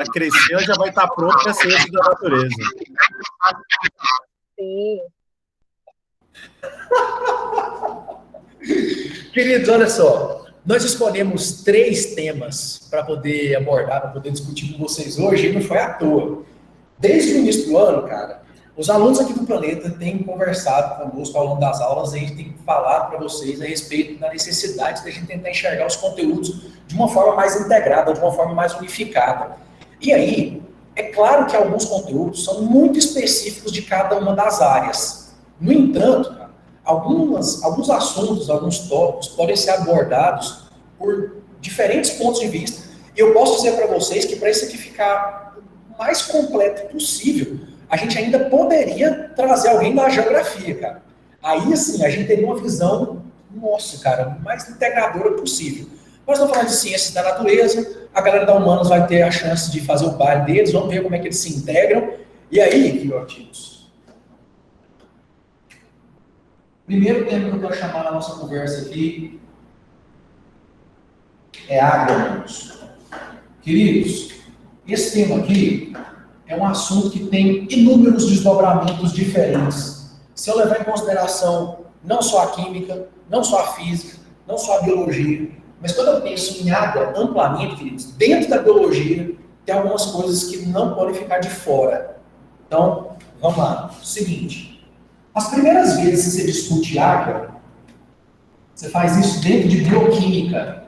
crescer, ela já vai estar pronta para ser ciência da natureza. Sim. Queridos, olha só. Nós escolhemos 3 temas para poder abordar, para poder discutir com vocês hoje, e não foi à toa. Desde o início do ano, cara, os alunos aqui do Planeta têm conversado conosco ao longo das aulas, e a gente tem falado para vocês a respeito da necessidade da gente tentar enxergar os conteúdos de uma forma mais integrada, de uma forma mais unificada. E aí, é claro que alguns conteúdos são muito específicos de cada uma das áreas. No entanto, alguns assuntos, alguns tópicos podem ser abordados por diferentes pontos de vista. E eu posso dizer para vocês que para isso aqui ficar o mais completo possível, a gente ainda poderia trazer alguém da geografia, cara. Aí, assim, a gente teria uma visão, nossa, cara, mais integradora possível. Nós estamos falando de ciências da natureza, a galera da Humanas vai ter a chance de fazer o baile deles, vamos ver como é que eles se integram. E aí, filhotinhos? Primeiro tema que eu quero chamar na nossa conversa aqui é água, irmãos. Queridos, esse tema aqui é um assunto que tem inúmeros desdobramentos diferentes. Se eu levar em consideração não só a química, não só a física, não só a biologia, mas quando eu penso em água amplamente, queridos, dentro da biologia, tem algumas coisas que não podem ficar de fora. Então, vamos lá. Seguinte. As primeiras vezes que você discute água, você faz isso dentro de bioquímica.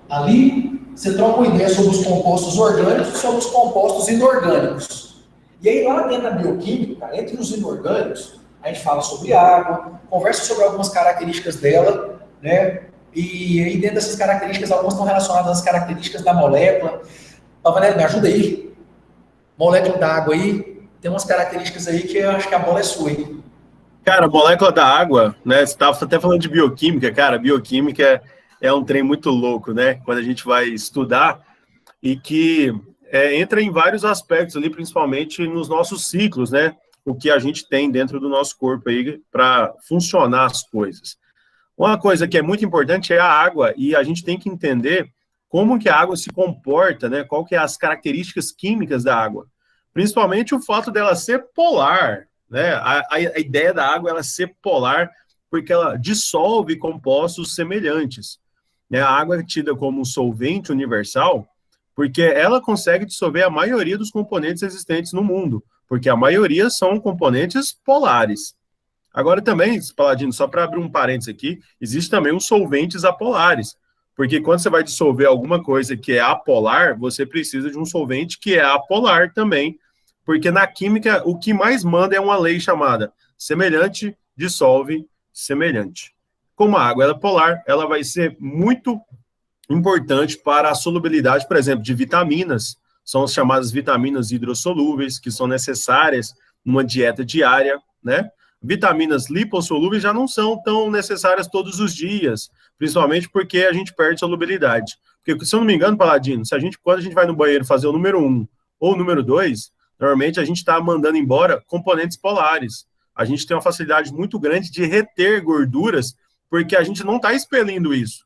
Ali, você troca uma ideia sobre os compostos orgânicos e sobre os compostos inorgânicos. E aí, lá dentro da bioquímica, entre os inorgânicos, a gente fala sobre água, conversa sobre algumas características dela, né? E aí, dentro dessas características, algumas estão relacionadas às características da molécula. Pavanelli, me ajuda aí. Molécula da água aí, tem umas características aí que eu acho que a bola é sua aí. Cara, molécula da água, né? Você estava até falando de bioquímica, cara. Bioquímica é um trem muito louco, né? Quando a gente vai estudar e que entra em vários aspectos ali, principalmente nos nossos ciclos, né? O que a gente tem dentro do nosso corpo aí para funcionar as coisas. Uma coisa que é muito importante é a água, e a gente tem que entender como que a água se comporta, né? Qual que é as características químicas da água. Principalmente o fato dela ser polar, né? A ideia da água ela ser polar porque ela dissolve compostos semelhantes. Né? A água é tida como um solvente universal porque ela consegue dissolver a maioria dos componentes existentes no mundo, porque a maioria são componentes polares. Agora também, Paladino, só para abrir um parênteses aqui, existe também os solventes apolares, porque quando você vai dissolver alguma coisa que é apolar, você precisa de um solvente que é apolar também, porque na química o que mais manda é uma lei chamada semelhante dissolve semelhante. Como a água ela é polar, ela vai ser muito importante para a solubilidade, por exemplo, de vitaminas, são as chamadas vitaminas hidrossolúveis, que são necessárias numa dieta diária, né? Vitaminas lipossolúveis já não são tão necessárias todos os dias, principalmente porque a gente perde solubilidade. Porque, se eu não me engano, Paladino, quando a gente vai no banheiro fazer o número 1 ou o número 2, normalmente a gente está mandando embora componentes polares. A gente tem uma facilidade muito grande de reter gorduras, porque a gente não está expelindo isso,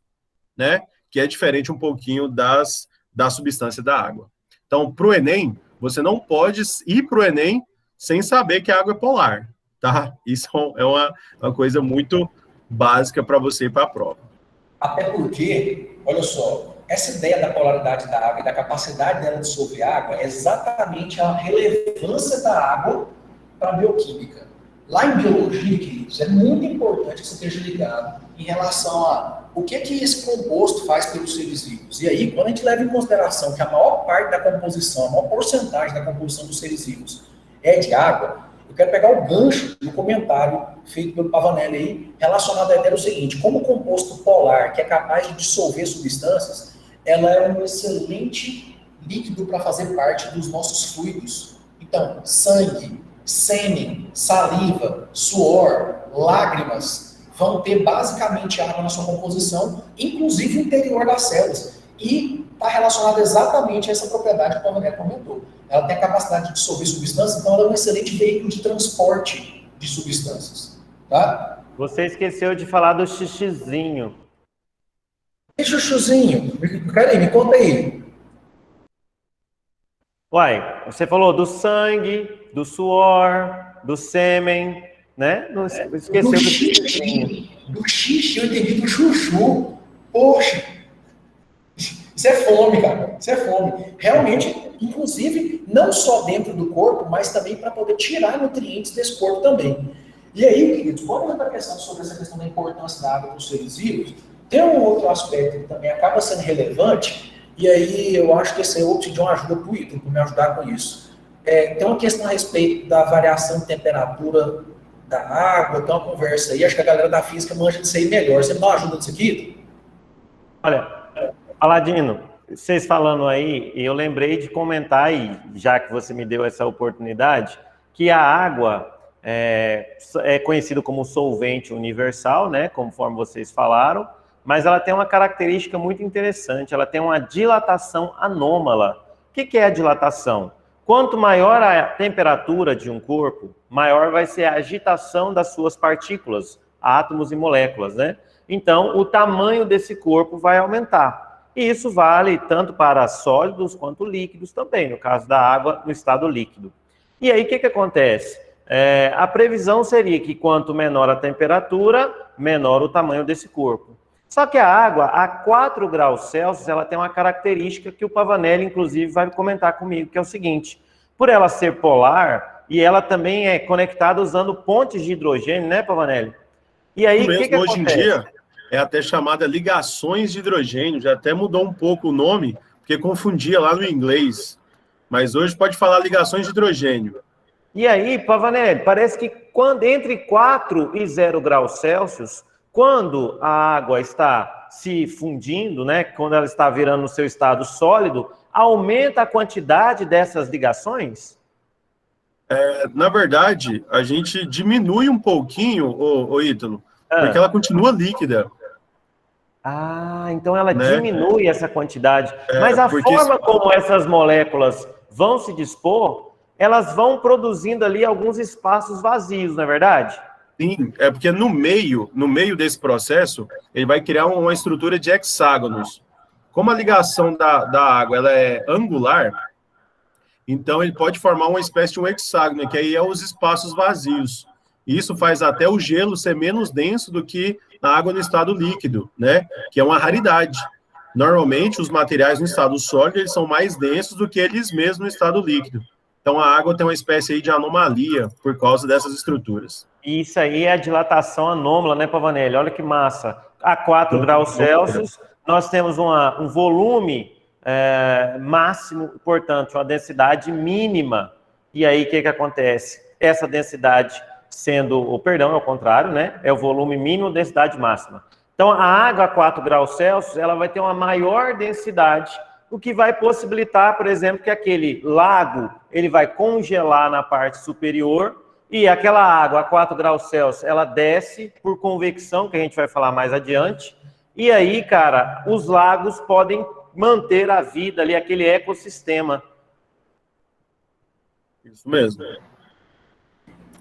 né? Que é diferente um pouquinho da substância da água. Então, para o Enem, você não pode ir para o Enem sem saber que a água é polar, tá? Isso é uma coisa muito básica para você ir para a prova. Até porque, olha só, essa ideia da polaridade da água e da capacidade dela de dissolver água é exatamente a relevância da água para a bioquímica. Lá em biologia, queridos, é muito importante que você esteja ligado em relação a o que esse composto faz pelos seres vivos. E aí, quando a gente leva em consideração que a maior parte da composição, a maior porcentagem da composição dos seres vivos é de água, eu quero pegar o gancho do comentário feito pelo Pavanelli aí, relacionado à ideia do seguinte: como o composto polar, que é capaz de dissolver substâncias, ela é um excelente líquido para fazer parte dos nossos fluidos. Então, sangue, sêmen, saliva, suor, lágrimas vão ter basicamente água na sua composição, inclusive o interior das células. E está relacionado exatamente a essa propriedade que o Pavanelli comentou. Ela tem a capacidade de dissolver substâncias, então ela é um excelente veículo de transporte de substâncias. Tá? Você esqueceu de falar do xixizinho. Chuchuzinho, me conta aí. Uai, você falou do sangue, do suor, do sêmen, né? Não esqueceu do xixi. Do xixi, eu entendi do chuchu. Poxa, isso é fome, cara. Isso é fome. Realmente, inclusive, não só dentro do corpo, mas também para poder tirar nutrientes desse corpo também. E aí, queridos, quando entra a questão sobre essa questão da importância da água para os seres vivos, tem um outro aspecto que também acaba sendo relevante, e aí eu acho que esse aí eu vou pedir uma ajuda para o Ítalo, para me ajudar com isso. Tem uma questão a respeito da variação de temperatura da água, tem uma conversa aí, acho que a galera da física manja disso aí melhor. Você me dá uma ajuda nisso aqui, Ítalo? Olha, Aladino, vocês falando aí, eu lembrei de comentar aí, já que você me deu essa oportunidade, que a água é conhecida como solvente universal, né, conforme vocês falaram, mas ela tem uma característica muito interessante, ela tem uma dilatação anômala. O que é a dilatação? Quanto maior a temperatura de um corpo, maior vai ser a agitação das suas partículas, átomos e moléculas, né? Então, o tamanho desse corpo vai aumentar. E isso vale tanto para sólidos quanto líquidos também, no caso da água, no estado líquido. E aí, o que acontece? A previsão seria que quanto menor a temperatura, menor o tamanho desse corpo. Só que a água, a 4 graus Celsius, ela tem uma característica que o Pavanelli, inclusive, vai comentar comigo, que é o seguinte: por ela ser polar, e ela também é conectada usando pontes de hidrogênio, né, Pavanelli? E aí, o que hoje acontece? Em dia, é até chamada ligações de hidrogênio, já até mudou um pouco o nome, porque confundia lá no inglês. Mas hoje pode falar ligações de hidrogênio. E aí, Pavanelli, parece que quando entre 4 e 0 graus Celsius, quando a água está se fundindo, né, quando ela está virando no seu estado sólido, aumenta a quantidade dessas ligações? Na verdade, a gente diminui um pouquinho, ô Ítalo, porque ela continua líquida. Ah, então ela né? diminui essa quantidade. Mas a forma como essas moléculas vão se dispor, elas vão produzindo ali alguns espaços vazios, não é verdade? Sim, é porque no meio desse processo, ele vai criar uma estrutura de hexágonos. Como a ligação da água ela é angular, então ele pode formar uma espécie de um hexágono, que aí é os espaços vazios. Isso faz até o gelo ser menos denso do que a água no estado líquido, né? Que é uma raridade. Normalmente, os materiais no estado sólido eles são mais densos do que eles mesmos no estado líquido. Então, a água tem uma espécie aí de anomalia por causa dessas estruturas. Isso aí é a dilatação anômala, né, Pavanelli? Olha que massa. A 4 graus Celsius, nós temos um volume máximo, portanto, uma densidade mínima. E aí, o que acontece? Essa densidade sendo, perdão, é o contrário, né? É o volume mínimo, densidade máxima. Então, a água a 4 graus Celsius, ela vai ter uma maior densidade, o que vai possibilitar, por exemplo, que aquele lago, ele vai congelar na parte superior, e aquela água a 4 graus Celsius, ela desce por convecção, que a gente vai falar mais adiante, e aí, cara, os lagos podem manter a vida ali, aquele ecossistema. Isso mesmo.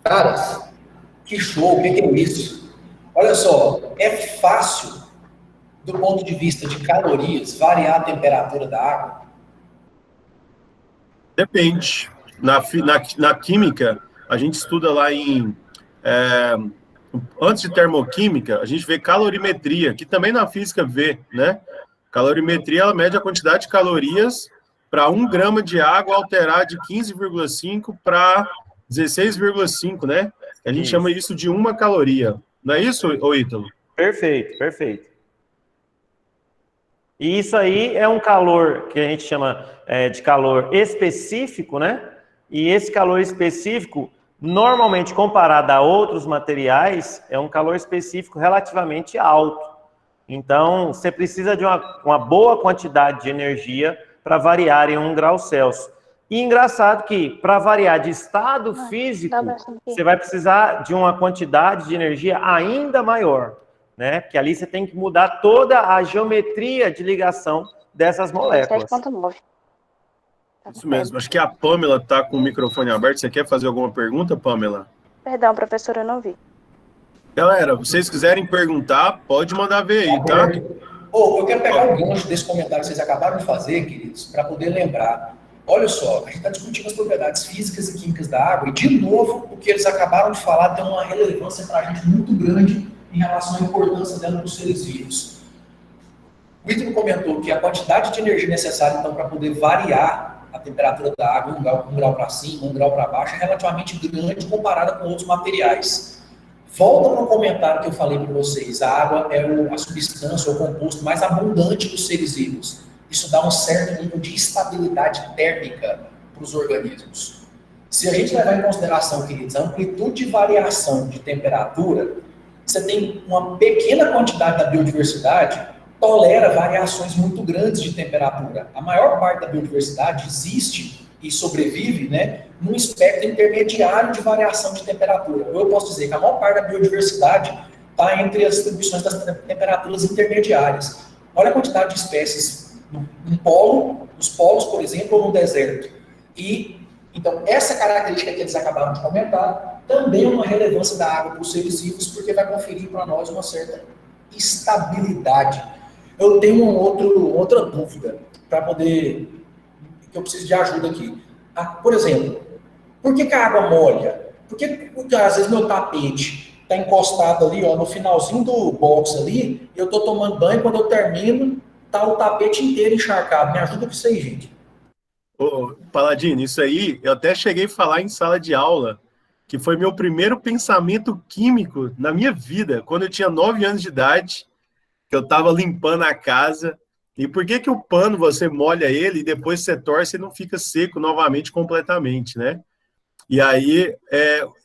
Caras, que show, o que é isso? Olha só, é fácil, do ponto de vista de calorias, variar a temperatura da água? Depende. Na química, a gente estuda lá antes de termoquímica, a gente vê calorimetria, que também na física vê, né? Calorimetria, ela mede a quantidade de calorias para 1 grama de água alterar de 15,5 para 16,5, né? A gente chama isso de 1 caloria. Não é isso, Ítalo? Perfeito, perfeito. E isso aí é um calor que a gente chama de calor específico, né? E esse calor específico, normalmente comparado a outros materiais, é um calor específico relativamente alto. Então, você precisa de uma boa quantidade de energia para variar em 1 grau Celsius. E engraçado que, para variar de estado físico, você vai precisar de uma quantidade de energia ainda maior, né? Porque ali você tem que mudar toda a geometria de ligação dessas moléculas. Isso mesmo. Acho que a Pamela está com o microfone aberto. Você quer fazer alguma pergunta, Pamela? Perdão, professora, eu não vi. Galera, vocês quiserem perguntar, pode mandar ver aí, tá? Eu quero pegar o gancho desse comentário que vocês acabaram de fazer, queridos, para poder lembrar. Olha só, a gente está discutindo as propriedades físicas e químicas da água, e, de novo, o que eles acabaram de falar tem uma relevância para a gente muito grande em relação à importância dela para os seres vivos. O Ítalo comentou que a quantidade de energia necessária, então, para poder variar a temperatura da água, um grau para cima, um grau para baixo, é relativamente grande comparada com outros materiais. Volta para o comentário que eu falei para vocês. A água é a substância, o composto mais abundante dos seres vivos. Isso dá um certo nível de estabilidade térmica para os organismos. Se a gente levar em consideração, queridos, a amplitude de variação de temperatura, você tem uma pequena quantidade da biodiversidade tolera variações muito grandes de temperatura. A maior parte da biodiversidade existe e sobrevive, né, num espectro intermediário de variação de temperatura. Eu posso dizer que a maior parte da biodiversidade está entre as distribuições das temperaturas intermediárias. Olha a quantidade de espécies no polo, nos polos, por exemplo, ou no deserto. E, então, essa característica que eles acabaram de comentar também é uma relevância da água para os seres vivos, porque vai conferir para nós uma certa estabilidade. Eu tenho outra dúvida para poder... que eu preciso de ajuda aqui. Por exemplo, por que a água molha? Porque às vezes meu tapete está encostado ali, ó, no finalzinho do box ali, eu estou tomando banho, quando eu termino, tá o tapete inteiro encharcado. Me ajuda com isso aí, gente. Ô, Paladino, isso aí, eu até cheguei a falar em sala de aula, que foi meu primeiro pensamento químico na minha vida, quando eu tinha 9 anos de idade, que eu estava limpando a casa. E por que o pano, você molha ele e depois você torce e não fica seco novamente completamente, né? E aí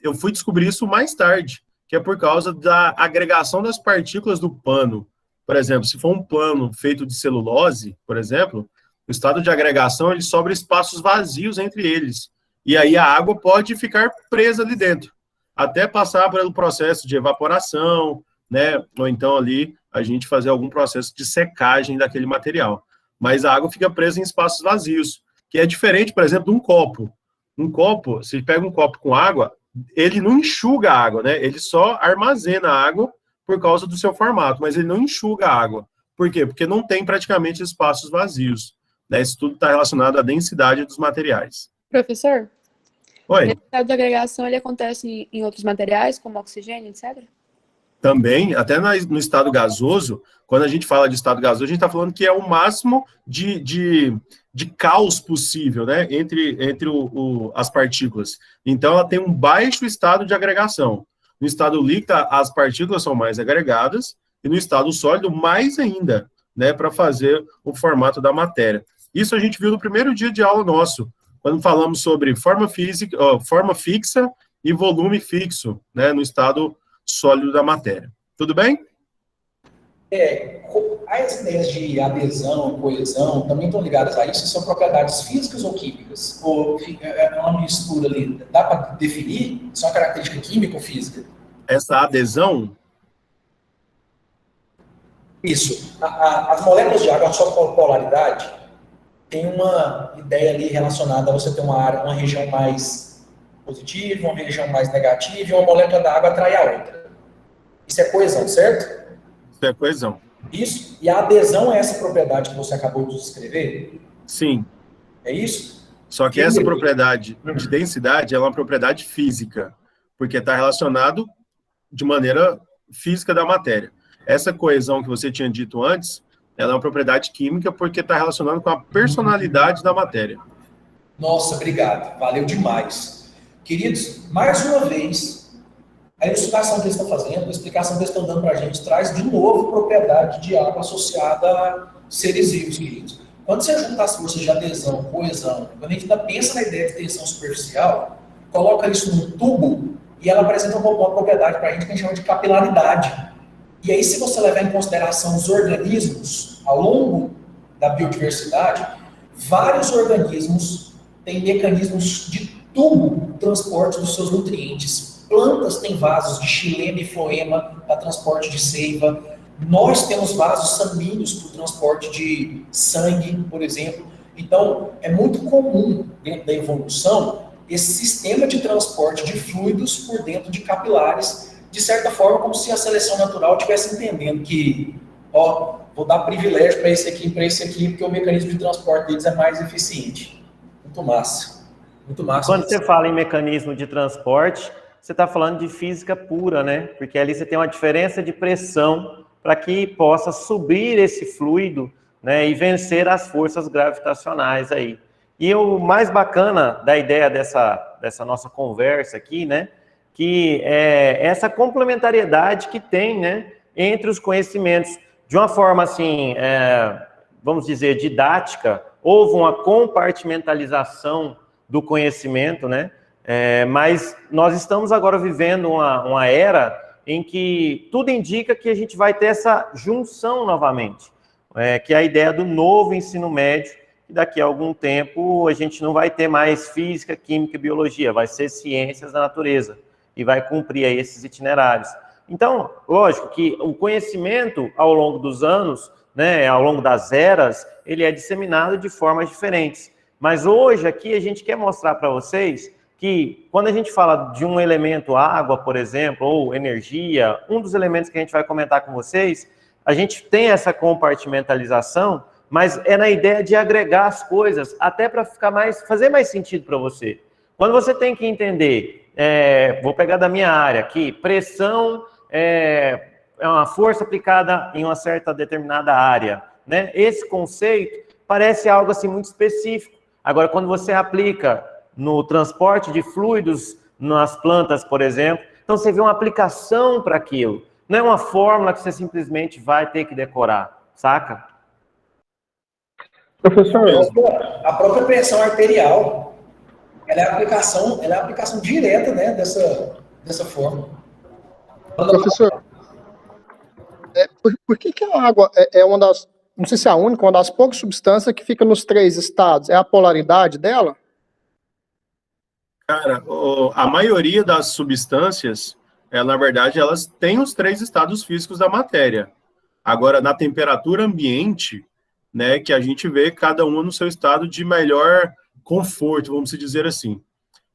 eu fui descobrir isso mais tarde, que é por causa da agregação das partículas do pano. Por exemplo, se for um pano feito de celulose, por exemplo, o estado de agregação, ele sobra espaços vazios entre eles. E aí a água pode ficar presa ali dentro, até passar pelo processo de evaporação, né? Ou então ali a gente fazer algum processo de secagem daquele material. Mas a água fica presa em espaços vazios, que é diferente, por exemplo, de um copo. Um copo, você pega um copo com água, ele não enxuga a água, né? Ele só armazena a água por causa do seu formato, mas ele não enxuga a água. Por quê? Porque não tem praticamente espaços vazios, né? Isso tudo está relacionado à densidade dos materiais. Professor? Oi. O estado de agregação ele acontece em outros materiais, como oxigênio, etc.? Também, até no estado gasoso, quando a gente fala de estado gasoso, a gente está falando que é o máximo de caos possível, né, entre as partículas. Então, ela tem um baixo estado de agregação. No estado líquido, as partículas são mais agregadas, e no estado sólido, mais ainda, né, para fazer o formato da matéria. Isso a gente viu no primeiro dia de aula nosso, quando falamos sobre forma fixa e volume fixo, né, no estado sólido da matéria. Tudo bem? As ideias de adesão, coesão, também estão ligadas a isso? São propriedades físicas ou químicas? Ou é uma mistura ali? Dá para definir? São uma característica química ou física? Essa adesão? Isso. As moléculas de água, a sua polaridade, tem uma ideia ali relacionada a você ter uma região mais positiva, uma região mais negativa, e uma molécula da água atrai a outra. Isso é coesão, certo? Isso é coesão. Isso. E a adesão é essa propriedade que você acabou de descrever? Sim. É isso? Só que essa propriedade de densidade é uma propriedade física, porque está relacionado de maneira física da matéria. Essa coesão que você tinha dito antes, ela é uma propriedade química porque está relacionado com a personalidade da matéria. Nossa, obrigado. Valeu demais. Queridos, mais uma vez, a ilustração que eles estão fazendo, a explicação que eles estão dando para a gente, traz de novo propriedade de água associada a seres vivos, queridos. Quando você junta as forças de adesão, coesão, quando a gente ainda pensa na ideia de tensão superficial, coloca isso num tubo e ela apresenta uma propriedade para a gente que a gente chama de capilaridade. E aí, se você levar em consideração os organismos ao longo da biodiversidade, vários organismos têm mecanismos de tubo transporte dos seus nutrientes. Plantas têm vasos de xilema e floema para transporte de seiva. Nós temos vasos sanguíneos para o transporte de sangue, por exemplo. Então, é muito comum, dentro da evolução, esse sistema de transporte de fluidos por dentro de capilares, de certa forma, como se a seleção natural estivesse entendendo que ó, vou dar privilégio para esse aqui, porque o mecanismo de transporte deles é mais eficiente. Muito massa. Muito massa. Quando você fala em mecanismo de transporte, você está falando de física pura, né? Porque ali você tem uma diferença de pressão para que possa subir esse fluido, né, e vencer as forças gravitacionais aí. E o mais bacana da ideia dessa nossa conversa aqui, né, que é essa complementariedade que tem, né, entre os conhecimentos. De uma forma, assim, vamos dizer, didática, houve uma compartimentalização do conhecimento, né, mas nós estamos agora vivendo uma era em que tudo indica que a gente vai ter essa junção novamente, que é a ideia do novo ensino médio, que daqui a algum tempo a gente não vai ter mais física, química e biologia, vai ser ciências da natureza, e vai cumprir aí esses itinerários. Então, lógico que o conhecimento ao longo dos anos, né, ao longo das eras, ele é disseminado de formas diferentes. Mas hoje aqui a gente quer mostrar para vocês que quando a gente fala de um elemento água, por exemplo, ou energia, um dos elementos que a gente vai comentar com vocês, a gente tem essa compartimentalização, mas é na ideia de agregar as coisas, até para fazer mais sentido para você. Quando você tem que entender, vou pegar da minha área aqui, pressão é uma força aplicada em uma certa determinada área, né? Esse conceito parece algo assim muito específico. Agora, quando você aplica no transporte de fluidos nas plantas, por exemplo, então você vê uma aplicação para aquilo. Não é uma fórmula que você simplesmente vai ter que decorar, saca? Professor, A própria pressão arterial, ela é a aplicação direta, né, dessa forma. professor, por que a água é uma das, não sei se é a única, uma das poucas substâncias que fica nos 3 estados? É a polaridade dela? Cara, a maioria das substâncias, na verdade, elas têm os 3 estados físicos da matéria. Agora, na temperatura ambiente, né, que a gente vê cada uma no seu estado de melhor conforto, vamos dizer assim.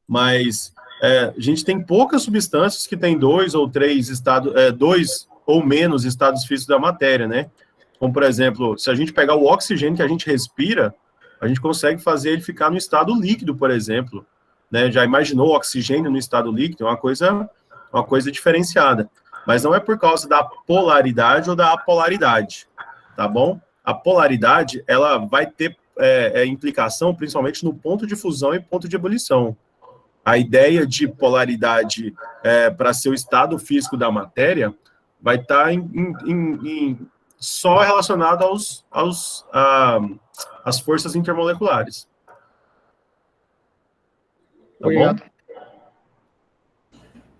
Mas a gente tem poucas substâncias que têm 2 ou 3 estados, 2 ou menos estados físicos da matéria, né? Como, por exemplo, se a gente pegar o oxigênio que a gente respira, a gente consegue fazer ele ficar no estado líquido, por exemplo. Né? Já imaginou o oxigênio no estado líquido? É uma coisa diferenciada. Mas não é por causa da polaridade ou da apolaridade, tá bom? A polaridade, ela vai ter implicação principalmente no ponto de fusão e ponto de ebulição. A ideia de polaridade para ser o estado físico da matéria vai estar só relacionado às forças intermoleculares. Tá bom?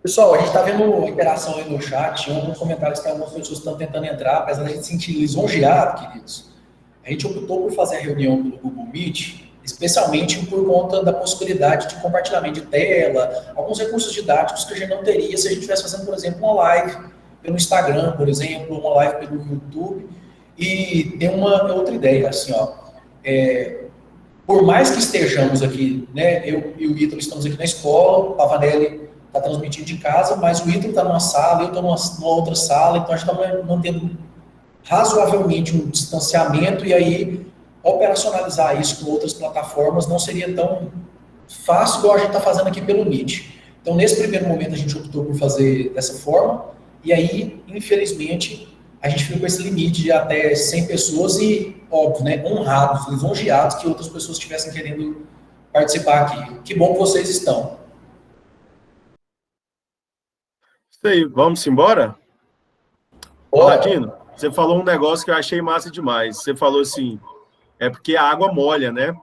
Pessoal, a gente está vendo a interação aí no chat, alguns comentários que algumas pessoas estão tentando entrar, apesar da gente se sentir lisonjeado, queridos. A gente optou por fazer a reunião pelo Google Meet, especialmente por conta da possibilidade de compartilhamento de tela, alguns recursos didáticos que a gente não teria se a gente estivesse fazendo, por exemplo, uma live pelo Instagram, por exemplo, uma live pelo YouTube. E tem uma outra ideia, assim, ó, por mais que estejamos aqui, né, eu e o Ítalo estamos aqui na escola, o Pavanelli está transmitindo de casa, mas o Ítalo está numa sala, eu estou numa outra sala, então a gente está mantendo razoavelmente um distanciamento, e aí operacionalizar isso com outras plataformas não seria tão fácil igual a gente está fazendo aqui pelo Meet. Então, nesse primeiro momento, a gente optou por fazer dessa forma, e aí, infelizmente, a gente ficou com esse limite de até 100 pessoas e, óbvio, né, honrados, lisonjeados que outras pessoas estivessem querendo participar aqui. Que bom que vocês estão. Isso aí, vamos embora? Ladino, você falou um negócio que eu achei massa demais. Você falou assim, porque a água molha, né?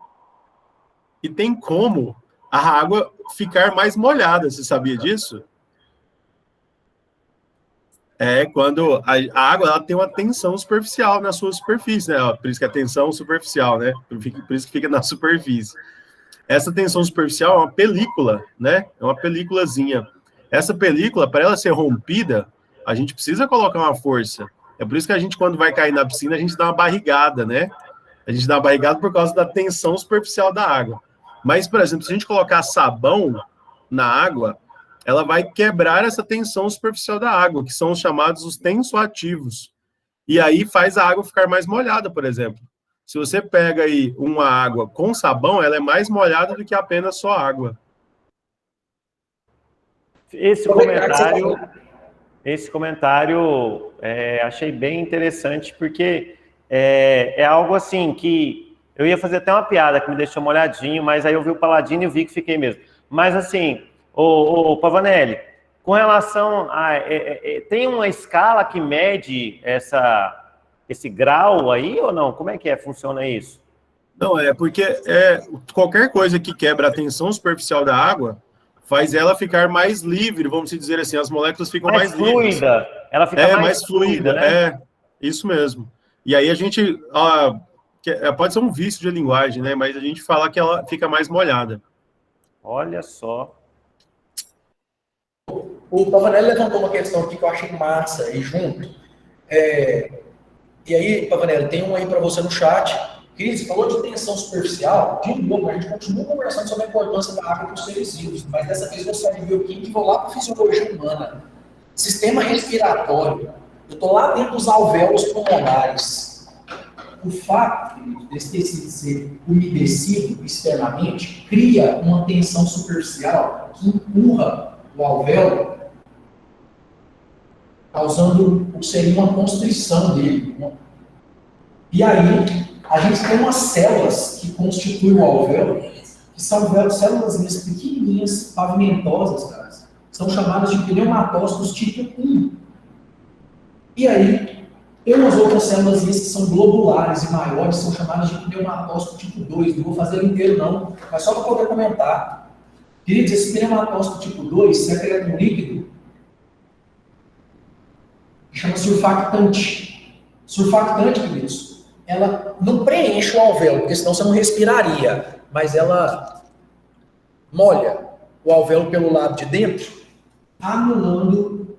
E tem como a água ficar mais molhada, você sabia disso? Quando a água ela tem uma tensão superficial na sua superfície, né? Por isso que é tensão superficial, né? Por isso que fica na superfície. Essa tensão superficial é uma película, né? É uma películazinha. Essa película, para ela ser rompida, a gente precisa colocar uma força. É por isso que a gente, quando vai cair na piscina, a gente dá uma barrigada, né? A gente dá uma barrigada por causa da tensão superficial da água. Mas, por exemplo, se a gente colocar sabão na água, ela vai quebrar essa tensão superficial da água, que são os chamados os tensoativos. E aí faz a água ficar mais molhada, por exemplo. Se você pega aí uma água com sabão, ela é mais molhada do que apenas só água. Esse comentário, achei bem interessante, porque é algo assim que eu ia fazer até uma piada que me deixou molhadinho, mas aí eu vi o Paladino e vi que fiquei mesmo. Mas assim, o Pavanelli, com relação a... tem uma escala que mede esse grau aí ou não? Como é que funciona isso? Não, porque qualquer coisa que quebra a tensão superficial da água faz ela ficar mais livre, vamos dizer assim, as moléculas ficam mais livres. Fluida, ela fica mais fluida, né? Isso mesmo. E aí a gente, pode ser um vício de linguagem, né, mas a gente fala que ela fica mais molhada. Olha só. O Pavanelli levantou uma questão aqui que eu achei massa e junto. E aí, Pavanelli, tem um aí para você no chat. Cris, falou de tensão superficial. De novo, a gente continua conversando sobre a importância da água para os seres vivos, mas dessa vez eu vou sair de bioquímica e vou lá para a fisiologia humana. Sistema respiratório. Eu estou lá dentro dos alvéolos pulmonares. O fato desse tecido ser umedecido externamente cria uma tensão superficial que empurra o alvéolo, causando o que seria uma constrição dele. E aí, a gente tem umas células que constituem o alvéolo, que são células pequenininhas, pavimentosas, cara. São chamadas de pneumatócitos tipo 1. E aí, tem umas outras células que são globulares e maiores, são chamadas de pneumatócito tipo 2. Não vou fazer ele inteiro, não, mas só para poder comentar. Queridos, esse pneumatócito tipo 2 secreta um líquido que chama surfactante. Surfactante, queridos, ela não preenche o alvéolo, porque senão você não respiraria, mas ela molha o alvéolo pelo lado de dentro, anulando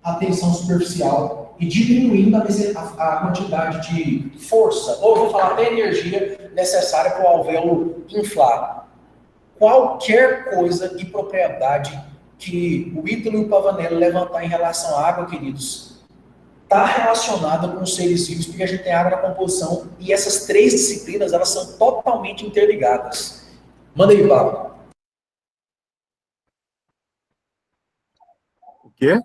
a tensão superficial e diminuindo a quantidade de força, ou eu vou falar até energia necessária para o alvéolo inflar. Qualquer coisa e propriedade que o Ítalo e o Pavanelli levantar em relação à água, queridos, está relacionada com os seres vivos, porque a gente tem água na composição, e essas três disciplinas, elas são totalmente interligadas. Manda aí, Pablo. O quê?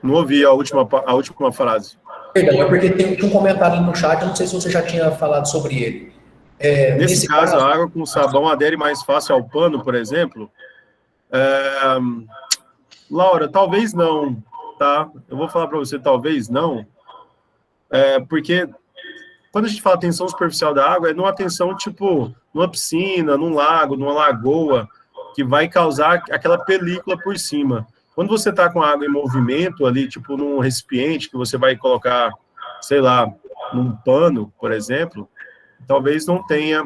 Não ouvi a última frase. Perdão, é porque tem um comentário no chat, eu não sei se você já tinha falado sobre ele. Nesse caso, a água com sabão adere mais fácil ao pano, por exemplo? Laura, talvez não, tá? Eu vou falar para você, talvez não, porque quando a gente fala tensão superficial da água, é numa tensão tipo numa piscina, num lago, numa lagoa, que vai causar aquela película por cima. Quando você está com a água em movimento ali, tipo num recipiente que você vai colocar, sei lá, num pano, por exemplo, talvez não tenha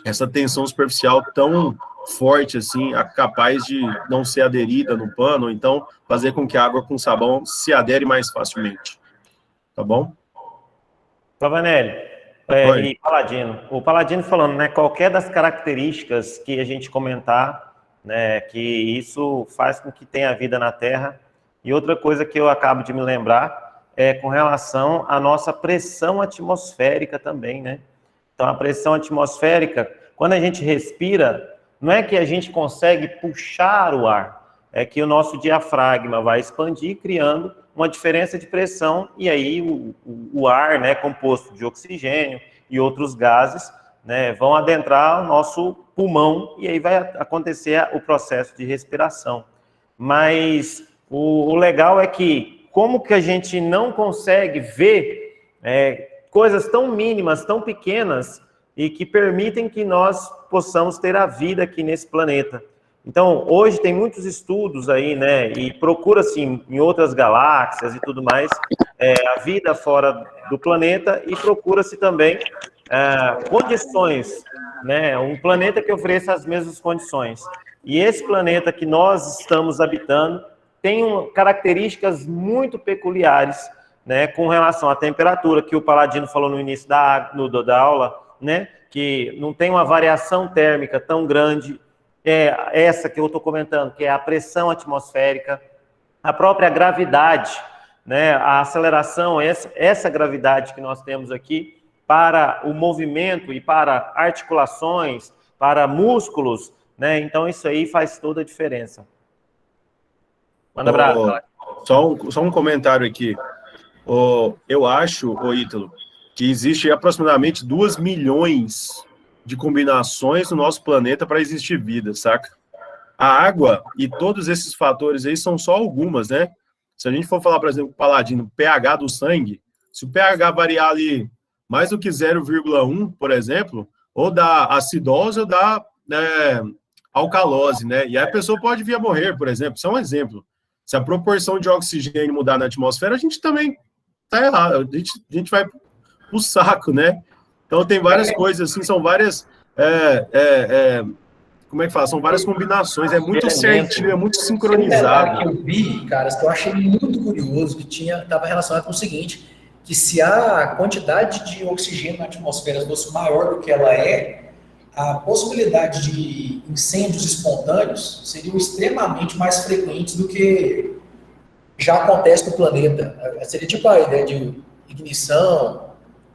essa tensão superficial tão forte assim, capaz de não ser aderida no pano, ou então fazer com que a água com sabão se adere mais facilmente. Tá bom? Pavanelli, e Paladino. O Paladino falando, né, qualquer das características que a gente comentar, né, que isso faz com que tenha vida na Terra. E outra coisa que eu acabo de me lembrar é com relação à nossa pressão atmosférica também, né? Então, a pressão atmosférica, quando a gente respira, não é que a gente consegue puxar o ar, é que o nosso diafragma vai expandir, criando uma diferença de pressão, e aí o ar, né, composto de oxigênio e outros gases, né, vão adentrar o nosso pulmão, e aí vai acontecer o processo de respiração. Mas o legal é que, como que a gente não consegue ver coisas tão mínimas, tão pequenas, e que permitem que nós possamos ter a vida aqui nesse planeta. Então, hoje tem muitos estudos aí, né, e procura-se em outras galáxias e tudo mais, a vida fora do planeta, e procura-se também condições, né, um planeta que ofereça as mesmas condições. E esse planeta que nós estamos habitando tem características muito peculiares, né, com relação à temperatura, que o Paladino falou no início da aula, né, que não tem uma variação térmica tão grande, essa que eu estou comentando, que é a pressão atmosférica, a própria gravidade, né, a aceleração, essa gravidade que nós temos aqui para o movimento e para articulações, para músculos, né? Então isso aí faz toda a diferença. Manda abraço. Só um comentário aqui. Eu acho, Ítalo, que existe aproximadamente 2 milhões de combinações no nosso planeta para existir vida, saca? A água e todos esses fatores aí são só algumas, né? Se a gente for falar, por exemplo, Paladino, pH do sangue, se o pH variar ali mais do que 0,1, por exemplo, ou da acidose ou da alcalose, né? E aí a pessoa pode vir a morrer, por exemplo. Isso é um exemplo. Se a proporção de oxigênio mudar na atmosfera, a gente também tá errado. A gente vai pro saco, né? Então tem várias coisas, assim, são várias... como é que fala? São várias combinações, é muito certinho, é muito sincronizado. Que eu vi, cara, que eu achei muito curioso, que estava relacionado com o seguinte, que se a quantidade de oxigênio na atmosfera fosse maior do que ela é, a possibilidade de incêndios espontâneos seriam extremamente mais frequentes do que já acontece no planeta. Seria tipo a ideia de ignição,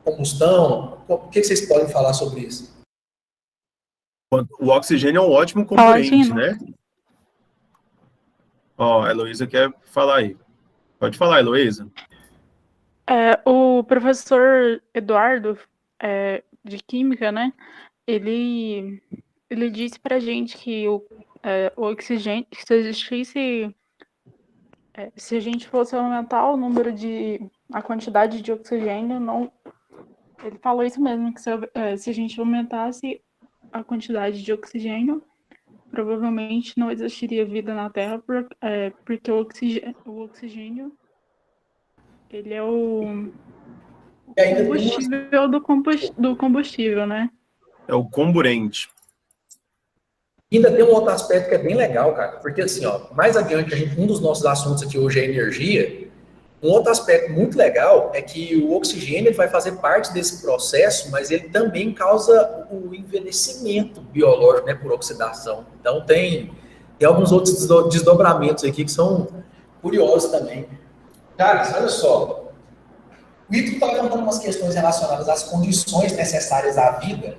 combustão. O que vocês podem falar sobre isso? O oxigênio é um ótimo componente, né? A Heloísa quer falar aí. Pode falar, Heloísa. O professor Eduardo, de Química, né? Ele disse pra gente que o oxigênio, se existisse, se a gente fosse aumentar a quantidade de oxigênio, não. Ele falou isso mesmo, que se a gente aumentasse a quantidade de oxigênio, provavelmente não existiria vida na Terra, porque o oxigênio ele é o combustível do combustível, né? É o comburente. Ainda tem um outro aspecto que é bem legal, cara, porque assim, mais adiante, um dos nossos assuntos aqui hoje é energia. Um outro aspecto muito legal é que o oxigênio vai fazer parte desse processo, mas ele também causa o envelhecimento biológico, né, por oxidação. Então tem alguns outros desdobramentos aqui que são curiosos também. Cara, olha só, o Ítalo está levantando umas questões relacionadas às condições necessárias à vida,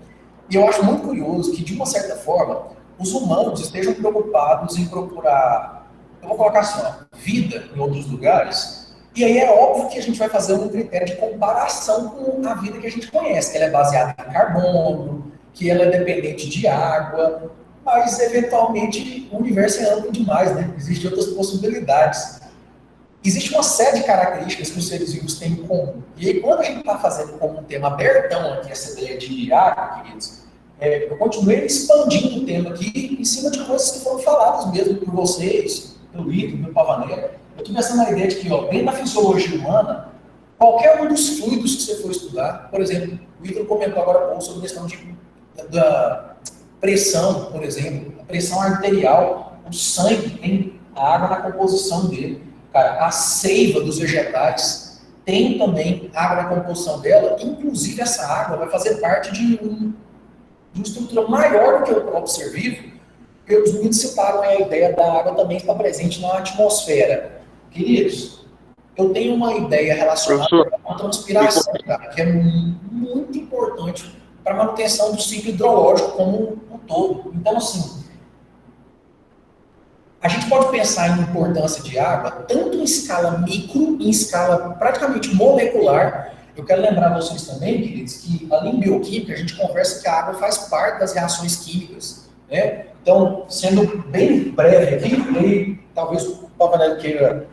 e eu acho muito curioso que, de uma certa forma, os humanos estejam preocupados em procurar, eu vou colocar assim, vida em outros lugares. E aí é óbvio que a gente vai fazer um critério de comparação com a vida que a gente conhece, que ela é baseada em carbono, que ela é dependente de água, mas eventualmente o universo é amplo demais, né? Existem outras possibilidades. Existe uma série de características que os seres vivos têm em comum. E aí, quando a gente está fazendo como um tema abertão aqui, essa ideia de água, queridos, eu continuei expandindo o tema aqui em cima de coisas que foram faladas mesmo por vocês, pelo Ítalo, pelo Pavanello. Eu estou pensando na ideia de que, dentro da fisiologia humana, qualquer um dos fluidos que você for estudar, por exemplo, o Ítalo comentou agora há pouco sobre a questão da pressão, por exemplo, a pressão arterial, o sangue tem a água na composição dele. Cara, a seiva dos vegetais tem também água na composição dela, inclusive essa água vai fazer parte de uma estrutura maior do que o próprio ser vivo, porque os meninos citaram a ideia da água também estar presente na atmosfera. Queridos, eu tenho uma ideia relacionada com a transpiração, cara, que é muito importante para a manutenção do ciclo hidrológico como um todo. Então, assim, a gente pode pensar em importância de água, tanto em escala micro, em escala praticamente molecular. Eu quero lembrar vocês também, queridos, que além de bioquímica, a gente conversa que a água faz parte das reações químicas, né? Então, sendo bem breve aqui, e talvez o Pavanello queira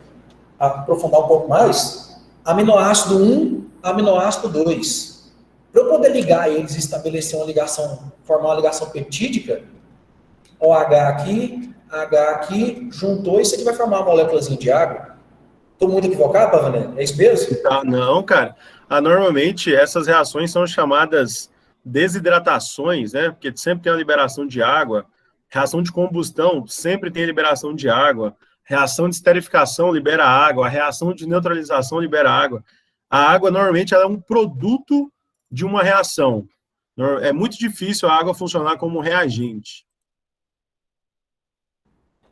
aprofundar um pouco mais, aminoácido 1, aminoácido 2. Para eu poder ligar eles e estabelecer uma ligação, formar uma ligação peptídica, OH aqui, H aqui, juntou, isso aqui vai formar uma moléculazinha de água. Estou muito equivocado, Pavanello? É isso mesmo? Não, cara. Normalmente, essas reações são chamadas desidratações, né? Porque sempre tem a liberação de água. Reação de combustão sempre tem liberação de água. Reação de esterificação libera água. A reação de neutralização libera água. A água, normalmente, ela é um produto de uma reação. É muito difícil a água funcionar como um reagente.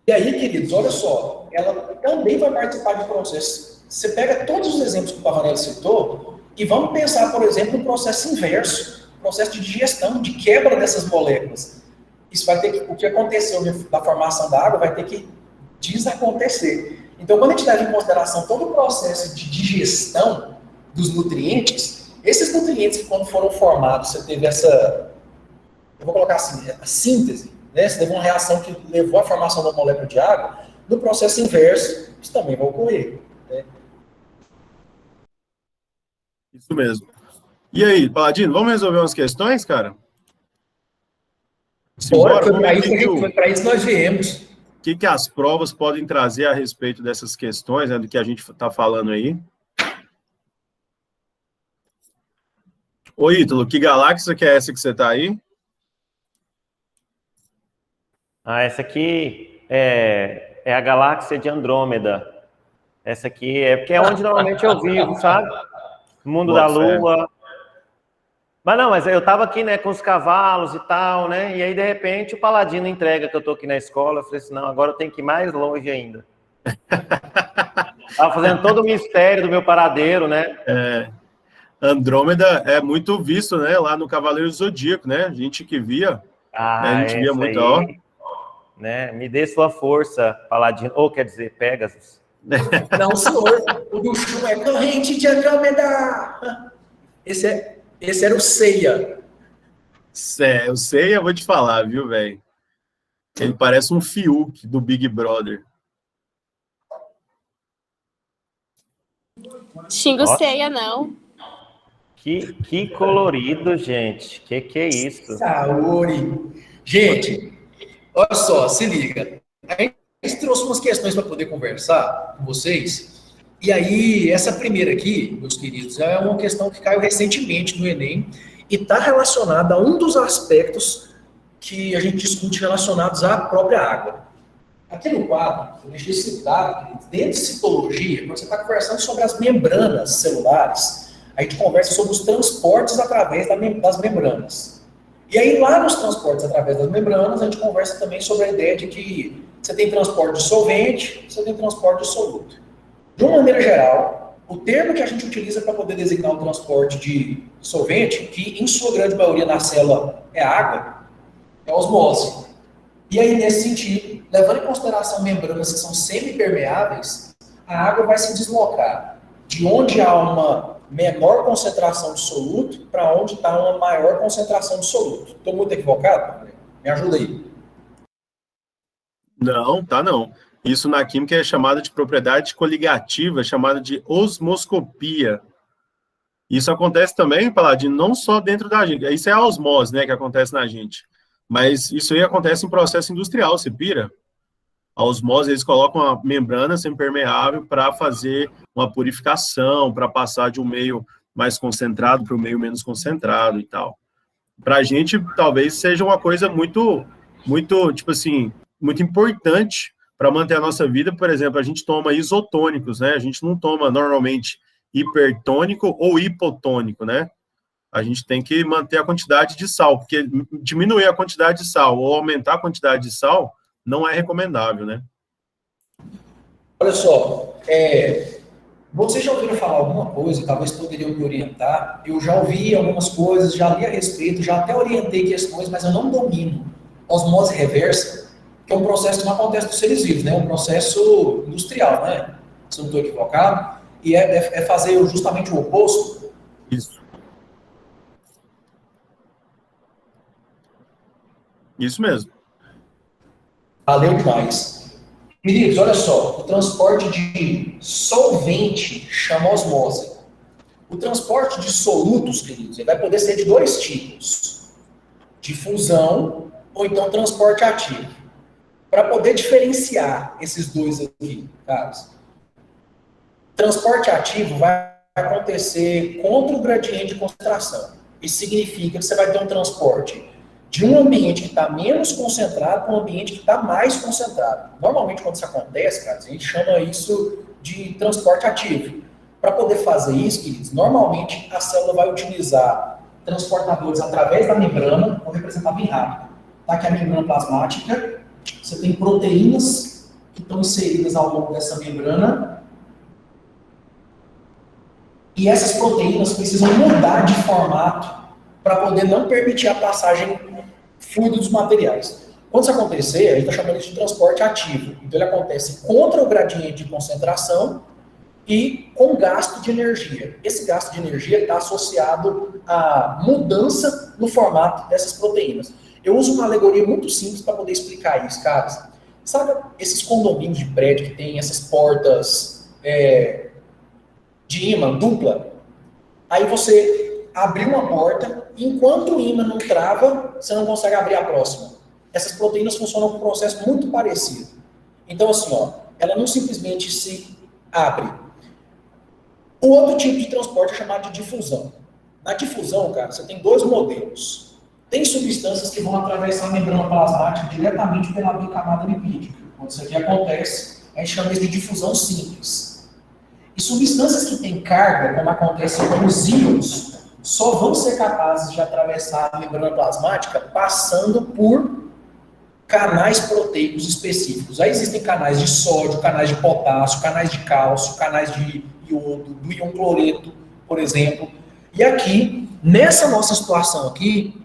E aí, queridos, olha só, ela também vai participar de processos Você pega todos os exemplos que o Pavanelli citou e vamos pensar, por exemplo, no processo inverso, processo de digestão, de quebra dessas moléculas. Isso vai ter que, o que aconteceu da formação da água vai ter que desacontecer. Então, quando a gente leva em consideração todo o processo de digestão dos nutrientes, esses nutrientes que quando foram formados, você teve essa, eu vou colocar assim, a síntese, né? Você teve uma reação que levou à formação da molécula de água, no processo inverso, isso também vai ocorrer. Né? Isso mesmo. E aí, Paladino, vamos resolver umas questões, cara? Bora, foi para isso nós viemos. O que as provas podem trazer a respeito dessas questões, né, do que a gente está falando aí? Ô, Ítalo, que galáxia que é essa que você está aí? Essa aqui é a galáxia de Andrômeda. Essa aqui é porque é onde normalmente eu vivo, sabe? Mundo da Lua. Mas eu tava aqui, né, com os cavalos e tal, né? E aí, de repente, o Paladino entrega que eu tô aqui na escola. Eu falei assim, não, agora eu tenho que ir mais longe ainda. Tava fazendo todo o mistério do meu paradeiro, né? Andrômeda é muito visto, né? Lá no Cavaleiro do Zodíaco, né? A gente que via. A gente via muito, ó. Né? Me dê sua força, Paladino. Ou quer dizer, Pegasus. Não, senhor. O do Shun é corrente de Andrômeda. Esse era o Seiya. O Seiya, eu vou te falar, viu, velho? Ele parece um Fiuk do Big Brother. Xinga o Seiya, não. Que colorido, gente. Que é isso? Saori. Gente, olha só, se liga. A gente trouxe umas questões para poder conversar com vocês. E aí, essa primeira aqui, meus queridos, é uma questão que caiu recentemente no Enem e está relacionada a um dos aspectos que a gente discute relacionados à própria água. Aqui no quadro, eu deixei citado que dentro de citologia, quando você está conversando sobre as membranas celulares, a gente conversa sobre os transportes através das membranas. E aí, lá nos transportes através das membranas, a gente conversa também sobre a ideia de que você tem transporte de solvente, você tem transporte de soluto. De uma maneira geral, o termo que a gente utiliza para poder designar o transporte de solvente, que em sua grande maioria na célula é água, é osmose. E aí, nesse sentido, levando em consideração membranas que são semipermeáveis, a água vai se deslocar de onde há uma menor concentração de soluto para onde está uma maior concentração de soluto. Estou muito equivocado? Me ajuda aí. Não, tá não. Isso na química é chamado de propriedade coligativa, chamada de osmoscopia. Isso acontece também, Paladino, não só dentro da gente. Isso é a osmose, né, que acontece na gente. Mas isso aí acontece em processo industrial, você pira? A osmose, eles colocam uma membrana semipermeável para fazer uma purificação, para passar de um meio mais concentrado para o meio menos concentrado e tal. Para a gente, talvez seja uma coisa muito, tipo assim, muito importante para manter a nossa vida. Por exemplo, a gente toma isotônicos, né? A gente não toma normalmente hipertônico ou hipotônico, né? A gente tem que manter a quantidade de sal, porque diminuir a quantidade de sal ou aumentar a quantidade de sal não é recomendável, né? Olha só, vocês já ouviram falar alguma coisa, talvez poderiam me orientar. Eu já ouvi algumas coisas, já li a respeito, já até orientei questões, mas eu não domino. Osmose reversa, que é um processo que não acontece nos seres vivos, né? É um processo industrial, né? Se não estou equivocado. E é fazer justamente o oposto. Isso mesmo. Valeu demais. Queridos, olha só, o transporte de solvente chama osmose. O transporte de solutos, queridos, ele vai poder ser de dois tipos. Difusão ou então transporte ativo. Para poder diferenciar esses dois aqui, caros, transporte ativo vai acontecer contra o gradiente de concentração. Isso significa que você vai ter um transporte de um ambiente que está menos concentrado para um ambiente que está mais concentrado. Normalmente, quando isso acontece, cara, a gente chama isso de transporte ativo. Para poder fazer isso, queridos, normalmente a célula vai utilizar transportadores através da membrana, vou representar bem rápido. Tá aqui a membrana plasmática, você tem proteínas que estão inseridas ao longo dessa membrana, E essas proteínas precisam mudar de formato para poder não permitir a passagem fluida dos materiais. Quando isso acontecer, a gente está chamando isso de transporte ativo. Então, ele acontece contra o gradiente de concentração e com gasto de energia. Esse gasto de energia está associado à mudança no formato dessas proteínas. Eu uso uma alegoria muito simples para poder explicar isso, caras. Sabe esses condomínios de prédio que tem essas portas de ímã dupla? Aí você abriu uma porta, e enquanto o ímã não trava, você não consegue abrir a próxima. Essas proteínas funcionam com um processo muito parecido. Então, assim, ó, ela não simplesmente se abre. O outro tipo de transporte é chamado de difusão. Na difusão, cara, você tem dois modelos. Tem substâncias que vão atravessar a membrana plasmática diretamente pela bicamada lipídica. Quando isso aqui acontece, a gente chama isso de difusão simples. E substâncias que têm carga, como acontece com os íons, só vão ser capazes de atravessar a membrana plasmática passando por canais proteicos específicos. Aí existem canais de sódio, canais de potássio, canais de cálcio, canais de iodo, do íon cloreto, por exemplo. E aqui, nessa nossa situação aqui,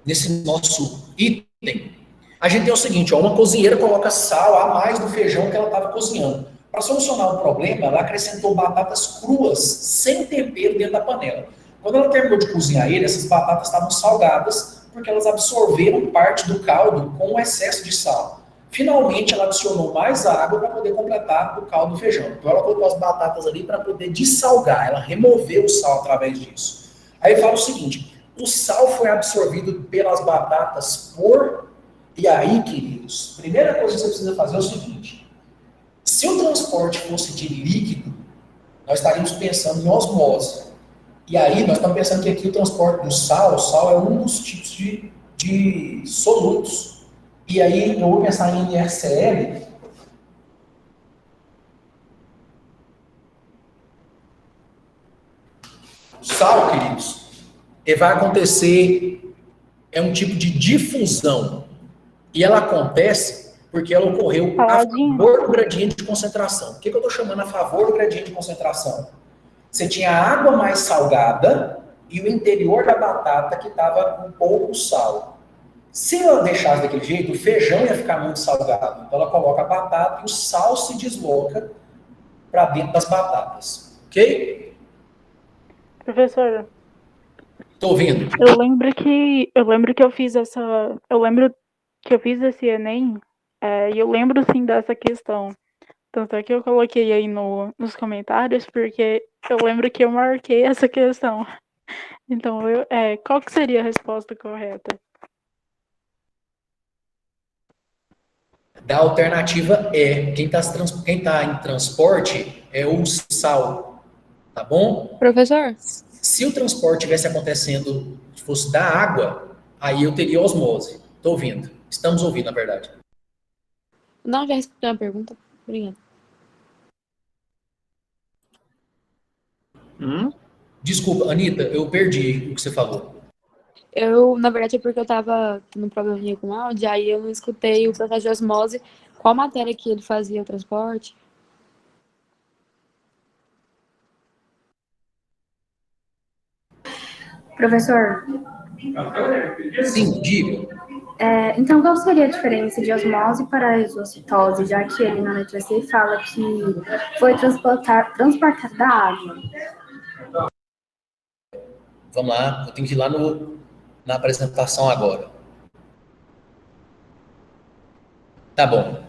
nesse nosso item, a gente tem o seguinte, ó, uma cozinheira coloca sal a mais no feijão que ela estava cozinhando. Para solucionar o problema, ela acrescentou batatas cruas, sem tempero, dentro da panela. Quando ela terminou de cozinhar ele, essas batatas estavam salgadas, porque elas absorveram parte do caldo com o excesso de sal. Finalmente, ela adicionou mais água para poder completar o caldo do feijão. Então, ela colocou as batatas ali para poder dessalgar, ela removeu o sal através disso. Aí fala o seguinte, o sal foi absorvido pelas batatas E aí, queridos, a primeira coisa que você precisa fazer é o seguinte, se o transporte fosse de líquido, nós estaríamos pensando em osmose. E aí, nós estamos pensando que aqui o transporte do sal, o sal é um dos tipos de solutos. E aí, eu vou pensar em NaCl. O sal, queridos, vai acontecer, é um tipo de difusão. E ela acontece porque ela ocorreu a favor do gradiente de concentração. O que eu estou chamando a favor do gradiente de concentração? Você tinha a água mais salgada e o interior da batata que estava com pouco sal. Se ela deixasse daquele jeito, o feijão ia ficar muito salgado. Então ela coloca a batata e o sal se desloca para dentro das batatas. Ok? Professor. Estou ouvindo. Eu lembro que eu fiz esse Enem, e eu lembro sim dessa questão. Tanto é que eu coloquei aí nos comentários, porque eu lembro que eu marquei essa questão. Então, qual que seria a resposta correta? Da alternativa quem tá em transporte é o sal, tá bom? Professor? Se o transporte estivesse acontecendo, se fosse da água, aí eu teria osmose. Estou ouvindo. Estamos ouvindo, na verdade. Não, já respondi uma pergunta. Obrigada. Desculpa, Anitta, eu perdi o que você falou. Na verdade, é porque eu tava tendo um probleminha com o áudio, aí eu não escutei o processo de osmose. Qual matéria que ele fazia o transporte? Professor? Sim, diga. Então, qual seria a diferença de osmose para a exocitose, já que ele na letra C fala que foi transportado da água? Vamos lá, eu tenho que ir lá na apresentação agora. Tá bom.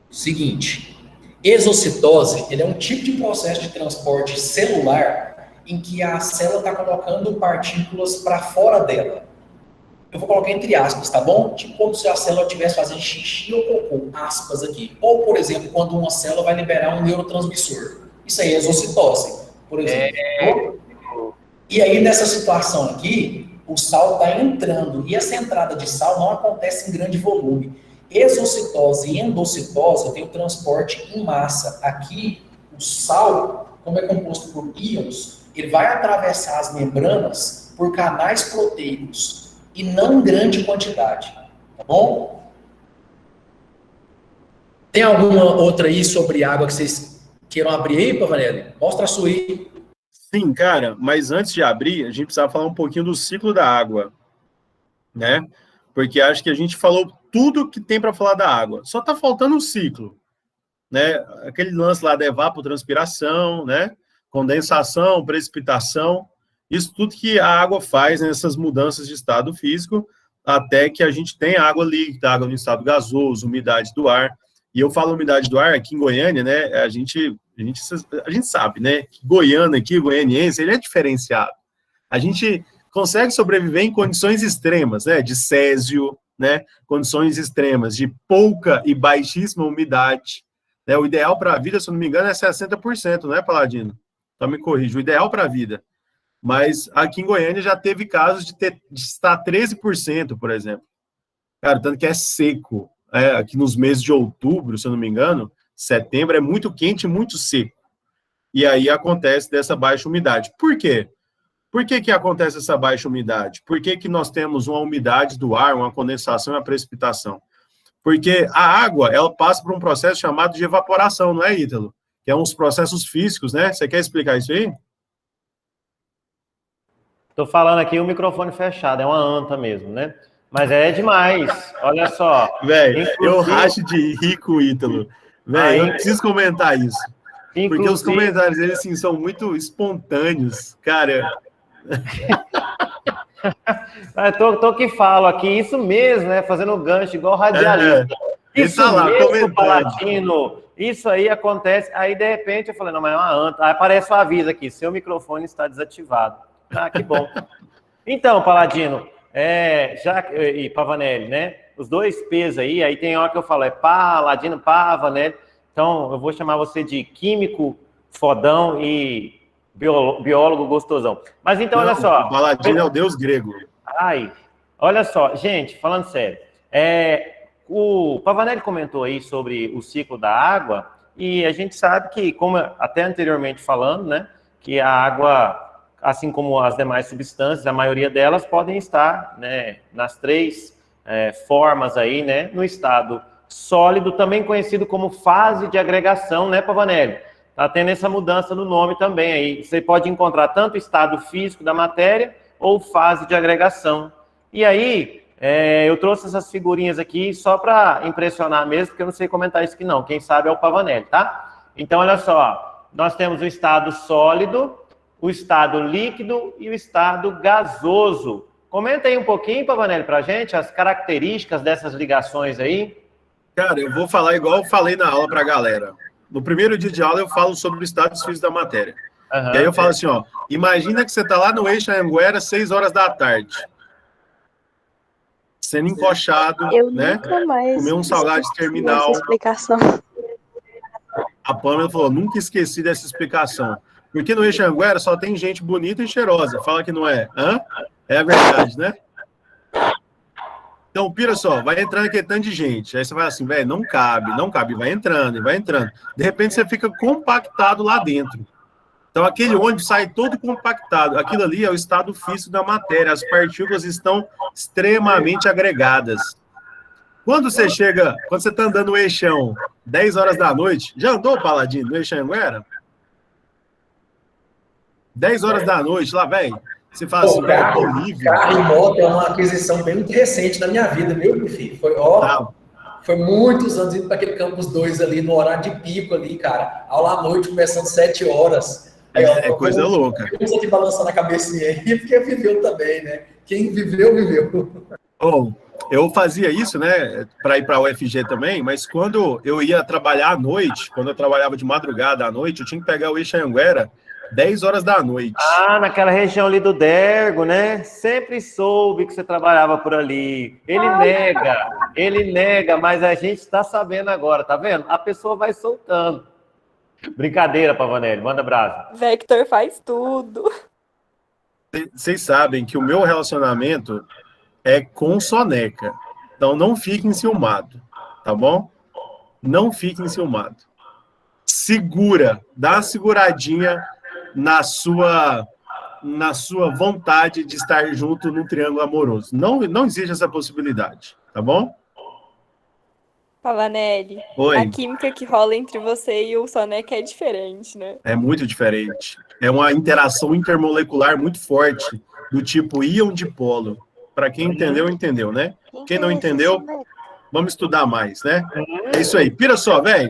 Seguinte, exocitose, ele é um tipo de processo de transporte celular em que a célula está colocando partículas para fora dela. Eu vou colocar entre aspas, tá bom? Tipo como se a célula estivesse fazendo xixi ou cocô, aspas aqui. Ou, por exemplo, quando uma célula vai liberar um neurotransmissor. Isso aí é exocitose, por exemplo. E aí, nessa situação aqui, o sal está entrando. E essa entrada de sal não acontece em grande volume. Exocitose e endocitose tem o transporte em massa. Aqui, o sal, como é composto por íons, ele vai atravessar as membranas por canais proteicos e não em grande quantidade. Tá bom? Tem alguma outra aí sobre água que vocês queiram abrir aí, Pavanelli? Mostra a sua aí. Sim, cara, mas antes de abrir, a gente precisava falar um pouquinho do ciclo da água, né? Porque acho que a gente falou tudo que tem para falar da água. Só está faltando o ciclo, né? Aquele lance lá da evapotranspiração, né? Condensação, precipitação, isso tudo que a água faz nessas mudanças de estado físico, até que a gente tenha água líquida, água no estado gasoso, umidade do ar. E eu falo umidade do ar aqui em Goiânia, né? A gente sabe, né? Que Goiânia aqui, goianiense, ele é diferenciado. A gente consegue sobreviver em condições extremas, né? De césio, né? Condições extremas de pouca e baixíssima umidade. Né? O ideal para a vida, se eu não me engano, é 60%, não é, Paladino? Então me corrija, o ideal para a vida. Mas aqui em Goiânia já teve casos de estar 13%, por exemplo. Cara, tanto que é seco. Aqui nos meses de outubro, se eu não me engano, setembro é muito quente e muito seco. E aí acontece dessa baixa umidade. Por quê? Por que acontece essa baixa umidade? Por que nós temos uma umidade do ar, uma condensação e uma precipitação? Porque a água, ela passa por um processo chamado de evaporação, não é, Ítalo? Que é uns processos físicos, né? Você quer explicar isso aí? Estou falando aqui o microfone fechado, é uma anta mesmo, né? Mas é demais, olha só. Velho, eu racho de rir com o Ítalo. Velho, eu preciso comentar isso. Porque os comentários, eles, assim, são muito espontâneos. Cara... tô que falo aqui, isso mesmo, né? Fazendo gancho, igual radialista. Isso tá lá, mesmo, Paladino. Isso aí acontece. Aí, de repente, eu falei, não, mas é uma anta. Aí aparece o aviso aqui, seu microfone está desativado. Ah, que bom. Então, Paladino, e Pavanelli, né? Os dois P's aí tem hora que eu falo, é Paladino, Pavanelli. Então, eu vou chamar você de químico fodão e biólogo gostosão. Mas então, olha só. O Paladino é o deus grego. Ai, olha só, gente, falando sério. O Pavanelli comentou aí sobre o ciclo da água, e a gente sabe que, como até anteriormente falando, né, que a água, assim como as demais substâncias, a maioria delas podem estar, né, nas três formas aí, né, no estado sólido, também conhecido como fase de agregação, né, Pavanelli? Tá tendo essa mudança no nome também aí. Você pode encontrar tanto o estado físico da matéria ou fase de agregação. E aí, eu trouxe essas figurinhas aqui só para impressionar mesmo, porque eu não sei comentar isso aqui não. Quem sabe é o Pavanelli, tá? Então, olha só. Nós temos o estado sólido, o estado líquido e o estado gasoso. Comenta aí um pouquinho, Pavanelli, para a gente, as características dessas ligações aí. Cara, eu vou falar igual eu falei na aula para a galera. No primeiro dia de aula, eu falo sobre o estado físico da matéria. Uhum, e aí eu falo assim, ó, imagina que você está lá no Eixo Anhanguera, 6 horas da tarde. Sendo encoxado, né? Comer um salgado de terminal. Explicação. A Pâmela falou, nunca esqueci dessa explicação. Porque no Eixo Anhanguera só tem gente bonita e cheirosa. Fala que não é. Hã? É a verdade, né? Então, pira só, vai entrando aquele tanto de gente. Aí você vai assim, velho, não cabe, vai entrando, e vai entrando. De repente você fica compactado lá dentro. Então, aquele ônibus sai todo compactado. Aquilo ali é o estado físico da matéria. As partículas estão extremamente agregadas. Quando você está andando no eixão, 10 horas da noite, já andou, Paladino, no eixão Anhanguera? 10 horas da noite, lá, velho. Você fala assim, carro e moto é uma aquisição bem muito recente da minha vida, meu filho. Foi muitos anos indo para aquele Campus 2 ali, no horário de pico ali, cara. Aula à noite, começando 7 horas. É coisa louca. Eu aqui balançando a cabecinha aí, porque viveu também, né? Quem viveu, viveu. Bom, eu fazia isso, né, para ir para a UFG também, mas quando eu ia trabalhar à noite, quando eu trabalhava de madrugada à noite, eu tinha que pegar o Eixo Anhanguera 10 horas da noite. Ah, naquela região ali do Dergo, né? Sempre soube que você trabalhava por ali. Ele nega, mas a gente está sabendo agora, tá vendo? A pessoa vai soltando. Brincadeira, Pavanelli, manda brasa. Vector faz tudo. Vocês sabem que o meu relacionamento é com soneca. Então não fiquem enciumados, tá bom? Não fiquem enciumados. Segura, dá uma seguradinha na sua vontade de estar junto num triângulo amoroso. Não existe essa possibilidade, tá bom? Fala, Nelly. A Oi, química que rola entre você e o Soneca é diferente, né? é muito diferente. É uma interação intermolecular muito forte, do tipo íon dipolo. Para quem entendeu, entendeu, né? Quem não entendeu, vamos estudar mais, né? É isso aí. Pira só, velho.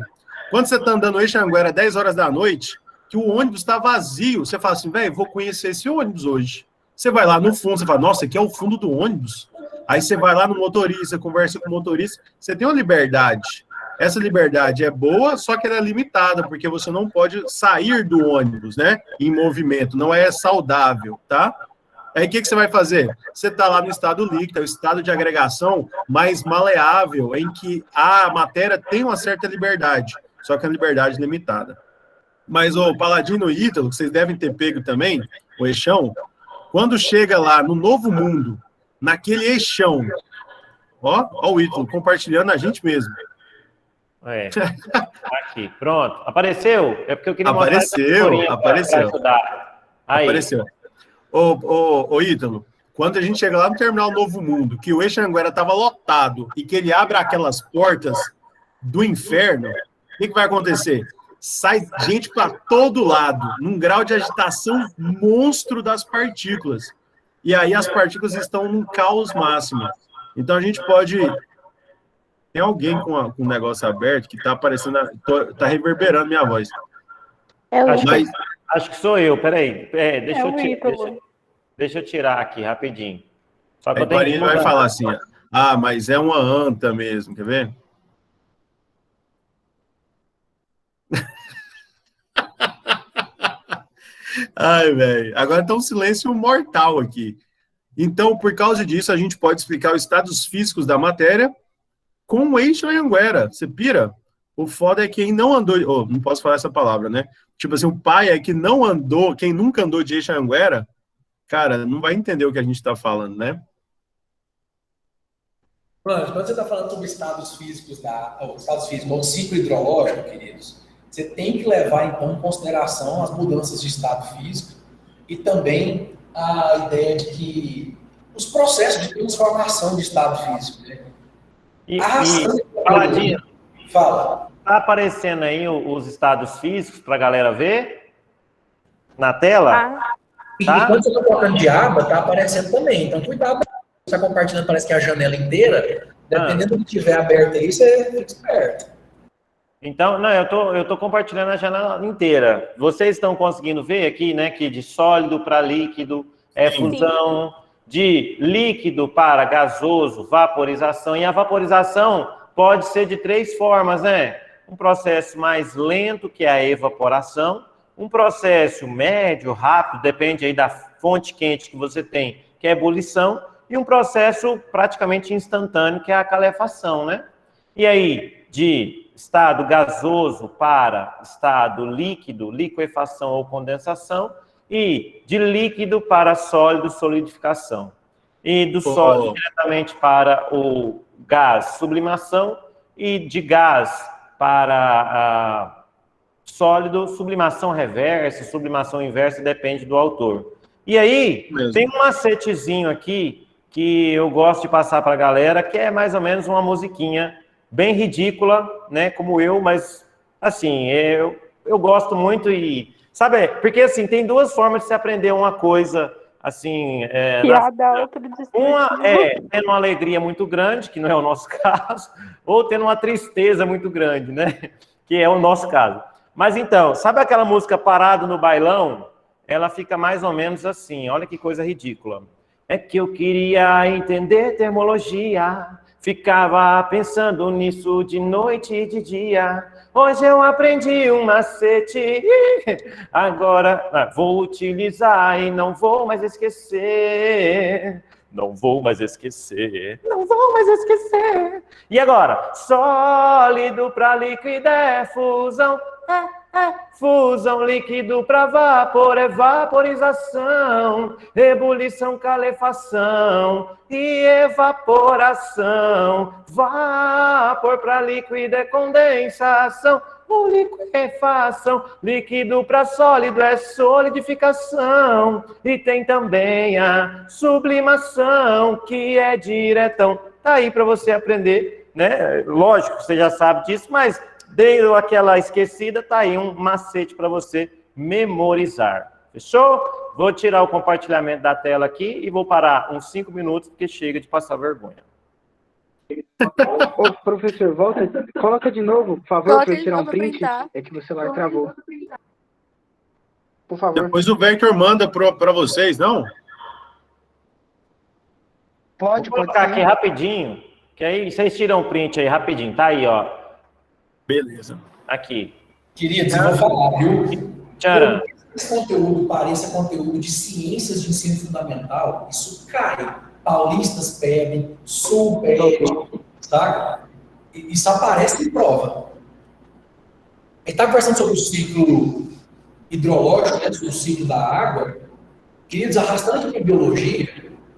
Quando você tá andando em Xanguera 10 horas da noite, que o ônibus está vazio, você fala assim, velho, vou conhecer esse ônibus hoje. Você vai lá no fundo, você fala, nossa, aqui é o fundo do ônibus. Aí você vai lá no motorista, conversa com o motorista, você tem uma liberdade. Essa liberdade é boa, só que ela é limitada, porque você não pode sair do ônibus, né? Em movimento, não é saudável, tá? Aí o que você vai fazer? Você está lá no estado líquido, é o estado de agregação mais maleável, em que a matéria tem uma certa liberdade, só que a liberdade limitada. Mas o Paladino e Ítalo, que vocês devem ter pego também, o eixão, quando chega lá no Novo Mundo, naquele eixão, ó o Ítalo compartilhando a gente mesmo. É. Aqui, pronto. Apareceu? É porque eu queria mostrar essa Apareceu, figurinha apareceu. pra ajudar. Aí. Apareceu. Ô, Ítalo, quando a gente chega lá no Terminal Novo Mundo, que o Eixanguera estava lotado e que ele abre aquelas portas do inferno, o que vai acontecer? Sai gente para todo lado, num grau de agitação monstro das partículas. E aí as partículas estão num caos máximo. Então a gente pode... Tem alguém com um negócio aberto que está aparecendo, está reverberando minha voz. Acho que sou eu, peraí. Ítalo. Deixa eu tirar aqui rapidinho. Só que Aí eu tenho que vai falar assim, mas é uma anta mesmo, quer ver? Ai, velho. Agora tá um silêncio mortal aqui. Então, por causa disso, a gente pode explicar os estados físicos da matéria com o eixo Anhanguera. Você pira? O foda é quem não andou... não posso falar essa palavra, né? Tipo assim, o pai é que não andou, quem nunca andou de eixo Anhanguera, cara, não vai entender o que a gente tá falando, né? Quando você está falando sobre estados físicos, ou ciclo hidrológico, queridos, você tem que levar, então, em consideração as mudanças de estado físico e também a ideia de que os processos de transformação de estado físico, né? Paladino, Fala. tá aparecendo aí os estados físicos para a galera ver na tela? E Tá? quando você está colocando de aba, está aparecendo também. Então, cuidado. Você está compartilhando, parece que é a janela inteira. Dependendo do que tiver aberto aí, você fica esperto. Então, não, eu tô compartilhando a janela inteira. Vocês estão conseguindo ver aqui, né, que de sólido para líquido é fusão, de líquido para gasoso, vaporização. E a vaporização pode ser de 3 formas, né? Um processo mais lento, que é a evaporação, um processo médio, rápido, depende aí da fonte quente que você tem, que é a ebulição, e um processo praticamente instantâneo, que é a calefação, né? E aí, de estado gasoso para estado líquido, liquefação ou condensação, e de líquido para sólido, solidificação. E do sólido diretamente para o gás, sublimação, e de gás para sólido, sublimação reversa, sublimação inversa, depende do autor. E aí, tem um macetezinho aqui que eu gosto de passar para a galera, que é mais ou menos uma musiquinha bem ridícula, né, como eu, mas, assim, eu gosto muito e, sabe, porque, assim, tem 2 formas de se aprender uma coisa, assim... Uma é tendo uma alegria muito grande, que não é o nosso caso, ou tendo uma tristeza muito grande, né, que é o nosso caso. Mas, então, sabe aquela música Parado no Bailão? Ela fica mais ou menos assim, olha que coisa ridícula. É que eu queria entender termologia, ficava pensando nisso de noite e de dia. Hoje eu aprendi um macete, agora vou utilizar e não vou mais esquecer. Não vou mais esquecer, não vou mais esquecer. E agora? Sólido para líquido é fusão, fusão, líquido para vapor é vaporização, ebulição, calefação e evaporação. Vapor para líquido é condensação, liquefação, líquido para sólido é solidificação. E tem também a sublimação, que é diretão. Tá aí para você aprender né? Lógico, você já sabe disso, mas deu aquela esquecida, tá aí um macete para você memorizar. Fechou? Vou tirar o compartilhamento da tela aqui e vou parar uns 5 minutos, porque chega de passar vergonha. Ô, professor, volta, coloca de novo, por favor, Coloca para eu de tirar um novo pra print. printar. É que o celular travou. Por favor. Depois o Vector manda para vocês, não? Pode, Vou pode colocar sim. aqui rapidinho, que aí vocês tiram um print aí rapidinho. Tá aí, ó. Beleza. Aqui. Queridos, eu vou falar, viu? Tcharam. Esse conteúdo pareça conteúdo de ciências de ensino fundamental, isso cai. Paulistas pedem, Sul pede, saca? Isso aparece em prova. Ele está conversando sobre o ciclo hidrológico, né, sobre o ciclo da água. Queridos, arrastando aqui a biologia,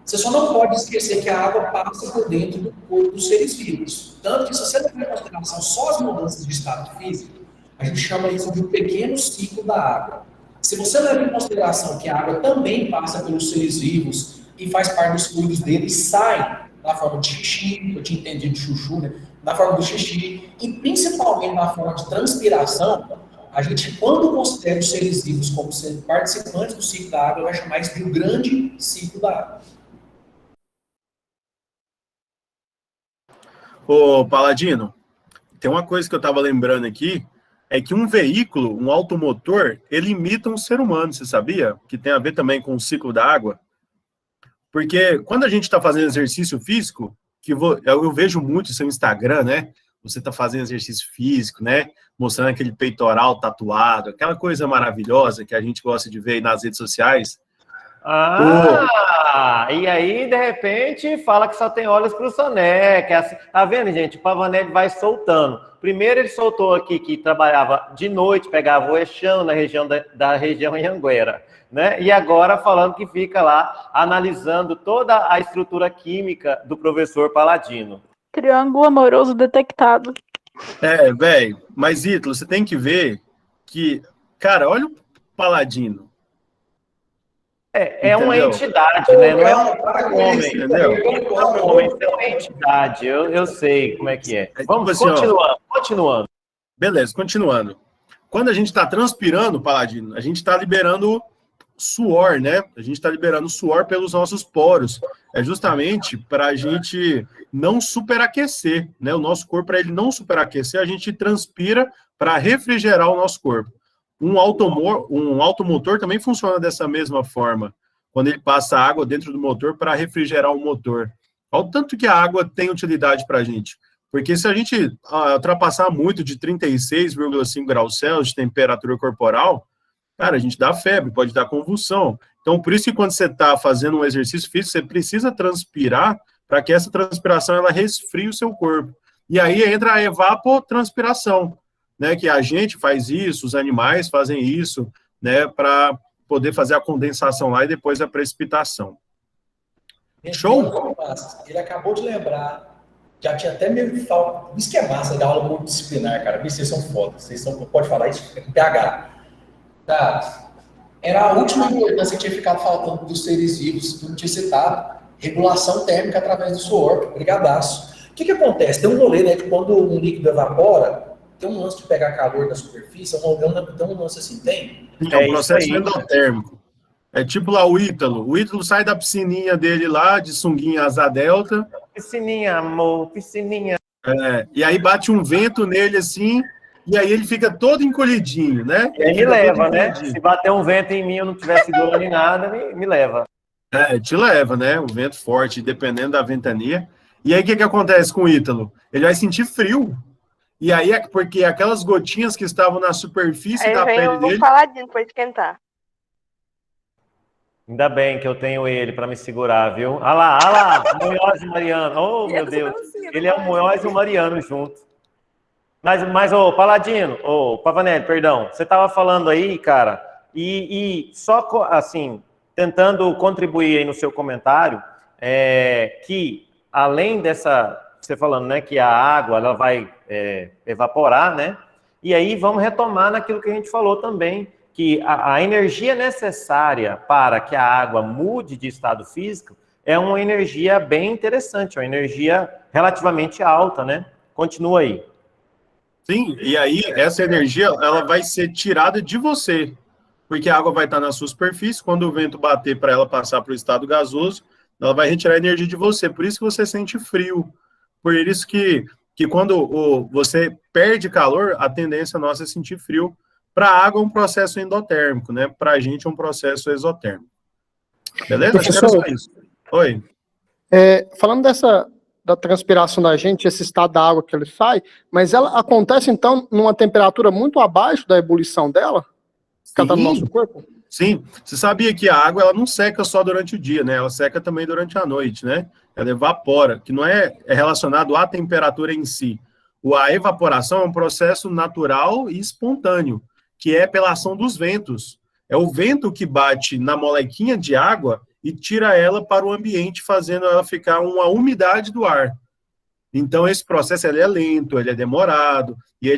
você só não pode esquecer que a água passa por dentro do corpo dos seres vivos. Tanto que, se você não levar em consideração só as mudanças de estado físico, a gente chama isso de um pequeno ciclo da água. Se você levar em consideração que a água também passa pelos seres vivos e faz parte dos fluidos deles, sai na forma de xixi, eu tinha entendido de chuchu, né? Na forma do xixi, e principalmente na forma de transpiração, a gente, quando considera os seres vivos como sendo participantes do ciclo da água, vai chamar isso de um grande ciclo da água. Ô, Paladino, tem uma coisa que eu estava lembrando aqui, é que um veículo, um automotor, ele imita um ser humano, você sabia? Que tem a ver também com o ciclo da água. Porque quando a gente está fazendo exercício físico, eu vejo muito seu Instagram, né? Você está fazendo exercício físico, né? Mostrando aquele peitoral tatuado, aquela coisa maravilhosa que a gente gosta de ver aí nas redes sociais. E aí, de repente, fala que só tem olhos para o Soné. Que é assim. Tá vendo, gente? O Pavanelli vai soltando. Primeiro ele soltou aqui que trabalhava de noite, pegava o Eixão na região da região Anhanguera, né? E agora falando que fica lá analisando toda a estrutura química do professor Paladino. Triângulo amoroso detectado. É, velho, mas Ítalo, você tem que ver que, cara, olha o Paladino. É uma entidade, né? Não é um homem, entendeu? Não é um homem, é uma entidade. Eu sei como é que é. Vamos continuando. Beleza, continuando. Quando a gente está transpirando, Paladino, a gente está liberando suor, né? A gente está liberando suor pelos nossos poros. É justamente para a gente não superaquecer, né? O nosso corpo, para ele não superaquecer, a gente transpira para refrigerar o nosso corpo. Um automotor também funciona dessa mesma forma, quando ele passa água dentro do motor para refrigerar o motor. Olha o tanto que a água tem utilidade para a gente. Porque se a gente ultrapassar muito de 36,5 graus Celsius de temperatura corporal, cara, a gente dá febre, pode dar convulsão. Então, por isso que quando você está fazendo um exercício físico, você precisa transpirar para que essa transpiração ela resfrie o seu corpo. E aí entra a evapotranspiração, né, que a gente faz isso, os animais fazem isso, né, para poder fazer a condensação lá e depois a precipitação. Show? Ele acabou de lembrar, já tinha até meio que falta. Isso que é massa da aula multidisciplinar, cara. Vocês são foda, pode falar isso, PH. Tá. Era a última importância que tinha ficado faltando dos seres vivos, que eu não tinha citado, regulação térmica através do suor. Brigadaço. O que acontece? Tem um rolê, né, que quando um líquido evapora, tem um lance de pegar calor da superfície, tem um lance assim, tem? É um processo endotérmico. É tipo lá o Ítalo. O Ítalo sai da piscininha dele lá, de sunguinha asa delta. Piscininha, amor, piscininha. E aí bate um vento nele assim, e aí ele fica todo encolhidinho, né? E aí me leva, né? Se bater um vento em mim e eu não tiver segurando em nada, me leva. Te leva, né? O vento forte, dependendo da ventania. E aí o que acontece com o Ítalo? Ele vai sentir frio. E aí, porque aquelas gotinhas que estavam na superfície da pele dele... Paladino para esquentar. Ainda bem que eu tenho ele para me segurar, viu? Olha lá, Munhoz e Mariano. Oh, meu Deus. Ele é o Munhoz e o Mariano juntos. Mas Paladino, Pavanelli, perdão. Você estava falando aí, cara, e só assim, tentando contribuir aí no seu comentário, que além dessa... Você falando, né, que a água ela vai evaporar, né? E aí vamos retomar naquilo que a gente falou também, que a energia necessária para que a água mude de estado físico é uma energia bem interessante, uma energia relativamente alta, né? Continua aí. Sim, e aí essa energia ela vai ser tirada de você, porque a água vai estar na sua superfície, quando o vento bater para ela passar para o estado gasoso, ela vai retirar a energia de você, por isso que você sente frio, por isso que quando você perde calor, a tendência nossa é sentir frio. Para a água é um processo endotérmico, né? Para a gente é um processo exotérmico. Beleza? Acho que era só Professor, isso. Oi. falando da transpiração da gente, esse estado da água que ele sai, mas ela acontece, então, numa temperatura muito abaixo da ebulição dela? Que ela está no nosso corpo? Sim. Você sabia que a água ela não seca só durante o dia, né? Ela seca também durante a noite, né? Ela evapora, que não é relacionado à temperatura em si. A evaporação é um processo natural e espontâneo, que é pela ação dos ventos. É o vento que bate na molequinha de água e tira ela para o ambiente, fazendo ela ficar uma umidade do ar. Então, esse processo ele é lento, ele é demorado, e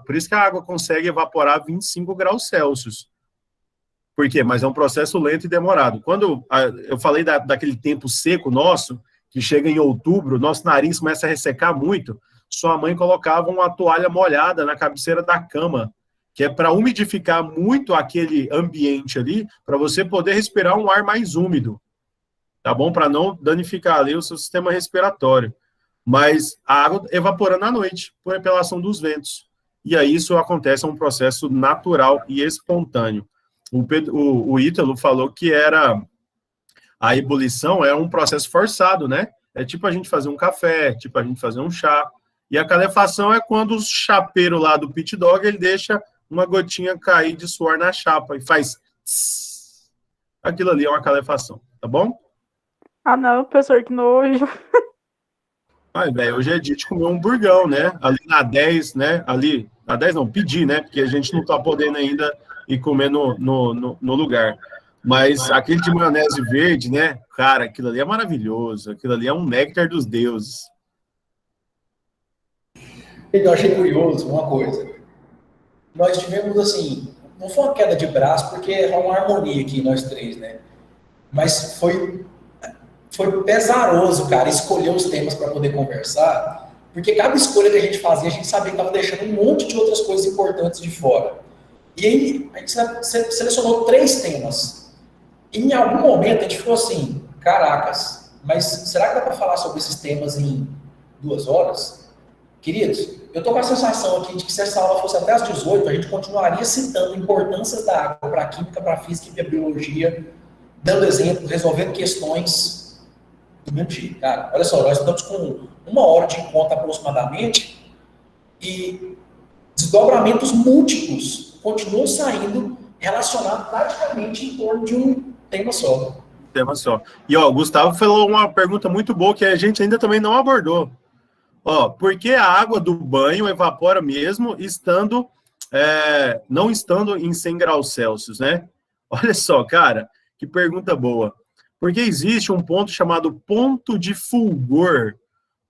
por isso que a água consegue evaporar 25 graus Celsius. Por quê? Mas é um processo lento e demorado. Quando eu falei daquele tempo seco nosso, que chega em outubro, nosso nariz começa a ressecar muito, sua mãe colocava uma toalha molhada na cabeceira da cama, que é para umidificar muito aquele ambiente ali, para você poder respirar um ar mais úmido, tá bom? Para não danificar ali o seu sistema respiratório. Mas a água evaporando à noite, pela ação dos ventos. E aí isso acontece, é um processo natural e espontâneo. O Ítalo falou que a ebulição é um processo forçado, né? É tipo a gente fazer um café, tipo a gente fazer um chá. E a calefação é quando o chapeiro lá do pit dog, ele deixa uma gotinha cair de suor na chapa e faz tss. Aquilo ali é uma calefação, tá bom? Ah, não, professor, que nojo. Ai, velho, hoje é dia de comer um burgão, né? Ali na 10, né? Ali, na 10 não, pedir, né? Porque a gente não tá podendo ainda ir comer no lugar. Mas aquele de maionese verde, né? Cara, aquilo ali é maravilhoso. Aquilo ali é um néctar dos deuses. Eu achei curioso uma coisa. Nós tivemos, assim, não foi uma queda de braço, porque é uma harmonia aqui, nós três, né? Mas foi pesaroso, cara, escolher os temas para poder conversar, porque cada escolha que a gente fazia, a gente sabia que estava deixando um monte de outras coisas importantes de fora. E aí, a gente selecionou 3 temas. E em algum momento, a gente ficou assim, caracas, mas será que dá para falar sobre esses temas em 2 horas? Queridos, eu estou com a sensação aqui de que se essa aula fosse até às 18, a gente continuaria citando importâncias da água para a química, para a física e para a biologia, dando exemplos, resolvendo questões do mesmo jeito. Cara, olha só, nós estamos com 1 hora de encontro aproximadamente e desdobramentos múltiplos continuam saindo relacionados praticamente em torno de um tema só. Tema só. E, ó, o Gustavo falou uma pergunta muito boa que a gente ainda também não abordou. Ó, por que a água do banho evapora mesmo não estando em 100 graus Celsius, né? Olha só, cara, que pergunta boa. Porque existe um ponto chamado ponto de fulgor.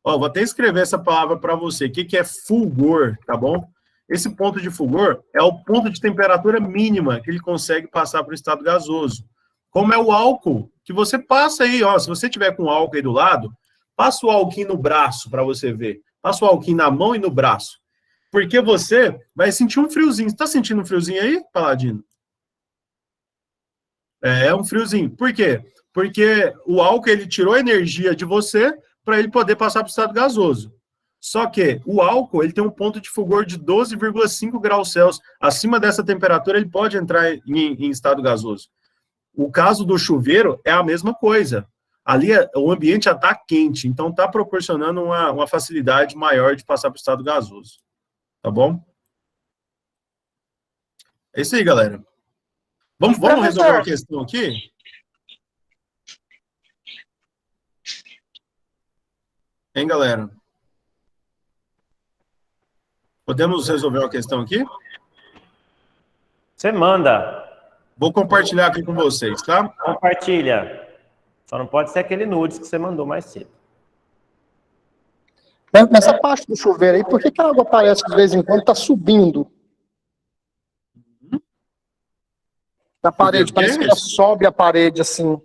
Ó, vou até escrever essa palavra para você. O que é fulgor, tá bom? Esse ponto de fulgor é o ponto de temperatura mínima que ele consegue passar para o estado gasoso. Como é o álcool, que você passa aí, ó, se você tiver com álcool aí do lado, passa o álcool no braço para você ver. Passa o álcool na mão e no braço. Porque você vai sentir um friozinho. Você está sentindo um friozinho aí, Paladino? É um friozinho. Por quê? Porque o álcool ele tirou energia de você para ele poder passar para o estado gasoso. Só que o álcool ele tem um ponto de fulgor de 12,5 graus Celsius. Acima dessa temperatura ele pode entrar em estado gasoso. O caso do chuveiro é a mesma coisa. Ali o ambiente já está quente, então está proporcionando uma facilidade maior de passar para o estado gasoso. Tá bom? É isso aí, galera. Vamos resolver a questão aqui? Hein, galera? Podemos resolver uma questão aqui? Você manda. Vou compartilhar aqui com vocês, tá? Compartilha. Só não pode ser aquele nudes que você mandou mais cedo. Nessa parte do chuveiro aí, por que a água parece que de vez em quando está subindo? Na parede, parece que ela sobe a parede assim.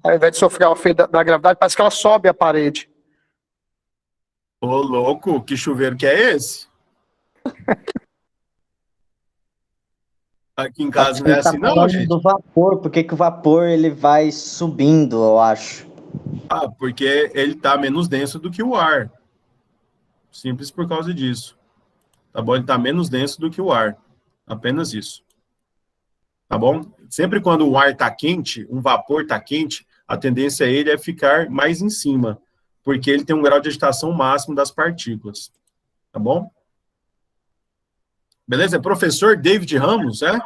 Ao invés de sofrer o efeito da gravidade, parece que ela sobe a parede. Ô, louco, que chuveiro que é esse? Aqui em casa Acho que não é ele tá assim não, falando gente. do vapor, porque que o vapor ele vai subindo, eu acho. Ah, porque ele tá menos denso do que o ar. Simples por causa disso. Tá bom? Ele tá menos denso do que o ar. Apenas isso. Tá bom? Sempre quando o ar tá quente, um vapor tá quente, a tendência a ele é ficar mais em cima, porque ele tem um grau de agitação máximo das partículas. Tá bom? Beleza? É professor David Ramos, é?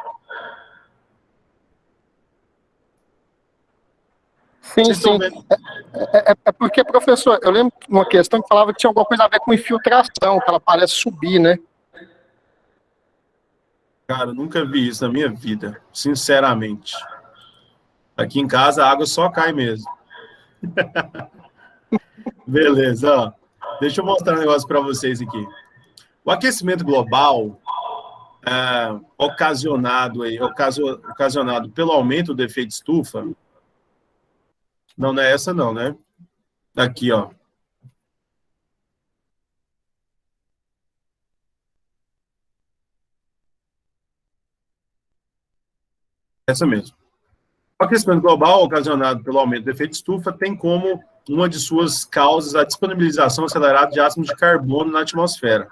Sim, Vocês estão sim. vendo? É porque, professor, eu lembro de uma questão que falava que tinha alguma coisa a ver com infiltração, que ela parece subir, né? Cara, eu nunca vi isso na minha vida, sinceramente. Aqui em casa a água só cai mesmo. Beleza, ó. Deixa eu mostrar um negócio para vocês aqui. O aquecimento global ocasionado pelo aumento do efeito estufa. Não, não é essa não, né? Aqui, ó. Essa mesmo. O aquecimento global ocasionado pelo aumento do efeito estufa tem como uma de suas causas a disponibilização acelerada de átomos de carbono na atmosfera.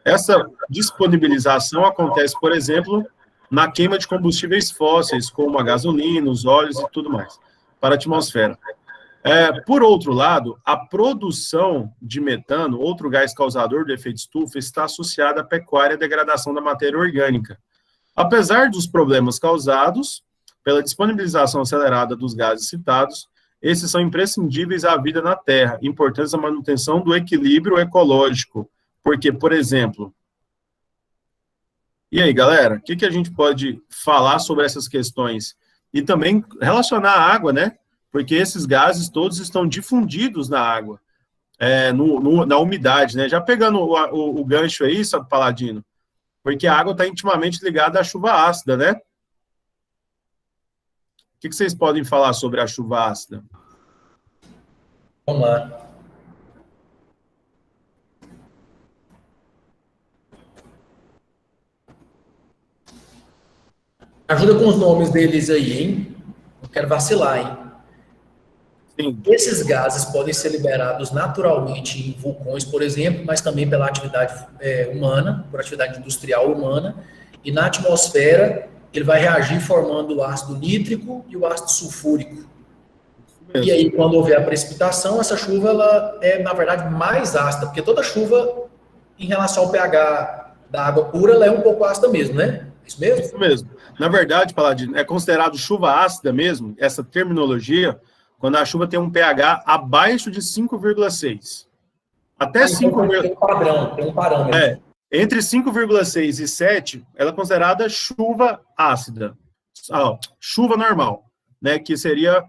Essa disponibilização acontece, por exemplo, na queima de combustíveis fósseis, como a gasolina, os óleos e tudo mais, para a atmosfera. Por outro lado, a produção de metano, outro gás causador do efeito estufa, está associada à pecuária e à degradação da matéria orgânica. Apesar dos problemas causados pela disponibilização acelerada dos gases citados, esses são imprescindíveis à vida na Terra, importantes à manutenção do equilíbrio ecológico. Porque, por exemplo... E aí, galera, o que a gente pode falar sobre essas questões? E também relacionar a água, né? Porque esses gases todos estão difundidos na água, na umidade, né? Já pegando o gancho aí, sabe, Paladino? Porque a água está intimamente ligada à chuva ácida, né? O que vocês podem falar sobre a chuva ácida? Vamos lá. Ajuda com os nomes deles aí, hein? Não quero vacilar, hein? Sim. Esses gases podem ser liberados naturalmente em vulcões, por exemplo, mas também pela atividade humana, por atividade industrial humana, e na atmosfera ele vai reagir formando o ácido nítrico e o ácido sulfúrico. E aí, quando houver a precipitação, essa chuva ela é, na verdade, mais ácida, porque toda chuva, em relação ao pH da água pura, ela é um pouco ácida mesmo, né? Isso mesmo? Isso mesmo. Na verdade, Paladino, é considerado chuva ácida mesmo, essa terminologia, quando a chuva tem um pH abaixo de 5,6. Até 5. Tem um padrão, tem um parâmetro. Entre 5,6 e 7, ela é considerada chuva ácida. Chuva normal, né? Que seria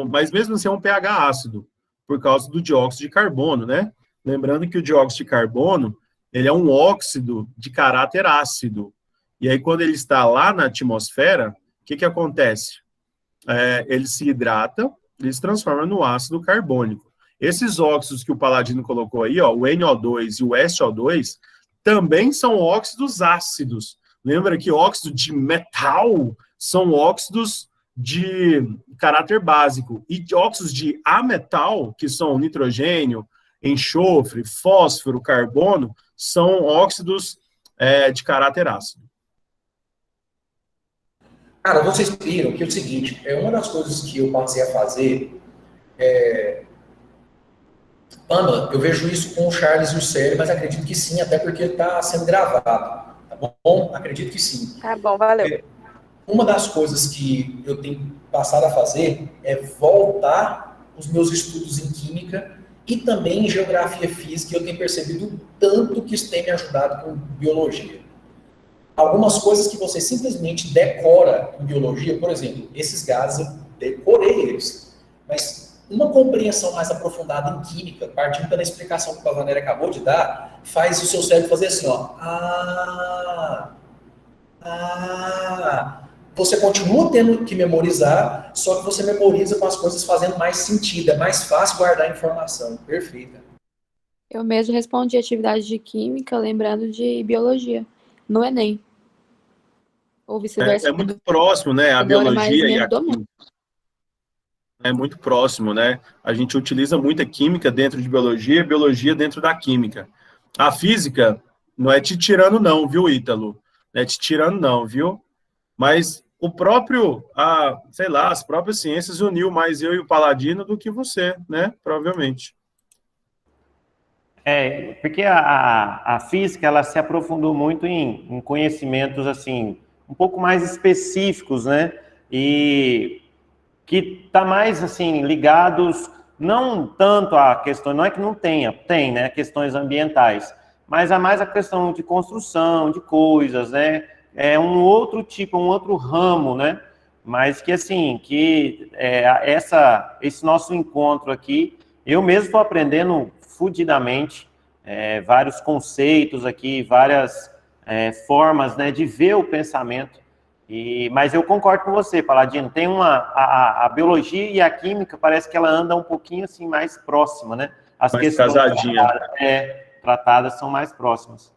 mas mesmo assim é um pH ácido, por causa do dióxido de carbono, né? Lembrando que o dióxido de carbono, ele é um óxido de caráter ácido. E aí, quando ele está lá na atmosfera, o que acontece? Ele se hidrata, ele se transforma no ácido carbônico. Esses óxidos que o Paladino colocou aí, ó, o NO2 e o SO2, também são óxidos ácidos. Lembra que óxido de metal são óxidos de caráter básico. E óxidos de ametal, que são nitrogênio, enxofre, fósforo, carbono, são óxidos de caráter ácido. Cara, vocês viram que é o seguinte, uma das coisas que eu passei a fazer Ana, eu vejo isso com o Charles e o Célio, mas acredito que sim, até porque ele está sendo gravado, tá bom? Acredito que sim. Tá bom, valeu. Uma das coisas que eu tenho passado a fazer é voltar os meus estudos em química e também em geografia física, e eu tenho percebido o tanto que isso tem me ajudado com biologia. Algumas coisas que você simplesmente decora em biologia, por exemplo, esses gases eu decorei eles, mas uma compreensão mais aprofundada em química, partindo pela explicação que o Pavanelli acabou de dar, faz o seu cérebro fazer assim, ó. você continua tendo que memorizar, só que você memoriza com as coisas fazendo mais sentido, é mais fácil guardar a informação. Perfeita. Eu mesmo respondi atividade de química lembrando de biologia, no Enem. Ou vice-versa. É muito próximo, né? A Agora, mais biologia e menos a domínio. química. É muito próximo, né? A gente utiliza muita química dentro de biologia e biologia dentro da química. A física não é te tirando não, viu, Ítalo? Não é te tirando não, viu? Mas o próprio, sei lá, as próprias ciências uniu mais eu e o Paladino do que você, né? Provavelmente. Porque a física, ela se aprofundou muito em conhecimentos, assim, um pouco mais específicos, né? E que está mais, assim, ligados, não tanto a questões, não é que não tenha, tem, né? Questões ambientais, mas a mais a questão de construção, de coisas, né? É um outro tipo, um outro ramo, né? Mas que, assim, esse nosso encontro aqui, eu mesmo estou aprendendo fudidamente, vários conceitos aqui, várias formas, né, de ver o pensamento. Mas eu concordo com você, Paladino, tem a biologia e a química, parece que ela anda um pouquinho assim mais próxima, né? As mais questões casadinha. tratadas são mais próximas.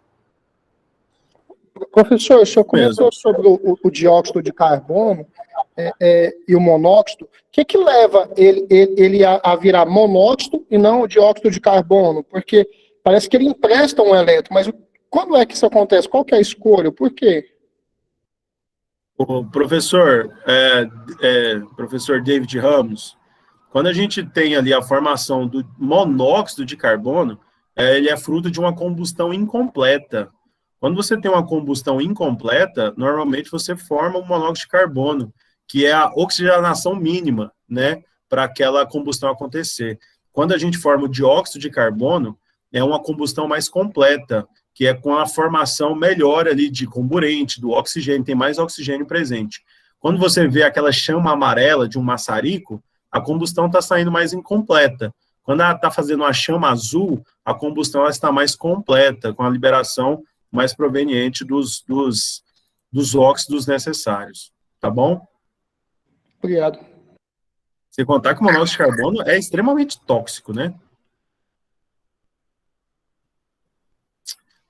Professor, o senhor comentou sobre o dióxido de carbono e o monóxido. O que leva ele a virar monóxido e não o dióxido de carbono? Porque parece que ele empresta um elétron, mas quando é que isso acontece? Qual que é a escolha? Por quê? O professor David Ramos, quando a gente tem ali a formação do monóxido de carbono, ele é fruto de uma combustão incompleta. Quando você tem uma combustão incompleta, normalmente você forma um monóxido de carbono, que é a oxigenação mínima, né, para aquela combustão acontecer. Quando a gente forma o dióxido de carbono, é uma combustão mais completa, que é com a formação melhor ali de comburente, do oxigênio, tem mais oxigênio presente. Quando você vê aquela chama amarela de um maçarico, a combustão está saindo mais incompleta. Quando ela está fazendo uma chama azul, a combustão ela está mais completa, com a liberação mais proveniente dos óxidos necessários. Tá bom? Obrigado. Sem contar que o monóxido de carbono é extremamente tóxico, né?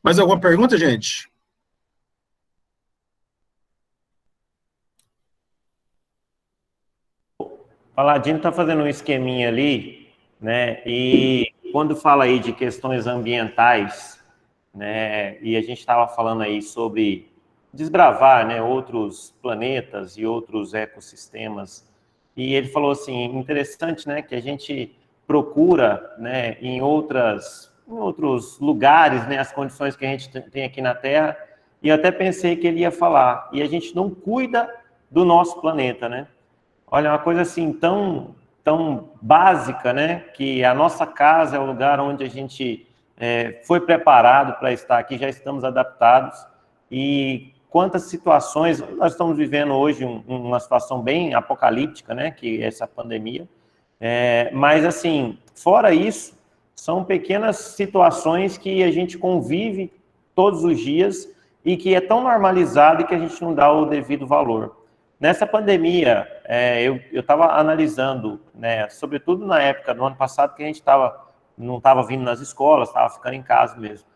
Mais alguma pergunta, gente? O Paladino está fazendo um esqueminha ali, né? E quando fala aí de questões ambientais, né? E a gente estava falando aí sobre desbravar, né? Outros planetas e outros ecossistemas. E ele falou assim, interessante, né? Que a gente procura, né? Em outros lugares, né, as condições que a gente tem aqui na Terra, e eu até pensei que ele ia falar, e a gente não cuida do nosso planeta, né? Olha, uma coisa assim tão básica, né, que a nossa casa é o lugar onde a gente foi preparado para estar aqui, já estamos adaptados, e quantas situações, nós estamos vivendo hoje uma situação bem apocalíptica, né, que é essa pandemia, mas assim, fora isso, são pequenas situações que a gente convive todos os dias e que é tão normalizado que a gente não dá o devido valor. Nessa pandemia, eu estava analisando, né, sobretudo na época do ano passado, que a gente não estava vindo nas escolas, estava ficando em casa mesmo.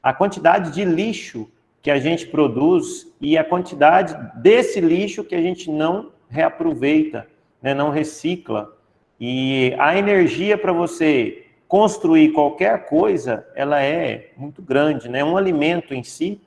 A quantidade de lixo que a gente produz e a quantidade desse lixo que a gente não reaproveita, né, não recicla. E a energia para você construir qualquer coisa, ela é muito grande, né? Um alimento em si,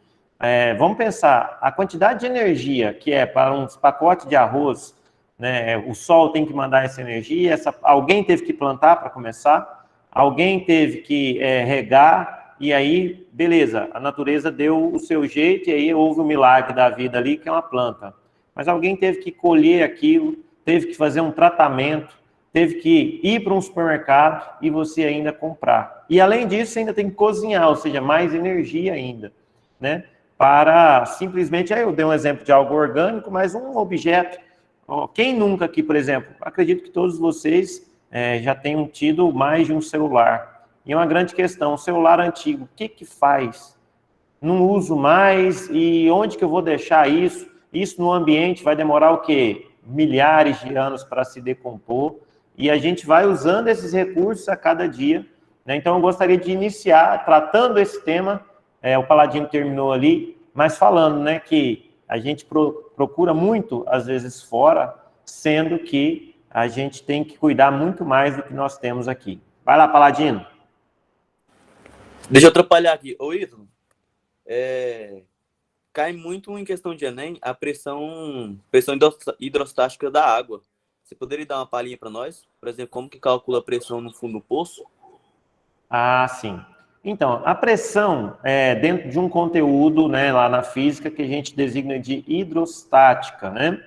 vamos pensar, a quantidade de energia que é para um pacote de arroz, né? O sol tem que mandar essa energia, alguém teve que plantar para começar, alguém teve que regar, e aí, beleza, a natureza deu o seu jeito, e aí houve o milagre da vida ali, que é uma planta. Mas alguém teve que colher aquilo, teve que fazer um tratamento, teve que ir para um supermercado e você ainda comprar. E além disso, você ainda tem que cozinhar, ou seja, mais energia ainda, né? Para simplesmente, aí eu dei um exemplo de algo orgânico, mas um objeto. Quem nunca aqui, por exemplo, acredito que todos vocês já tenham tido mais de um celular. E é uma grande questão, o celular antigo, o que faz? Não uso mais, e onde que eu vou deixar isso? Isso no ambiente vai demorar o quê? Milhares de anos para se decompor, e a gente vai usando esses recursos a cada dia, né? Então, eu gostaria de iniciar tratando esse tema, o Paladino terminou ali, mas falando, né, que a gente procura muito, às vezes, fora, sendo que a gente tem que cuidar muito mais do que nós temos aqui. Vai lá, Paladino. Deixa eu atrapalhar aqui. Ô, Ítalo, cai muito em questão de Enem a pressão hidrostática da água. Você poderia dar uma palhinha para nós? Por exemplo, como que calcula a pressão no fundo do poço? Ah, sim. Então, a pressão é dentro de um conteúdo, né, lá na física, que a gente designa de hidrostática, né?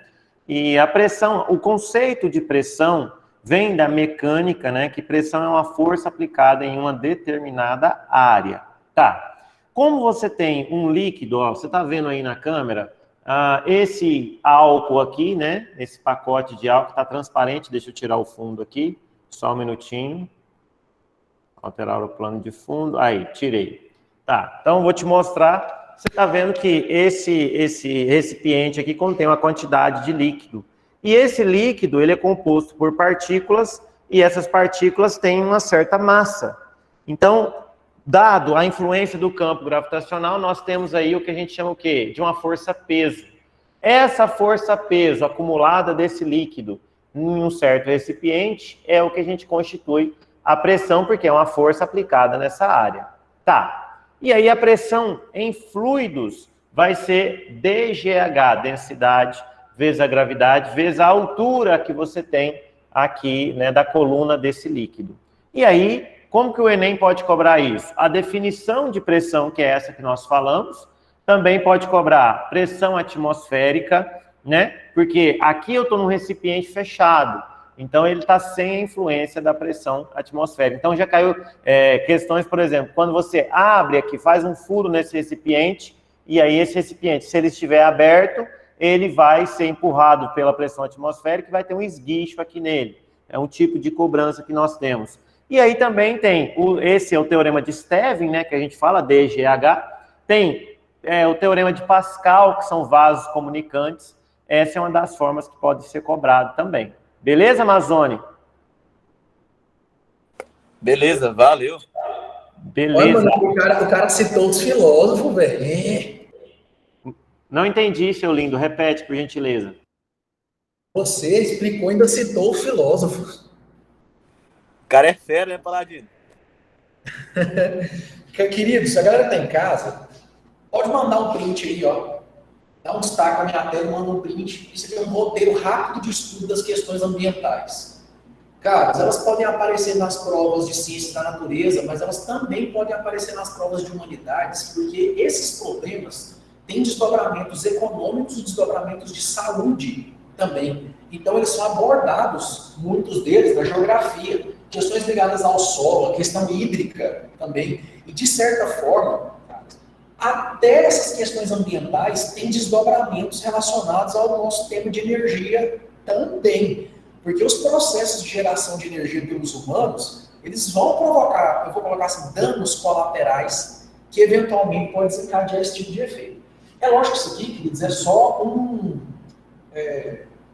E a pressão, o conceito de pressão vem da mecânica, né, que pressão é uma força aplicada em uma determinada área. Tá. Como você tem um líquido, ó, você está vendo aí na câmera, esse álcool aqui, né, esse pacote de álcool está transparente, deixa eu tirar o fundo aqui, só um minutinho. Alterar o plano de fundo. Aí, tirei. Tá, então eu vou te mostrar. Você está vendo que esse recipiente aqui contém uma quantidade de líquido. E esse líquido, ele é composto por partículas, e essas partículas têm uma certa massa. Então, dado a influência do campo gravitacional, nós temos aí o que a gente chama o quê? De uma força-peso. Essa força-peso acumulada desse líquido em um certo recipiente é o que a gente constitui a pressão, porque é uma força aplicada nessa área. Tá. E aí a pressão em fluidos vai ser DGH, densidade, vezes a gravidade, vezes a altura que você tem aqui, né, da coluna desse líquido. E aí, como que o Enem pode cobrar isso? A definição de pressão, que é essa que nós falamos, também pode cobrar pressão atmosférica, né? Porque aqui eu estou num recipiente fechado. Então, ele está sem a influência da pressão atmosférica. Então, já caiu questões, por exemplo, quando você abre aqui, faz um furo nesse recipiente, e aí esse recipiente, se ele estiver aberto, ele vai ser empurrado pela pressão atmosférica e vai ter um esguicho aqui nele. É um tipo de cobrança que nós temos. E aí também tem, esse é o teorema de Stevin, né, que a gente fala, DGH. Tem o teorema de Pascal, que são vasos comunicantes. Essa é uma das formas que pode ser cobrado também. Beleza, Amazônia? Beleza, valeu. Beleza. Olha, mano, o cara citou os filósofos, velho. Não entendi, seu lindo. Repete, por gentileza. Você explicou, ainda citou os filósofos. O cara é fera, né, Paladino? Querido, se a galera tá em casa, pode mandar um print aí, ó. Dá um destaque na minha tela e manda um print. Isso aqui é um roteiro rápido de estudo das questões ambientais. Cara, elas podem aparecer nas provas de ciência da natureza, mas elas também podem aparecer nas provas de humanidades, porque esses problemas têm desdobramentos econômicos e desdobramentos de saúde também. Então, eles são abordados, muitos deles, da geografia, questões ligadas ao solo, a questão hídrica também. E, de certa forma, até essas questões ambientais têm desdobramentos relacionados ao nosso tema de energia também. Porque os processos de geração de energia pelos humanos, eles vão provocar, eu vou colocar assim, danos colaterais que eventualmente podem desencadear esse tipo de efeito. É lógico que isso aqui, queridos, é só um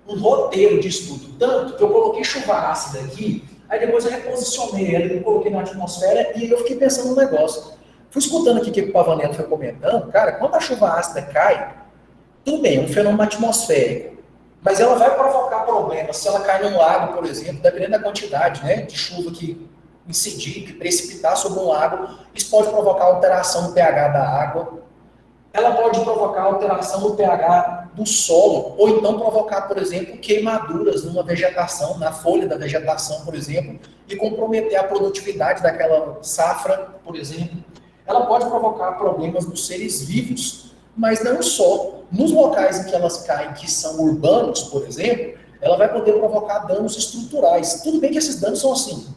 roteiro de estudo. Tanto que eu coloquei chuva ácida aqui, aí depois eu reposicionei ela, eu coloquei na atmosfera e eu fiquei pensando no negócio. Fui escutando aqui o que o Pavanello foi comentando, cara, quando a chuva ácida cai, tudo bem, é um fenômeno atmosférico, mas ela vai provocar problemas se ela cai num lago, por exemplo, dependendo da quantidade, né, de chuva que incidir, que precipitar sobre um lago, isso pode provocar alteração no pH da água, ela pode provocar alteração no pH do solo, ou então provocar, por exemplo, queimaduras numa vegetação, na folha da vegetação, por exemplo, e comprometer a produtividade daquela safra, por exemplo. Ela pode provocar problemas nos seres vivos, mas não só. Nos locais em que elas caem, que são urbanos, por exemplo, ela vai poder provocar danos estruturais. Tudo bem que esses danos são assim,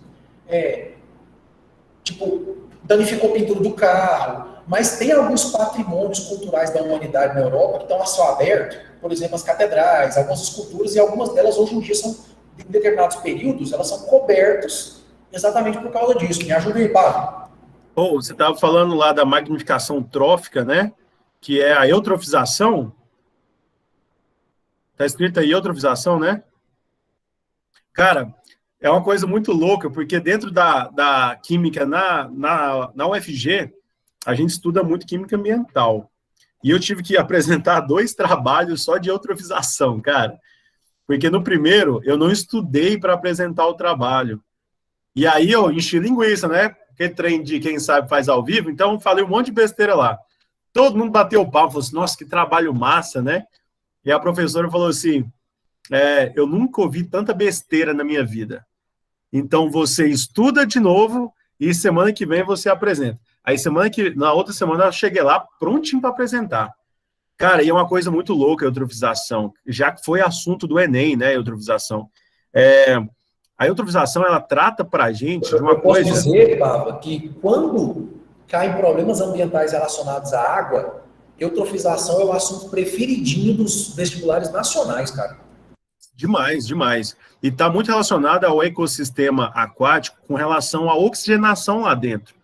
tipo, danificou a pintura do carro, mas tem alguns patrimônios culturais da humanidade na Europa que estão a céu aberto, por exemplo, as catedrais, algumas esculturas, e algumas delas hoje em dia são, em determinados períodos, elas são cobertas exatamente por causa disso. Me ajuda aí, Pablo. Você estava falando lá da magnificação trófica, né? Que é a eutrofização? Tá escrito aí eutrofização, né? Cara, é uma coisa muito louca, porque dentro da química na UFG, a gente estuda muito química ambiental. E eu tive que apresentar 2 trabalhos só de eutrofização, cara. Porque no primeiro, eu não estudei para apresentar o trabalho. E aí eu enchi linguiça, né? Porque trem de quem sabe faz ao vivo, então falei um monte de besteira lá. Todo mundo bateu o pau, falou assim, nossa, que trabalho massa, né? E a professora falou assim, eu nunca ouvi tanta besteira na minha vida. Então você estuda de novo e semana que vem você apresenta. Aí na outra semana eu cheguei lá prontinho para apresentar. Cara, e é uma coisa muito louca a eutrofização, já que foi assunto do Enem, né, a eutrofização. A eutrofização, ela trata pra gente de uma coisa... Eu posso dizer, Bava, que quando caem problemas ambientais relacionados à água, eutrofização é o assunto preferidinho dos vestibulares nacionais, cara. Demais, demais. E está muito relacionado ao ecossistema aquático com relação à oxigenação lá dentro.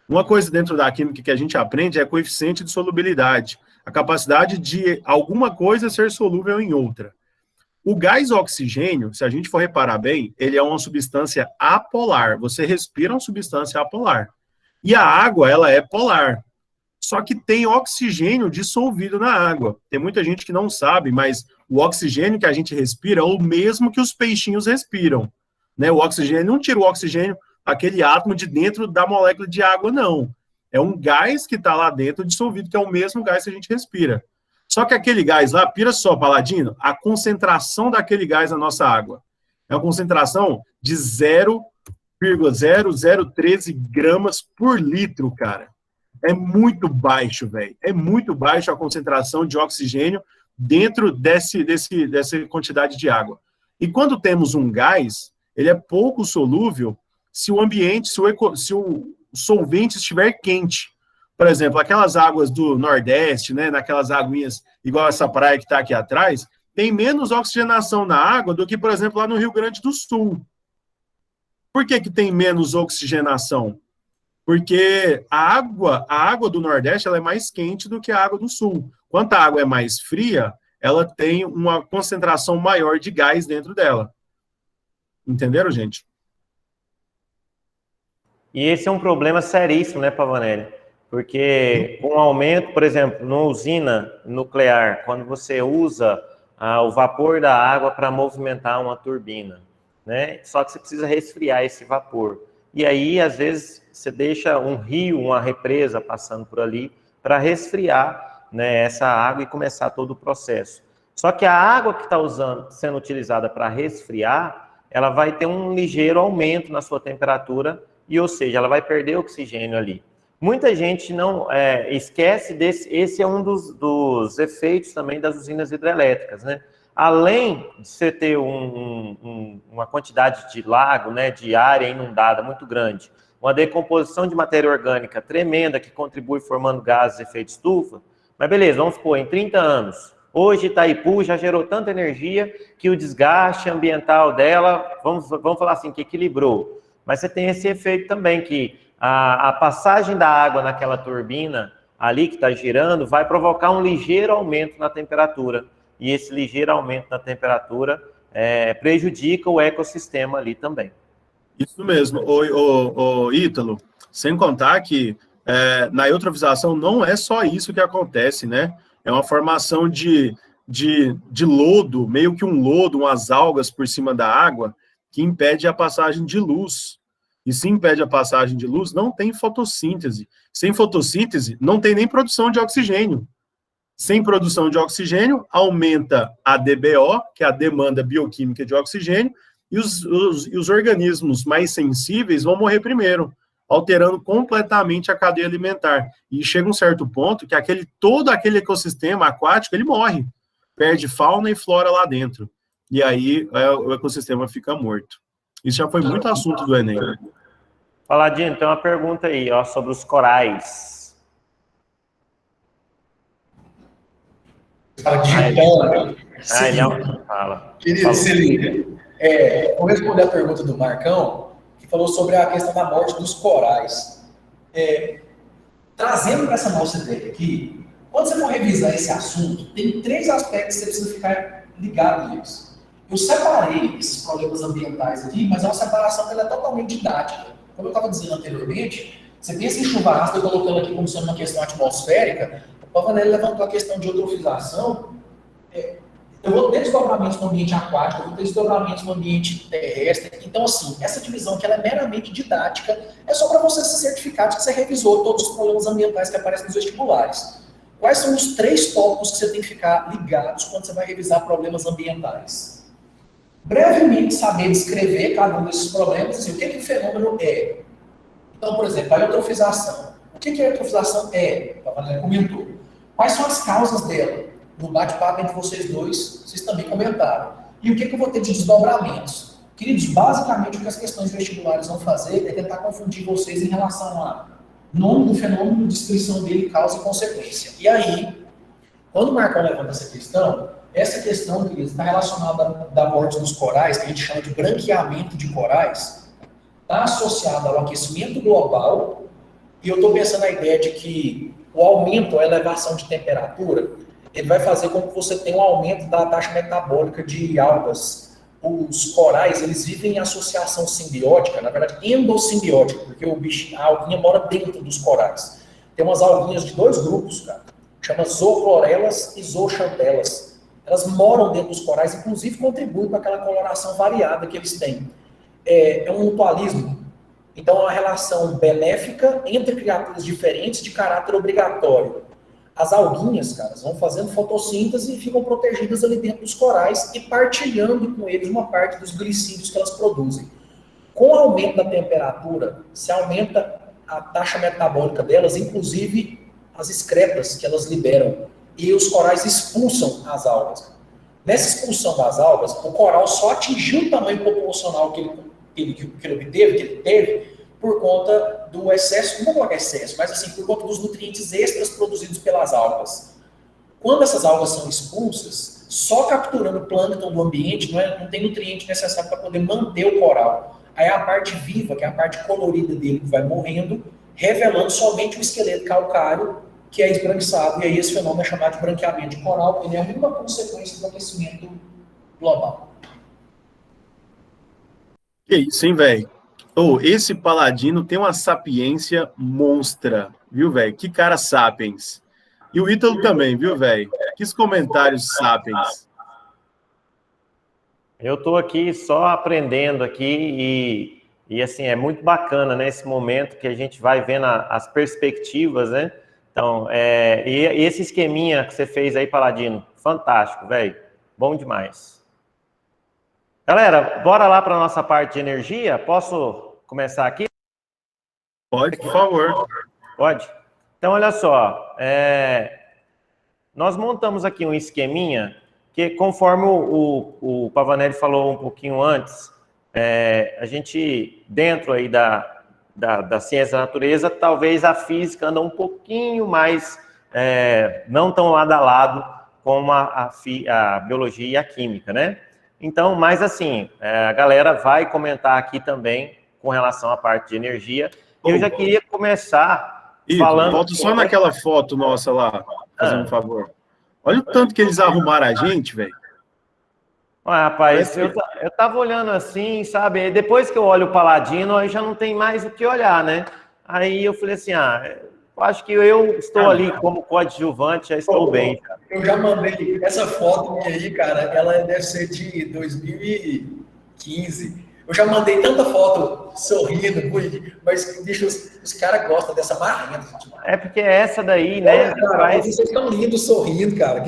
Uma coisa dentro da química que a gente aprende é coeficiente de solubilidade, a capacidade de alguma coisa ser solúvel em outra. O gás oxigênio, se a gente for reparar bem, ele é uma substância apolar. Você respira uma substância apolar. E a água, ela é polar. Só que tem oxigênio dissolvido na água. Tem muita gente que não sabe, mas o oxigênio que a gente respira é o mesmo que os peixinhos respiram. Né? O oxigênio não tira o oxigênio, aquele átomo de dentro da molécula de água, não. É um gás que está lá dentro dissolvido, que é o mesmo gás que a gente respira. Só que aquele gás lá, pira só, Paladino, a concentração daquele gás na nossa água é uma concentração de 0,0013 gramas por litro, cara. É muito baixo, velho. É muito baixo a concentração de oxigênio dentro dessa quantidade de água. E quando temos um gás, ele é pouco solúvel se o ambiente, se o solvente estiver quente. Por exemplo, aquelas águas do Nordeste, né, naquelas aguinhas, igual essa praia que está aqui atrás, tem menos oxigenação na água do que, por exemplo, lá no Rio Grande do Sul. Por que tem menos oxigenação? Porque a água do Nordeste ela é mais quente do que a água do Sul. Quanto a água é mais fria, ela tem uma concentração maior de gás dentro dela. Entenderam, gente? E esse é um problema seríssimo, né, Pavanelli? Porque com o aumento, por exemplo, numa usina nuclear, quando você usa o vapor da água para movimentar uma turbina, né? Só que você precisa resfriar esse vapor. E aí, às vezes, você deixa um rio, uma represa passando por ali para resfriar, né, essa água e começar todo o processo. Só que a água que está sendo utilizada para resfriar, ela vai ter um ligeiro aumento na sua temperatura e, ou seja, ela vai perder oxigênio ali. Muita gente não esquece desse, esse é um dos efeitos também das usinas hidrelétricas, né? Além de você ter uma quantidade de lago, né, de área inundada muito grande, uma decomposição de matéria orgânica tremenda que contribui formando gases de efeito estufa, mas beleza, vamos supor, em 30 anos, hoje Itaipu já gerou tanta energia que o desgaste ambiental dela, vamos falar assim, que equilibrou. Mas você tem esse efeito também, que a passagem da água naquela turbina ali que está girando vai provocar um ligeiro aumento na temperatura. E esse ligeiro aumento na temperatura prejudica o ecossistema ali também. Isso mesmo, Ítalo, sem contar que na eutrofização não é só isso que acontece, né? É uma formação de lodo, meio que um lodo, umas algas por cima da água, que impede a passagem de luz. E se impede a passagem de luz, não tem fotossíntese. Sem fotossíntese, não tem nem produção de oxigênio. Sem produção de oxigênio, aumenta a DBO, que é a demanda bioquímica de oxigênio, e os organismos mais sensíveis vão morrer primeiro, alterando completamente a cadeia alimentar. E chega um certo ponto que todo aquele ecossistema aquático, ele morre. Perde fauna e flora lá dentro. E aí o ecossistema fica morto. Isso já foi muito assunto do Enem. Paladino, tem uma pergunta aí, ó, sobre os corais. Está digitando. Fala. Querido, se liga. Vou responder a pergunta do Marcão, que falou sobre a questão da morte dos corais. Trazendo para essa nossa ideia aqui, quando você for revisar esse assunto, tem 3 aspectos que você precisa ficar ligado neles. Eu separei esses problemas ambientais aqui, mas é uma separação que ela é totalmente didática. Como eu estava dizendo anteriormente, você pensa em chuva ácida, colocando aqui como sendo uma questão atmosférica, o Pavanelli levantou a questão de eutrofização. Eu vou ter desdobramentos no ambiente aquático, eu vou ter desdobramentos no ambiente terrestre. Então, assim, essa divisão que ela é meramente didática é só para você se certificar de que você revisou todos os problemas ambientais que aparecem nos vestibulares. Quais são os 3 tópicos que você tem que ficar ligados quando você vai revisar problemas ambientais? Brevemente saber descrever cada um desses problemas, assim, o que o fenômeno é. Então, por exemplo, a eutrofização. O que a eutrofização é? A Valéria comentou. Quais são as causas dela? No bate-papo entre vocês dois, vocês também comentaram. E o que eu vou ter de desdobramentos? Queridos, basicamente o que as questões vestibulares vão fazer é tentar confundir vocês em relação a nome do fenômeno, descrição dele, causa e consequência. E aí, quando o Marcão levanta essa questão, queridos, está relacionada da morte dos corais, que a gente chama de branqueamento de corais, está associada ao aquecimento global, e eu estou pensando na ideia de que o aumento, a elevação de temperatura, ele vai fazer com que você tenha um aumento da taxa metabólica de algas. Os corais, eles vivem em associação simbiótica, na verdade endossimbiótica, porque a alguinha mora dentro dos corais. Tem umas alguinhas de 2 grupos, cara, chama zooclorelas e zooxantelas. Elas moram dentro dos corais, inclusive contribuem com aquela coloração variada que eles têm. É um mutualismo. Então, é uma relação benéfica entre criaturas diferentes de caráter obrigatório. As alguinhas, cara, vão fazendo fotossíntese e ficam protegidas ali dentro dos corais e partilhando com eles uma parte dos glicídios que elas produzem. Com o aumento da temperatura, se aumenta a taxa metabólica delas, inclusive as excretas que elas liberam. E os corais expulsam as algas. Nessa expulsão das algas, o coral só atingiu o tamanho proporcional que ele teve, por conta do excesso, não colocar excesso, mas assim, por conta dos nutrientes extras produzidos pelas algas. Quando essas algas são expulsas, só capturando o plâncton do ambiente, não tem nutriente necessário para poder manter o coral. Aí a parte viva, que é a parte colorida dele, que vai morrendo, revelando somente o esqueleto calcário, que é esbranquiçado, e aí esse fenômeno é chamado de branqueamento de coral, ele é uma consequência do aquecimento global. Que isso, hein, velho? Esse Paladino tem uma sapiência monstra, viu, velho? Que cara sapiens. E o Ítalo também, viu, velho? Que comentários sapiens. Eu tô aqui só aprendendo aqui e assim, é muito bacana, né, esse momento que a gente vai vendo as perspectivas, né? Então, e esse esqueminha que você fez aí, Paladino, fantástico, velho. Bom demais. Galera, bora lá para a nossa parte de energia? Posso começar aqui? Pode, por favor. Pode? Então, olha só. Nós montamos aqui um esqueminha que, conforme o Pavanelli falou um pouquinho antes, a gente, dentro aí da ciência da natureza, talvez a física anda um pouquinho mais, não tão lado a lado como a biologia e a química, né? Então, mas assim, a galera vai comentar aqui também com relação à parte de energia. Eu já queria começar falando... Volta só naquela foto nossa lá, fazendo um favor. Olha o tanto que eles arrumaram a gente, velho. Rapaz, eu tava olhando assim, sabe? Depois que eu olho o Paladino, aí já não tem mais o que olhar, né? Aí eu falei assim, eu acho que eu estou ali como coadjuvante, já estou bem. Cara. Eu já mandei essa foto minha aí, cara, ela deve ser de 2015. Eu já mandei tanta foto sorrindo, mas, bicho, os caras gostam dessa marrinha. É porque essa daí, né? Cara, vocês estão lindos sorrindo, cara.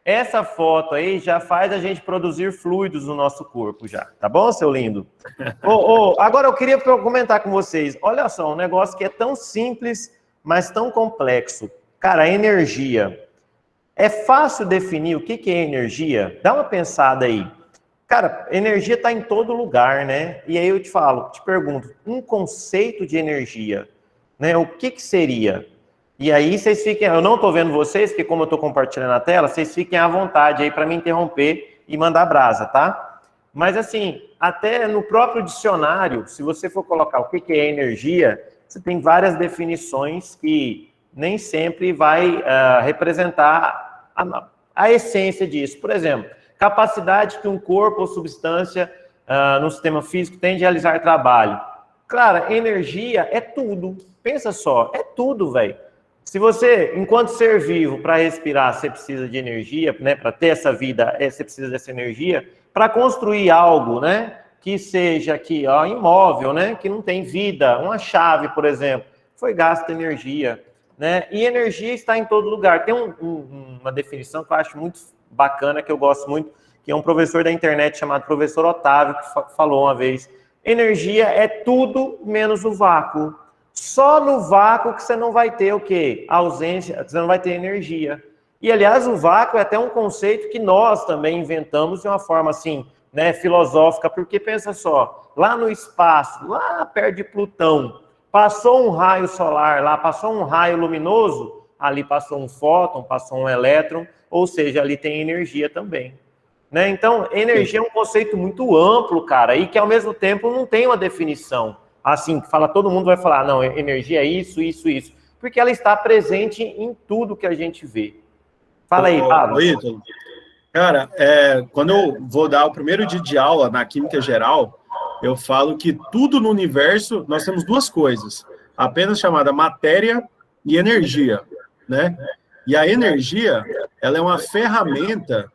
Essa foto aí já faz a gente produzir fluidos no nosso corpo já. Tá bom, seu lindo? Agora eu queria comentar com vocês. Olha só, um negócio que é tão simples, mas tão complexo. Cara, a energia. É fácil definir o que é energia? Dá uma pensada aí. Cara, energia está em todo lugar, né? E aí eu te pergunto, um conceito de energia, né? O que seria? E aí vocês fiquem, eu não estou vendo vocês, porque como eu estou compartilhando a tela, vocês fiquem à vontade aí para me interromper e mandar brasa, tá? Mas assim, até no próprio dicionário, se você for colocar o que é energia, você tem várias definições que nem sempre vai representar a essência disso. Por exemplo, capacidade que um corpo ou substância no sistema físico tem de realizar trabalho. Claro, energia é tudo. Pensa só, é tudo, velho. Se você, enquanto ser vivo, para respirar, você precisa de energia, né? Para ter essa vida, você precisa dessa energia. Para construir algo, né? Que seja aqui, ó, imóvel, né? Que não tem vida, uma chave, por exemplo, foi gasta energia, né? E energia está em todo lugar. Tem uma definição que eu acho muito bacana, que eu gosto muito, que é um professor da internet chamado professor Otávio, que falou uma vez: energia é tudo menos o vácuo. Só no vácuo que você não vai ter o quê? Ausência, você não vai ter energia. E, aliás, o vácuo é até um conceito que nós também inventamos de uma forma, assim, né, filosófica, porque pensa só, lá no espaço, lá perto de Plutão, passou um raio solar lá, passou um raio luminoso, ali passou um fóton, passou um elétron, ou seja, ali tem energia também. Né? Então, energia é um conceito muito amplo, cara, e que ao mesmo tempo não tem uma definição. Assim, que fala, todo mundo vai falar, não, energia é isso, isso, isso. Porque ela está presente em tudo que a gente vê. Fala aí, Pablo. Ítalo, cara, quando eu vou dar o primeiro dia de aula na Química Geral, eu falo que tudo no universo, nós temos duas coisas, apenas chamada matéria e energia, né? E a energia, ela é uma ferramenta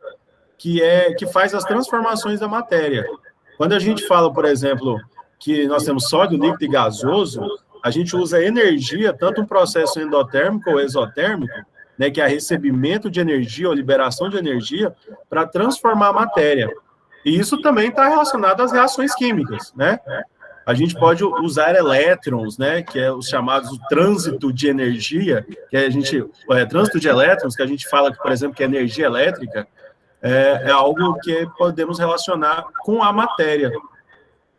que faz as transformações da matéria. Quando a gente fala, por exemplo, que nós temos sólido, líquido e gasoso, a gente usa energia, tanto um processo endotérmico ou exotérmico, né, que é recebimento de energia ou liberação de energia, para transformar a matéria. E isso também está relacionado às reações químicas, né? A gente pode usar elétrons, né, que é os chamados trânsito de energia, que a gente, trânsito de elétrons, que a gente fala, por exemplo, que é energia elétrica, é algo que podemos relacionar com a matéria.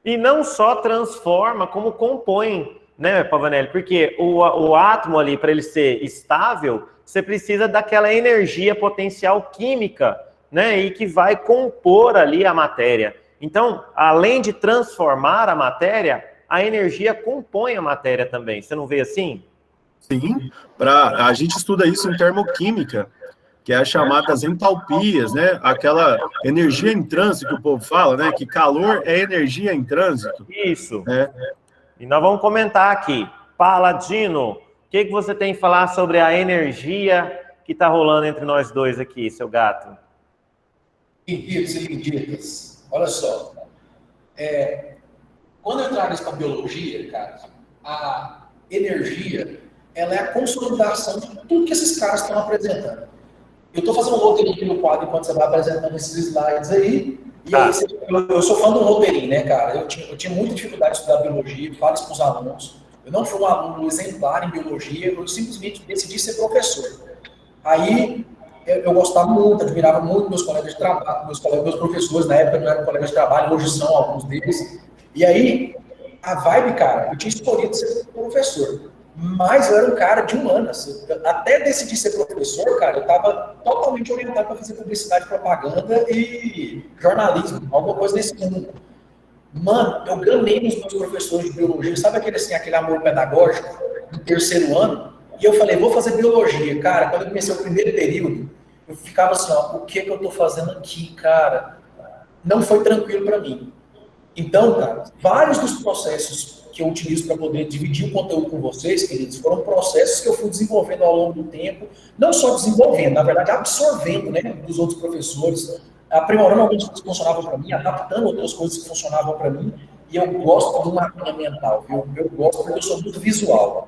E não só transforma, como compõe, né, Pavanelli? Porque o átomo ali, para ele ser estável, você precisa daquela energia potencial química, né, e que vai compor ali a matéria. Então, além de transformar a matéria, a energia compõe a matéria também. Você não vê assim? Sim, a gente estuda isso em termoquímica, que é a chamada das entalpias, né? Aquela energia em trânsito que o povo fala, né? Que calor é energia em trânsito. Isso. E nós vamos comentar aqui. Paladino, o que você tem a falar sobre a energia que está rolando entre nós dois aqui, seu gato? Linditas e linditas, olha só. Quando eu trago isso para a biologia, cara, a energia, ela é a consolidação de tudo que esses caras estão apresentando. Eu estou fazendo um roteirinho aqui no quadro enquanto você vai apresentando esses slides aí. E aí, eu sou fã do roteirinho, né, cara? Eu tinha muita dificuldade de estudar biologia, falo isso para os alunos. Eu não fui um aluno exemplar em biologia, eu simplesmente decidi ser professor. Aí, eu gostava muito, admirava muito meus colegas de trabalho, meus professores, na época não eram colegas de trabalho, hoje são alguns deles. E aí, a vibe, cara, eu tinha escolhido ser professor. Mas eu era um cara de humanas. Até decidir ser professor, cara, eu estava totalmente orientado para fazer publicidade, propaganda e jornalismo, alguma coisa desse mundo. Mano, eu ganhei nos meus professores de biologia, sabe aquele amor pedagógico do terceiro ano? E eu falei, vou fazer biologia. Cara, quando eu comecei o primeiro período, eu ficava assim, ó, o que eu tô fazendo aqui, cara? Não foi tranquilo para mim. Então, cara, vários dos processos que eu utilizo para poder dividir o conteúdo com vocês, queridos, foram processos que eu fui desenvolvendo ao longo do tempo, não só desenvolvendo, na verdade absorvendo, né, dos outros professores, aprimorando algumas coisas que funcionavam para mim, adaptando outras coisas que funcionavam para mim, e eu gosto do mapinha mental, viu? Eu gosto porque eu sou muito visual.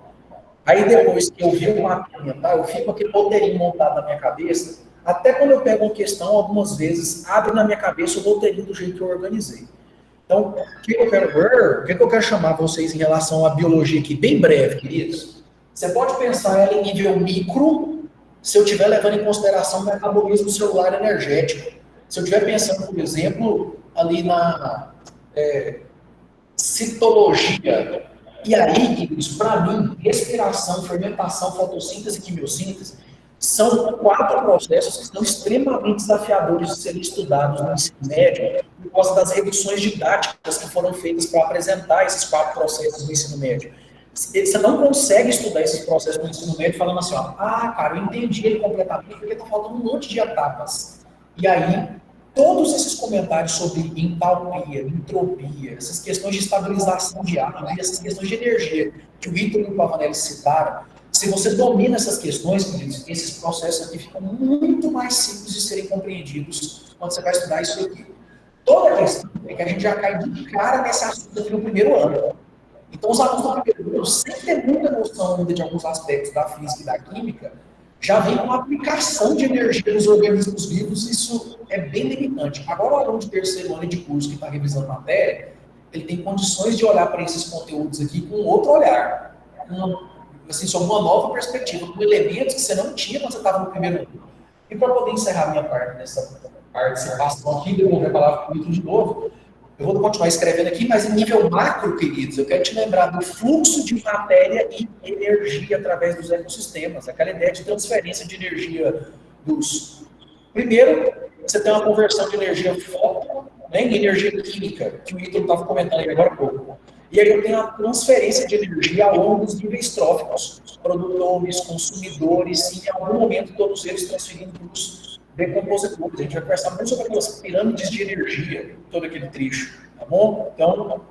Aí depois que eu vi o mapinha mental, eu fico com aquele roteirinho montado na minha cabeça, até quando eu pego uma questão, algumas vezes, abre na minha cabeça o roteirinho do jeito que eu organizei. Então, o que eu quero chamar vocês em relação à biologia aqui, bem breve, queridos? Você pode pensar ela em nível micro, se eu estiver levando em consideração o metabolismo celular energético. Se eu estiver pensando, por exemplo, ali na citologia. E aí, queridos, para mim, respiração, fermentação, fotossíntese e quimiossíntese são 4 processos que são extremamente desafiadores de serem estudados no ensino médio por causa das reduções didáticas que foram feitas para apresentar esses 4 processos no ensino médio. Você não consegue estudar esses processos no ensino médio falando assim, ó, cara, eu entendi ele completamente, porque está faltando um monte de etapas. E aí, todos esses comentários sobre entalpia, entropia, essas questões de estabilização de átomo, essas questões de energia que o Ítalo e o Pavanelli citaram, se você domina essas questões, queridos, esses processos aqui ficam muito mais simples de serem compreendidos quando você vai estudar isso aqui. Toda a questão é que a gente já cai de cara nesse assunto aqui no primeiro ano. Então, os alunos do primeiro ano, sem ter muita noção ainda de alguns aspectos da física e da química, já vem com a aplicação de energia nos organismos vivos, isso é bem limitante. Agora, o aluno de terceiro ano de curso que está revisando matéria, ele tem condições de olhar para esses conteúdos aqui com outro olhar, assim, sob uma nova perspectiva, com elementos que você não tinha quando você estava no primeiro ano. E para poder encerrar minha parte nessa participação aqui, devolver a palavra para o Ítalo de novo, eu vou continuar escrevendo aqui, mas em nível macro, queridos, eu quero te lembrar do fluxo de matéria e energia através dos ecossistemas, aquela ideia de transferência de energia dos... Primeiro, você tem uma conversão de energia fóton, né, em energia química, que o Ítalo estava comentando aí agora há pouco. E aí eu tenho a transferência de energia ao longo dos níveis tróficos, produtores, consumidores, e em algum momento todos eles transferindo para os decompositores. A gente vai conversar muito sobre aquelas pirâmides de energia, todo aquele trecho, tá bom? Então,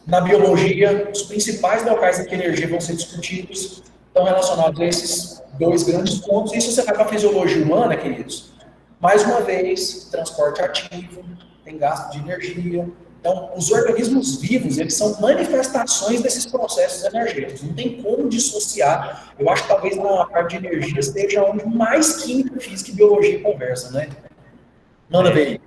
na biologia, os principais locais em que a energia vão ser discutidos estão relacionados a esses dois grandes pontos. Isso você vai para a fisiologia humana, queridos. Mais uma vez, transporte ativo, tem gasto de energia. Então, os organismos vivos, eles são manifestações desses processos energéticos. Não tem como dissociar. Eu acho que talvez na parte de energia esteja onde mais química, física e biologia conversam, né? Manda ver.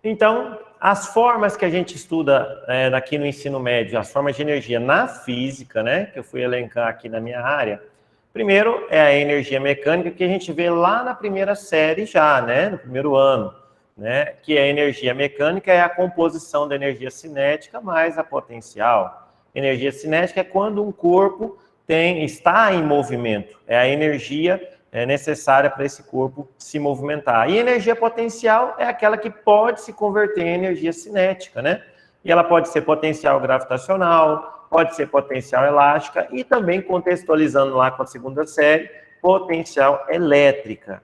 Então, as formas que a gente estuda aqui no ensino médio, as formas de energia na física, né, que eu fui elencar aqui na minha área, primeiro é a energia mecânica, que a gente vê lá na primeira série já, né, no primeiro ano. Né, que a energia mecânica é a composição da energia cinética mais a potencial. Energia cinética é quando um corpo está em movimento, é a energia necessária para esse corpo se movimentar. E energia potencial é aquela que pode se converter em energia cinética, né? E ela pode ser potencial gravitacional, pode ser potencial elástica e também, contextualizando lá com a segunda série, potencial elétrica.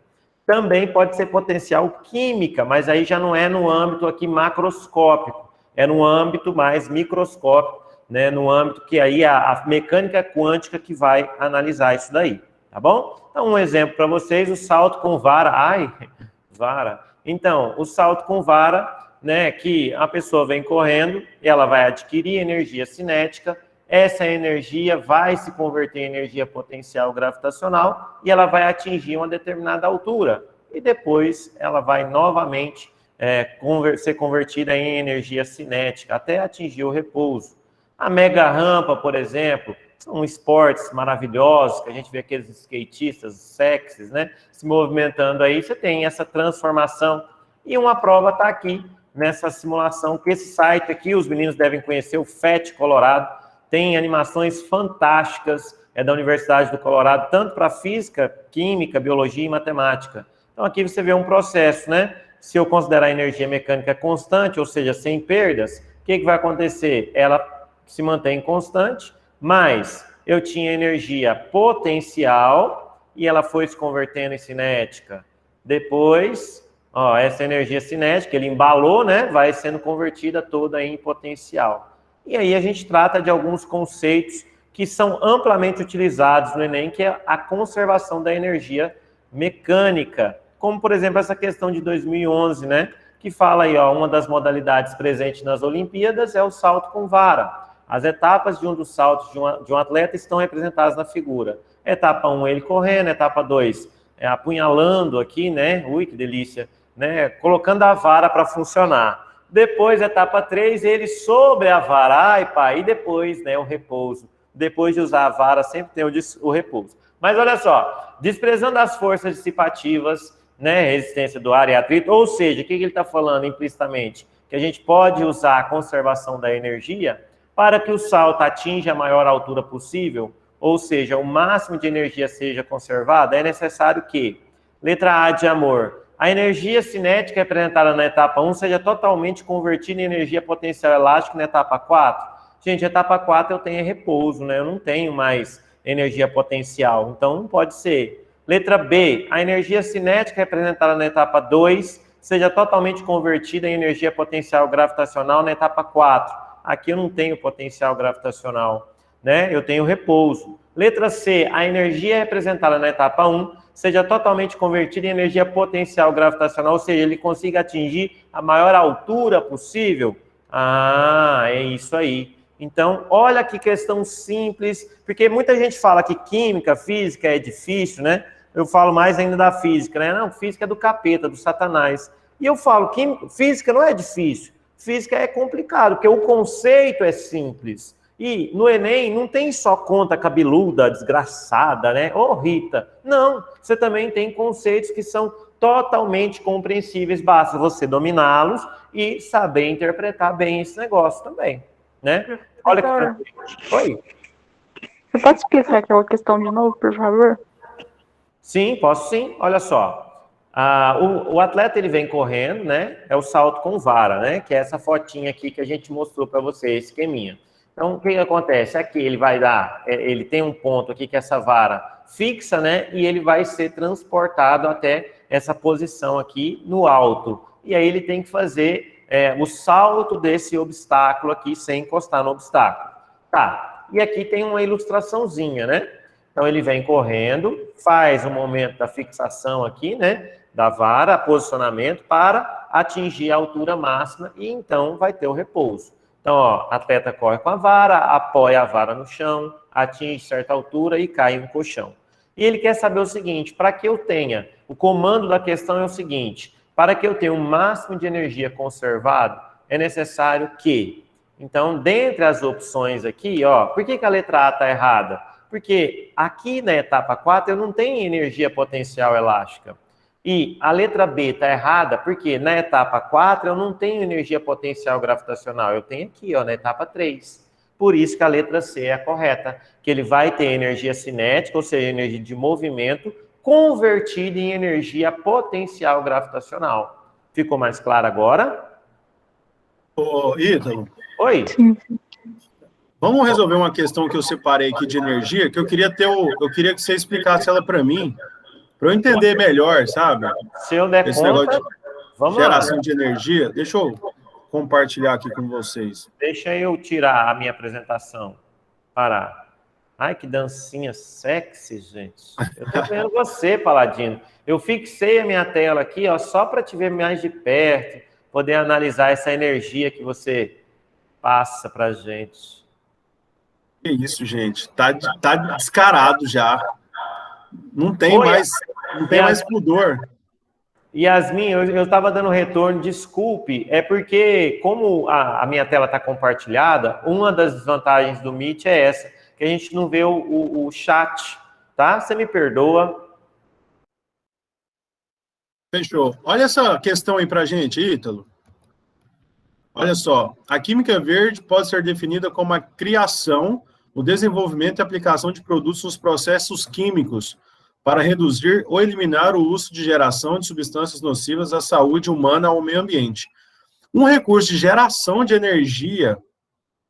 Também pode ser potencial química, mas aí já não é no âmbito aqui macroscópico, é no âmbito mais microscópico, né, no âmbito que aí a mecânica quântica que vai analisar isso daí, tá bom? Então, um exemplo para vocês, o salto com vara. Vara. Então, o salto com vara, né, que a pessoa vem correndo, ela vai adquirir energia cinética, essa energia vai se converter em energia potencial gravitacional e ela vai atingir uma determinada altura. E depois ela vai novamente ser convertida em energia cinética até atingir o repouso. A mega rampa, por exemplo, são esportes maravilhosos, que a gente vê aqueles skatistas sexys, né, se movimentando aí, você tem essa transformação. E uma prova está aqui, nessa simulação, que esse site aqui, os meninos devem conhecer, o FET Colorado, tem animações fantásticas, é da Universidade do Colorado, tanto para física, química, biologia e matemática. Então aqui você vê um processo, né? Se eu considerar a energia mecânica constante, ou seja, sem perdas, o que vai acontecer? Ela se mantém constante, mas eu tinha energia potencial e ela foi se convertendo em cinética. Depois, ó, essa energia cinética, ele embalou, né? Vai sendo convertida toda em potencial. E aí a gente trata de alguns conceitos que são amplamente utilizados no Enem, que é a conservação da energia mecânica, como, por exemplo, essa questão de 2011, né, que fala aí, ó, uma das modalidades presentes nas Olimpíadas é o salto com vara. As etapas de um dos saltos de um atleta estão representadas na figura. Etapa 1, ele correndo, etapa 2, apunhalando aqui, né, ui, que delícia, né, colocando a vara para funcionar. Depois, etapa 3, ele sobre a vara, e depois, né, o repouso. Depois de usar a vara, sempre tem o repouso. Mas olha só, desprezando as forças dissipativas, né, resistência do ar e atrito, ou seja, o que ele está falando implicitamente? Que a gente pode usar a conservação da energia para que o salto atinja a maior altura possível, ou seja, o máximo de energia seja conservada, é necessário que, letra A de amor, a energia cinética representada na etapa 1 seja totalmente convertida em energia potencial elástica na etapa 4. Gente, etapa 4 eu tenho repouso, né? Eu não tenho mais energia potencial, então não pode ser. Letra B, a energia cinética representada na etapa 2 seja totalmente convertida em energia potencial gravitacional na etapa 4. Aqui eu não tenho potencial gravitacional, né? Eu tenho repouso. Letra C, a energia representada na etapa 1 seja totalmente convertida em energia potencial gravitacional, ou seja, ele consiga atingir a maior altura possível. Ah, é isso aí. Então, olha que questão simples, porque muita gente fala que química, física é difícil, né? Eu falo mais ainda da física, né? Não, física é do capeta, do satanás. E eu falo, física não é difícil, física é complicado, porque o conceito é simples. E no Enem não tem só conta cabeluda, desgraçada, né? Ô, Rita. Não, você também tem conceitos que são totalmente compreensíveis, basta você dominá-los e saber interpretar bem esse negócio também, né? Olha que... Oi? Você pode explicar aquela questão de novo, por favor? Sim, posso sim. Olha só. O atleta, ele vem correndo, né? É o salto com vara, né? Que é essa fotinha aqui que a gente mostrou para você, esse esqueminha. Então, o que acontece? Aqui ele vai dar... Ele tem um ponto aqui que essa vara fixa, né? E ele vai ser transportado até essa posição aqui no alto. E aí ele tem que fazer o salto desse obstáculo aqui sem encostar no obstáculo. Tá, e aqui tem uma ilustraçãozinha, né? Então ele vem correndo, faz o momento da fixação aqui, né? Da vara, posicionamento para atingir a altura máxima e então vai ter o repouso. Então, ó, a atleta corre com a vara, apoia a vara no chão, atinge certa altura e cai no colchão. E ele quer saber o seguinte, para que eu tenha, o comando da questão é o seguinte, para que eu tenha o máximo de energia conservado, é necessário que... Então, dentre as opções aqui, ó, por que a letra A está errada? Porque aqui na etapa 4 eu não tenho energia potencial elástica. E a letra B está errada porque na etapa 4 eu não tenho energia potencial gravitacional. Eu tenho aqui, ó, na etapa 3. Por isso que a letra C é a correta, que ele vai ter energia cinética, ou seja, energia de movimento, convertida em energia potencial gravitacional. Ficou mais claro agora? Ô, Ítalo. Oi. Vamos resolver uma questão que eu separei aqui de energia, que eu queria que você explicasse ela para mim, para eu entender melhor, sabe? Se eu der esse conta, negócio de vamos geração lá. de energia. Deixa eu compartilhar aqui com vocês. Deixa eu tirar a minha apresentação. Parar. Ai, que dancinha sexy, gente. Eu tô vendo você, Paladino. Eu fixei a minha tela aqui, ó, só para te ver mais de perto, poder analisar essa energia que você passa pra gente. Que isso, gente. Tá descarado já. Não tem mais pudor. Yasmin, eu estava dando retorno, desculpe, é porque, como a minha tela está compartilhada, uma das desvantagens do Meet é essa, que a gente não vê o chat, tá? Você me perdoa. Fechou. Olha essa questão aí pra gente, Ítalo. Olha só, a química verde pode ser definida como a criação, o desenvolvimento e aplicação de produtos nos processos químicos para reduzir ou eliminar o uso de geração de substâncias nocivas à saúde humana ou ao meio ambiente. Um recurso de geração de energia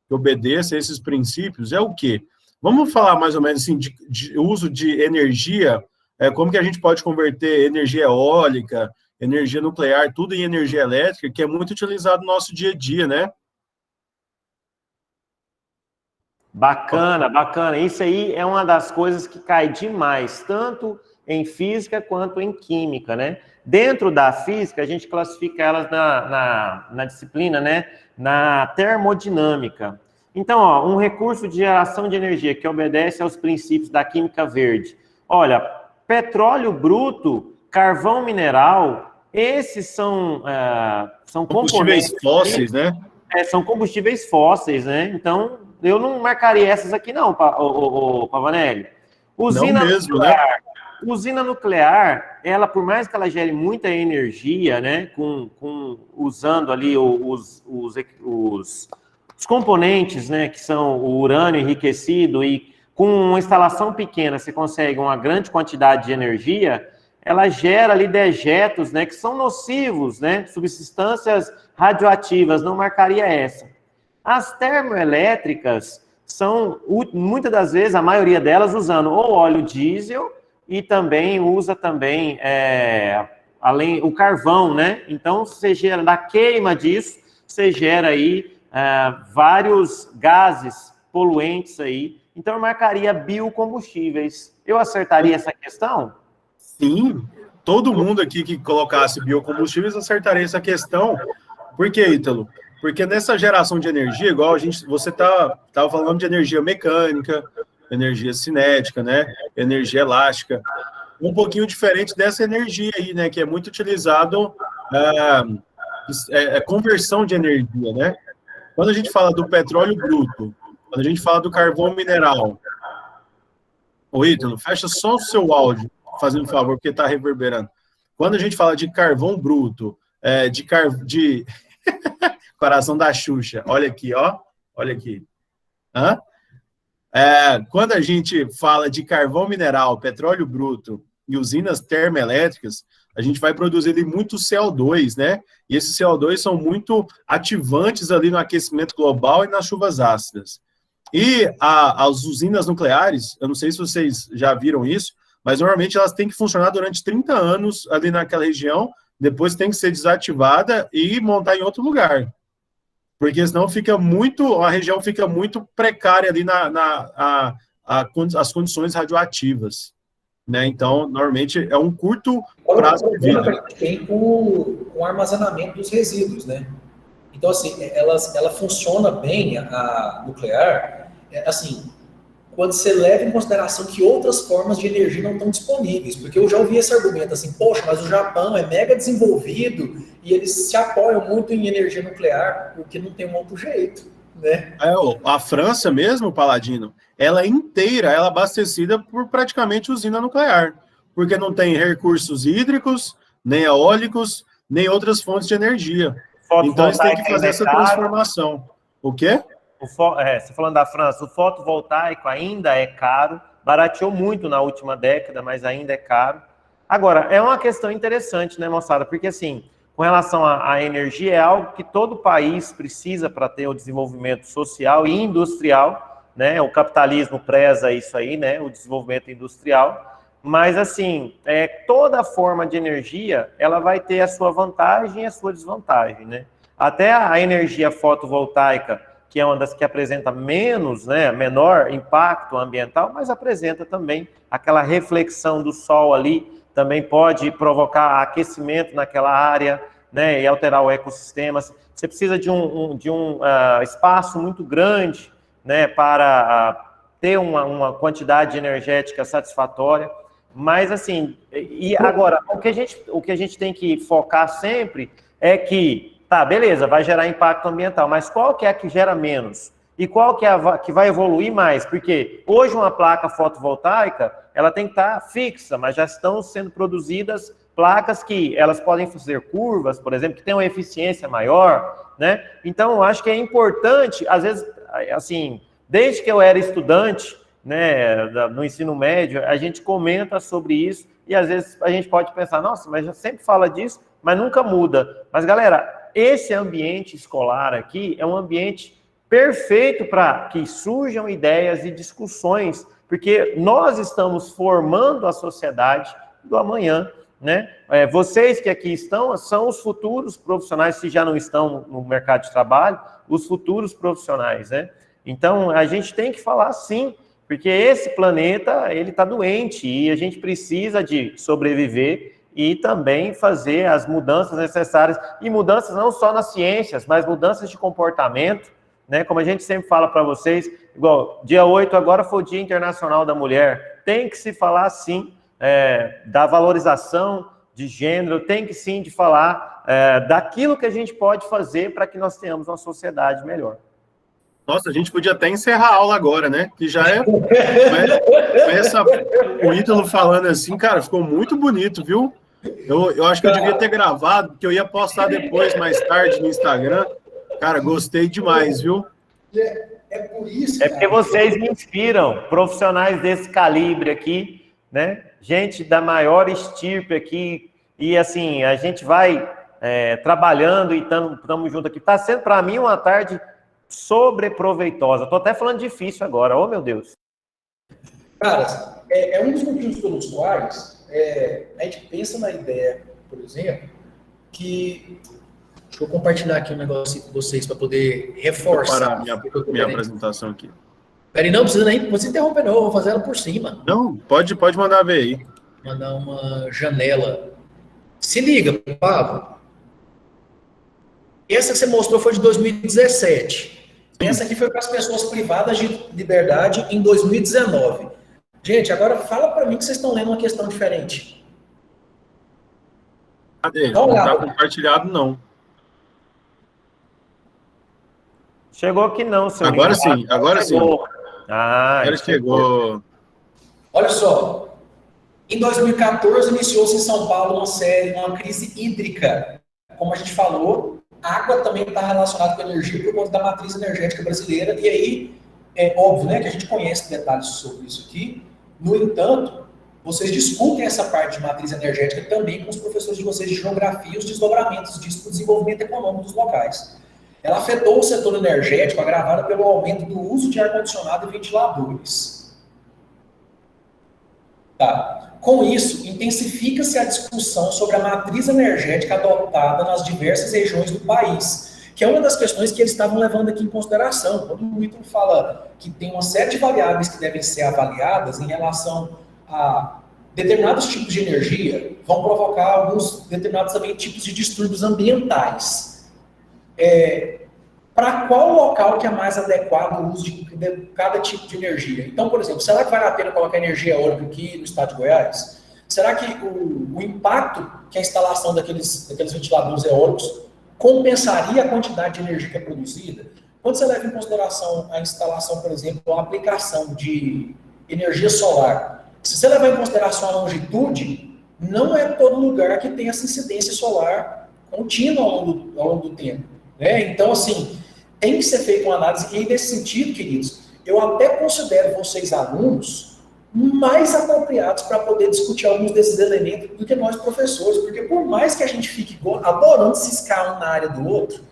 que obedeça a esses princípios é o quê? Vamos falar mais ou menos assim, de uso de energia, como que a gente pode converter energia eólica, energia nuclear, tudo em energia elétrica, que é muito utilizado no nosso dia a dia, né? Bacana, bacana. Isso aí é uma das coisas que cai demais, tanto em física quanto em química, né? Dentro da física, a gente classifica elas na disciplina, né? Na termodinâmica. Então, ó, um recurso de geração de energia que obedece aos princípios da química verde. Olha, petróleo bruto, carvão mineral, esses são combustíveis fósseis, né? São combustíveis fósseis, né? Então, eu não marcaria essas aqui não, Pavanelli. Usina mesmo, nuclear, né? Usina nuclear, ela, por mais que ela gere muita energia, né, usando ali os componentes, né, que são o urânio enriquecido, e com uma instalação pequena você consegue uma grande quantidade de energia, ela gera ali dejetos, né, que são nocivos, né, substâncias radioativas, não marcaria essa. As termoelétricas são, muitas das vezes, a maioria delas usando ou óleo diesel e também usa também, além, o carvão, né? Então, você gera, da queima disso, você gera aí vários gases poluentes aí. Então, eu marcaria biocombustíveis. Eu acertaria essa questão? Sim, todo mundo aqui que colocasse biocombustíveis acertaria essa questão. Por que, Ítalo? Porque nessa geração de energia, igual você estava falando de energia mecânica, energia cinética, né? Energia elástica. Um pouquinho diferente dessa energia aí, né? Que é muito utilizado conversão de energia, né? Quando a gente fala do petróleo bruto, quando a gente fala do carvão mineral, ô Ítalo, fecha só o seu áudio, fazendo um favor, porque está reverberando. Quando a gente fala de carvão bruto, de coração da Xuxa, olha aqui, ó, olha aqui. Quando a gente fala de carvão mineral, petróleo bruto e usinas termoelétricas, a gente vai produzir ali muito CO2, né? E esses CO2 são muito ativantes ali no aquecimento global e nas chuvas ácidas. E as usinas nucleares, eu não sei se vocês já viram isso, mas normalmente elas têm que funcionar durante 30 anos ali naquela região, depois tem que ser desativada e montar em outro lugar. Porque senão a região fica muito precária ali as condições radioativas. Né? Então, normalmente, é um curto prazo de vida. A gente tem com o armazenamento dos resíduos, né? Então, assim, ela funciona bem, a nuclear, assim, quando você leva em consideração que outras formas de energia não estão disponíveis. Porque eu já ouvi esse argumento, assim, poxa, mas o Japão é mega desenvolvido e eles se apoiam muito em energia nuclear, porque não tem um outro jeito, né? A França mesmo, Paladino, ela é inteira, ela é abastecida por praticamente usina nuclear, porque não tem recursos hídricos, nem eólicos, nem outras fontes de energia. Então, eles têm que fazer essa transformação. O quê? Você falando da França, o fotovoltaico ainda é caro, barateou muito na última década, mas ainda é caro. Agora, é uma questão interessante, né, moçada? Porque, assim, com relação à energia, é algo que todo país precisa para ter o desenvolvimento social e industrial, né? O capitalismo preza isso aí, né? O desenvolvimento industrial. Mas, assim, toda forma de energia, ela vai ter a sua vantagem e a sua desvantagem, né? Até a energia fotovoltaica, que é uma das que apresenta menor impacto ambiental, mas apresenta também aquela reflexão do sol ali, também pode provocar aquecimento naquela área, né, e alterar o ecossistema. Você precisa de um espaço muito grande, né, para ter uma quantidade energética satisfatória. Mas, assim, e agora, o que a gente tem que focar sempre é que, tá, beleza, vai gerar impacto ambiental, mas qual que é a que gera menos? E qual que é a que vai evoluir mais? Porque hoje uma placa fotovoltaica, ela tem que estar fixa, mas já estão sendo produzidas placas que elas podem fazer curvas, por exemplo, que tem uma eficiência maior, né? Então, eu acho que é importante, às vezes, assim, desde que eu era estudante, né, no ensino médio, a gente comenta sobre isso e às vezes a gente pode pensar, nossa, mas já sempre fala disso, mas nunca muda. Mas, galera, esse ambiente escolar aqui é um ambiente perfeito para que surjam ideias e discussões, porque nós estamos formando a sociedade do amanhã, né? Vocês que aqui estão são os futuros profissionais, se já não estão no mercado de trabalho, os futuros profissionais, né? Então, a gente tem que falar sim, porque esse planeta, ele está doente e a gente precisa de sobreviver e também fazer as mudanças necessárias, e mudanças não só nas ciências, mas mudanças de comportamento, né? Como a gente sempre fala para vocês, igual, dia 8 agora foi o Dia Internacional da Mulher, tem que se falar sim da valorização de gênero, tem que sim de falar daquilo que a gente pode fazer para que nós tenhamos uma sociedade melhor. Nossa, a gente podia até encerrar a aula agora, né? Que já o Ítalo falando assim, cara, ficou muito bonito, viu? Eu acho que eu devia ter gravado, porque eu ia postar depois, mais tarde, no Instagram. Cara, gostei demais, viu? Por isso. É porque vocês me inspiram, profissionais desse calibre aqui, né? Gente da maior estirpe aqui, e assim, a gente vai trabalhando e estamos juntos aqui. Está sendo, para mim, uma tarde sobreproveitosa. Estou até falando difícil agora, oh meu Deus. Cara, é um dos motivos pelos quais a gente pensa na ideia, por exemplo, que... Deixa eu compartilhar aqui um negócio com vocês para poder reforçar. Minha apresentação aqui. Peraí, não precisa nem você interromper, não. Eu vou fazer ela por cima. Não, pode mandar ver aí. Mandar uma janela. Se liga, Pablo. Essa que você mostrou foi de 2017. Essa aqui foi para as pessoas privadas de liberdade em 2019. Gente, agora fala para mim que vocês estão lendo uma questão diferente. Cadê? Não está compartilhado, não. Chegou aqui não, seu Agora sim, agora sim. Agora chegou. Olha só. Em 2014, iniciou-se em São Paulo uma crise hídrica. Como a gente falou, água também está relacionada com energia por conta da matriz energética brasileira. E aí, é óbvio, né, que a gente conhece detalhes sobre isso aqui. No entanto, vocês discutem essa parte de matriz energética também com os professores de vocês de geografia e os desdobramentos disso para o desenvolvimento econômico dos locais. Ela afetou o setor energético, agravada pelo aumento do uso de ar-condicionado e ventiladores. Tá. Com isso, intensifica-se a discussão sobre a matriz energética adotada nas diversas regiões do país, que é uma das questões que eles estavam levando aqui em consideração. Quando o Ítalo fala que tem uma série de variáveis que devem ser avaliadas em relação a determinados tipos de energia, vão provocar alguns determinados também tipos de distúrbios ambientais. Para qual local que é mais adequado o uso de cada tipo de energia? Então, por exemplo, será que vale a pena colocar energia eólica aqui no estado de Goiás? Será que o impacto que a instalação daqueles ventiladores eólicos compensaria a quantidade de energia que é produzida? Quando você leva em consideração a instalação, por exemplo, a aplicação de energia solar, se você levar em consideração a longitude, não é todo lugar que tem essa incidência solar contínua ao longo do tempo. Então, assim, tem que ser feita uma análise, e nesse sentido, queridos, eu até considero vocês alunos mais apropriados para poder discutir alguns desses elementos do que nós professores, porque por mais que a gente fique adorando ciscar um na área do outro,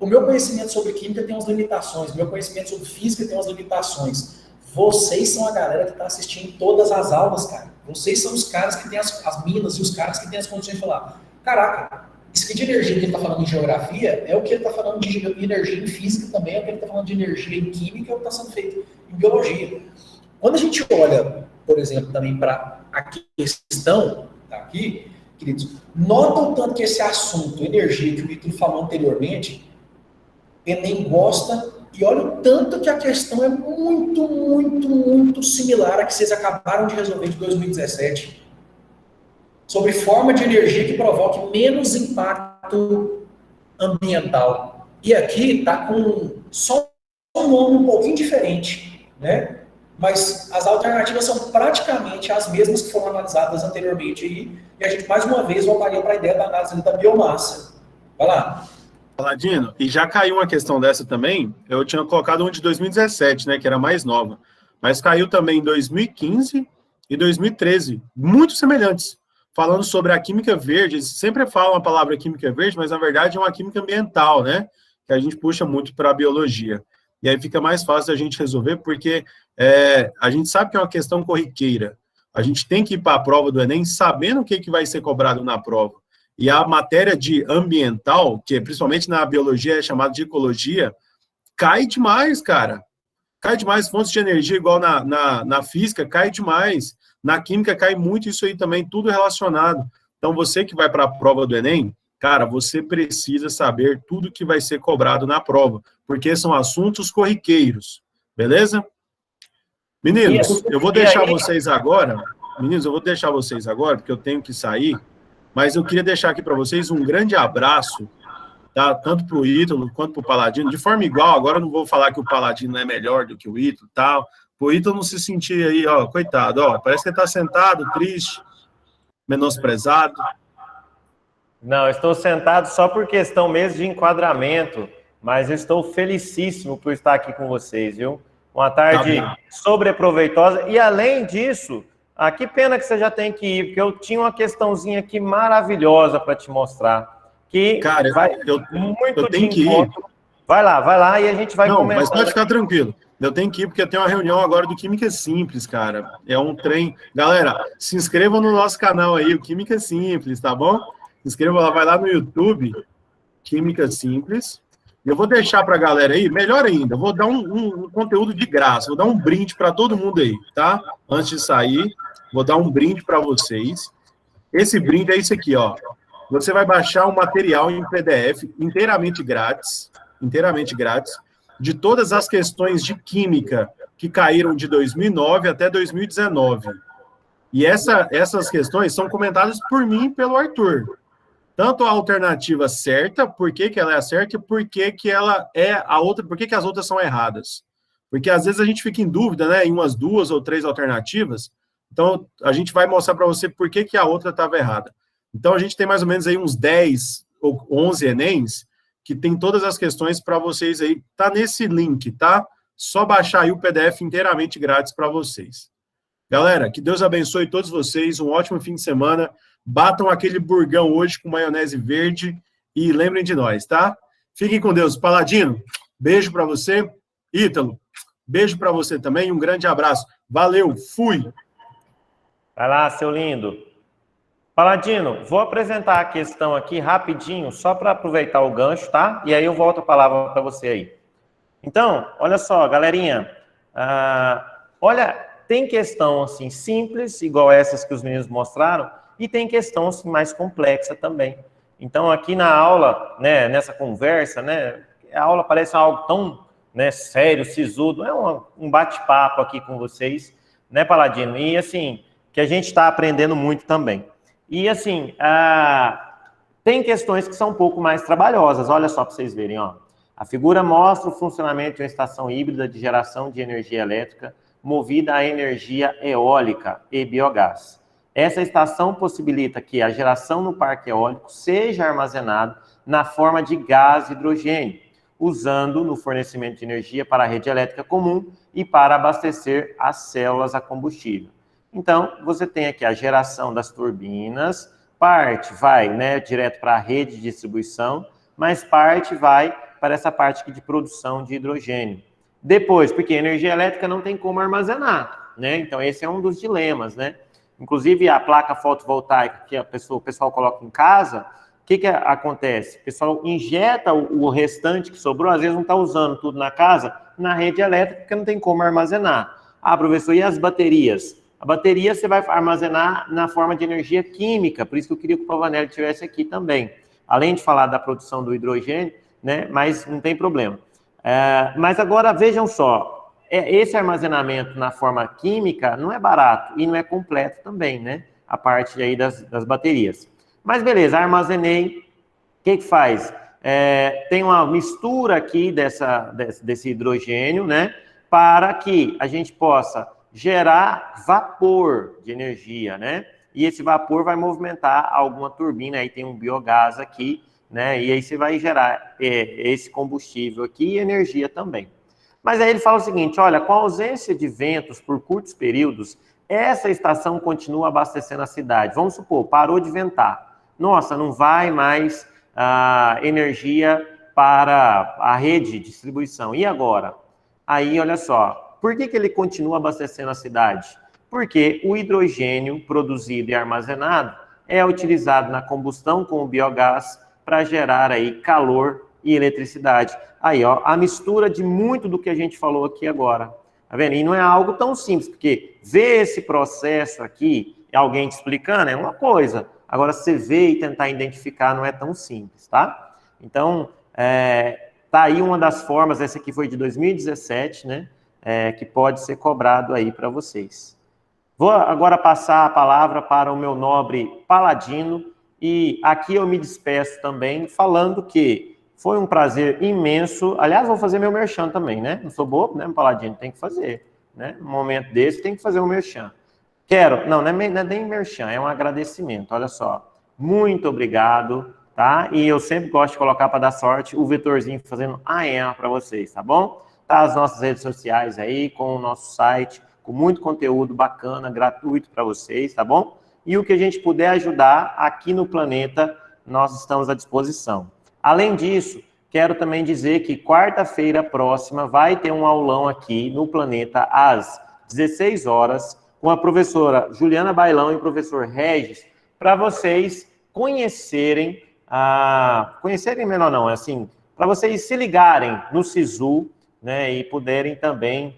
o meu conhecimento sobre química tem umas limitações, o meu conhecimento sobre física tem umas limitações. Vocês são a galera que está assistindo todas as aulas, cara. Vocês são os caras que têm as minas e os caras que têm as condições de falar, caraca, isso aqui de energia que ele está falando em geografia é o que ele está falando de energia em física também, é o que ele está falando de energia em química, é o que está sendo feito em biologia. Quando a gente olha, por exemplo, também para a questão aqui, queridos, nota o tanto que esse assunto, energia, que o Ítalo falou anteriormente, Enem gosta, e olha o tanto que a questão é muito, muito, muito similar à que vocês acabaram de resolver de 2017. Sobre forma de energia que provoque menos impacto ambiental. E aqui está com só um nome um pouquinho diferente, né? Mas as alternativas são praticamente as mesmas que foram analisadas anteriormente e a gente mais uma vez voltaria para a ideia da análise da biomassa. Vai lá. Paladino, e já caiu uma questão dessa também, eu tinha colocado um de 2017, né, que era mais nova, mas caiu também em 2015 e 2013, muito semelhantes. Falando sobre a química verde, eles sempre falam a palavra química verde, mas na verdade é uma química ambiental, né? Que a gente puxa muito para a biologia. E aí fica mais fácil a gente resolver, porque a gente sabe que é uma questão corriqueira. A gente tem que ir para a prova do Enem sabendo o que vai ser cobrado na prova. E a matéria de ambiental, que principalmente na biologia é chamada de ecologia, cai demais, cara. Cai demais. Fontes de energia, igual na física, cai demais. Na química cai muito isso aí também, tudo relacionado. Então, você que vai para a prova do Enem, cara, você precisa saber tudo que vai ser cobrado na prova, porque são assuntos corriqueiros, beleza? Meninos, eu vou deixar vocês agora, porque eu tenho que sair, mas eu queria deixar aqui para vocês um grande abraço, tá? Tanto para o Ítalo quanto para o Paladino, de forma igual. Agora eu não vou falar que o Paladino é melhor do que o Ítalo e tal, o Ítalo não se sentir aí, ó, coitado, ó, parece que ele está sentado, triste, menosprezado. Não, estou sentado só por questão mesmo de enquadramento, mas estou felicíssimo por estar aqui com vocês, viu? Uma tarde sobreproveitosa, e além disso, que pena que você já tem que ir, porque eu tinha uma questãozinha aqui maravilhosa para te mostrar, que cara, vai eu muito tenho de encontro Vai lá e a gente vai Não, começar. mas pode ficar tranquilo. Eu tenho que ir, porque eu tenho uma reunião agora do Química Simples, cara. É um trem. Galera, se inscrevam no nosso canal aí, o Química Simples, tá bom? Se inscrevam lá, vai lá no YouTube, Química Simples. Eu vou deixar para a galera aí, melhor ainda, eu vou dar um conteúdo de graça, vou dar um brinde para todo mundo aí, tá? Antes de sair, vou dar um brinde para vocês. Esse brinde é esse aqui, ó. Você vai baixar um material em PDF inteiramente grátis, de todas as questões de química que caíram de 2009 até 2019. E essas questões são comentadas por mim e pelo Arthur. Tanto a alternativa certa, por que ela é a certa, e por que ela é a outra, por que as outras são erradas. Porque às vezes a gente fica em dúvida, né, em umas 2 ou 3 alternativas, então a gente vai mostrar para você por que a outra estava errada. Então a gente tem mais ou menos aí uns 10 ou 11 Enems, que tem todas as questões para vocês aí, tá nesse link, tá? Só baixar aí o PDF inteiramente grátis para vocês. Galera, que Deus abençoe todos vocês, um ótimo fim de semana. Batam aquele burgão hoje com maionese verde e lembrem de nós, tá? Fiquem com Deus. Paladino, beijo para você. Ítalo, beijo para você também. Um grande abraço. Valeu, fui. Vai lá, seu lindo. Paladino, vou apresentar a questão aqui rapidinho, só para aproveitar o gancho, tá? E aí eu volto a palavra para você aí. Então, olha só, galerinha. Olha, tem questão assim simples, igual essas que os meninos mostraram, e tem questão assim, mais complexa também. Então, aqui na aula, né, nessa conversa, né, a aula parece algo tão, né, sério, sisudo, é um bate-papo aqui com vocês, né, Paladino? E, assim, que a gente está aprendendo muito também. E, assim, tem questões que são um pouco mais trabalhosas, olha só para vocês verem, ó. A figura mostra o funcionamento de uma estação híbrida de geração de energia elétrica movida a energia eólica e biogás. Essa estação possibilita que a geração no parque eólico seja armazenada na forma de gás hidrogênio, usando no fornecimento de energia para a rede elétrica comum e para abastecer as células a combustível. Então, você tem aqui a geração das turbinas, parte vai, né, direto para a rede de distribuição, mas parte vai para essa parte aqui de produção de hidrogênio. Depois, porque a energia elétrica não tem como armazenar, né? Então, esse é um dos dilemas, né? Inclusive, a placa fotovoltaica que o pessoal coloca em casa, o que acontece? O pessoal injeta o restante que sobrou, às vezes não está usando tudo na casa, na rede elétrica, porque não tem como armazenar. Ah, professor, e as baterias? A bateria você vai armazenar na forma de energia química, por isso que eu queria que o Pavanelli estivesse aqui também. Além de falar da produção do hidrogênio, né? Mas não tem problema. Mas agora, vejam só, esse armazenamento na forma química não é barato e não é completo também, né? A parte aí das baterias. Mas beleza, armazenei. O que faz? Tem uma mistura aqui desse hidrogênio, né? Para que a gente possa gerar vapor de energia, né? E esse vapor vai movimentar alguma turbina, aí tem um biogás aqui, né? E aí você vai gerar esse combustível aqui e energia também. Mas aí ele fala o seguinte, olha, com a ausência de ventos por curtos períodos, essa estação continua abastecendo a cidade. Vamos supor, parou de ventar. Nossa, não vai mais energia para a rede de distribuição. E agora? Aí, olha só, por que ele continua abastecendo a cidade? Porque o hidrogênio produzido e armazenado é utilizado na combustão com o biogás para gerar aí calor e eletricidade. Aí, ó, a mistura de muito do que a gente falou aqui agora. Tá vendo? E não é algo tão simples, porque ver esse processo aqui, alguém te explicando, é uma coisa. Agora, você ver e tentar identificar não é tão simples, tá? Então, tá aí uma das formas, essa aqui foi de 2017, né? Que pode ser cobrado aí para vocês. Vou agora passar a palavra para o meu nobre Paladino, e aqui eu me despeço também falando que foi um prazer imenso. Aliás, vou fazer meu merchan também, né? Não sou bobo, né, Paladino? Tem que fazer, né? Num momento desse, tem que fazer um merchan. Não é nem merchan, é um agradecimento. Olha só, muito obrigado, tá? E eu sempre gosto de colocar para dar sorte o vetorzinho fazendo para vocês, tá bom? Tá as nossas redes sociais aí, com o nosso site, com muito conteúdo bacana, gratuito para vocês, tá bom? E o que a gente puder ajudar aqui no planeta, nós estamos à disposição. Além disso, quero também dizer que quarta-feira próxima vai ter um aulão aqui no Planeta às 16 horas com a professora Juliana Bailão e o professor Regis, para vocês conhecerem, conhecerem melhor não, assim, para vocês se ligarem no SISU, né, e puderem também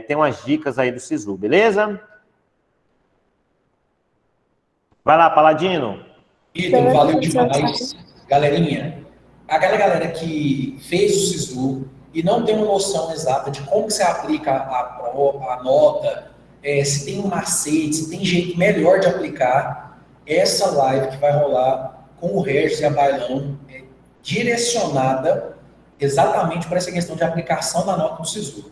ter umas dicas aí do SISU, beleza? Vai lá, Paladino. Ídolo, valeu demais. Galerinha, aquela galera que fez o SISU e não tem uma noção exata de como se aplica a nota, se tem um macete, se tem jeito melhor de aplicar, essa live que vai rolar com o Regis e a Bailão é direcionada exatamente para essa questão de aplicação da nota do SISU.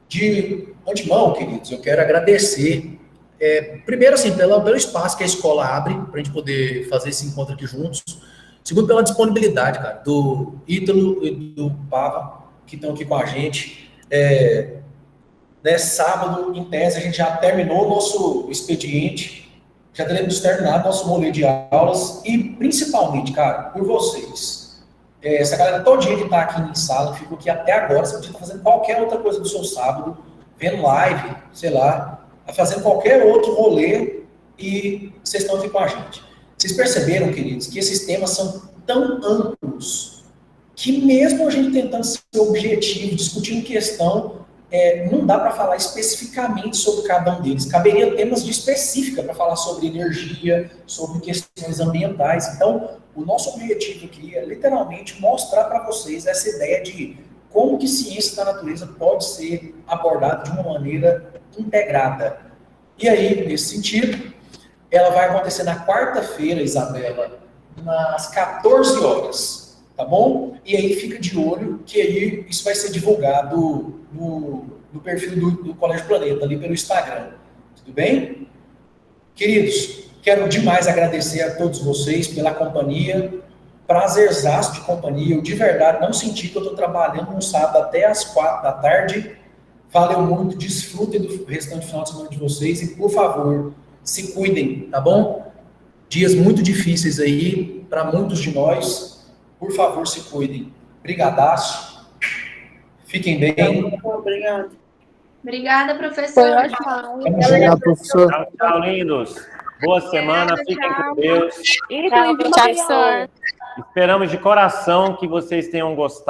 De antemão, queridos, eu quero agradecer, primeiro, assim, pelo espaço que a escola abre para a gente poder fazer esse encontro aqui juntos. Segundo, pela disponibilidade, cara, do Ítalo e do Pava, que estão aqui com a gente. Sábado, em tese, a gente já terminou o nosso expediente, já teremos terminado nosso rolê de aulas e, principalmente, cara, por vocês. Essa galera todinha que está aqui em sala, que ficou aqui até agora, você podia estar fazendo qualquer outra coisa do seu sábado, vendo live, sei lá, fazendo qualquer outro rolê e vocês estão aqui com a gente. Vocês perceberam, queridos, que esses temas são tão amplos que mesmo a gente tentando ser objetivo, discutindo questão, não dá para falar especificamente sobre cada um deles. Caberia temas de específica para falar sobre energia, sobre questões ambientais. Então, o nosso objetivo aqui é literalmente mostrar para vocês essa ideia de como que ciência da natureza pode ser abordada de uma maneira integrada. E aí, nesse sentido, ela vai acontecer na quarta-feira, Isabela, às 14 horas, tá bom? E aí fica de olho que aí isso vai ser divulgado no perfil do Colégio Planeta, ali pelo Instagram. Tudo bem? Queridos, quero demais agradecer a todos vocês pela companhia, prazerzaço de companhia. Eu de verdade não senti que eu estou trabalhando no sábado até às 4 da tarde. Valeu muito, desfrutem do restante final de semana de vocês e, por favor, se cuidem, tá bom? Dias muito difíceis aí para muitos de nós. Por favor, se cuidem. Brigadaço. Fiquem bem. Obrigado. Obrigada, professor. Obrigado, professor. Tchau, tchau, lindos. Boa semana, fiquem com Deus. Tchau, professor. Esperamos de coração que vocês tenham gostado.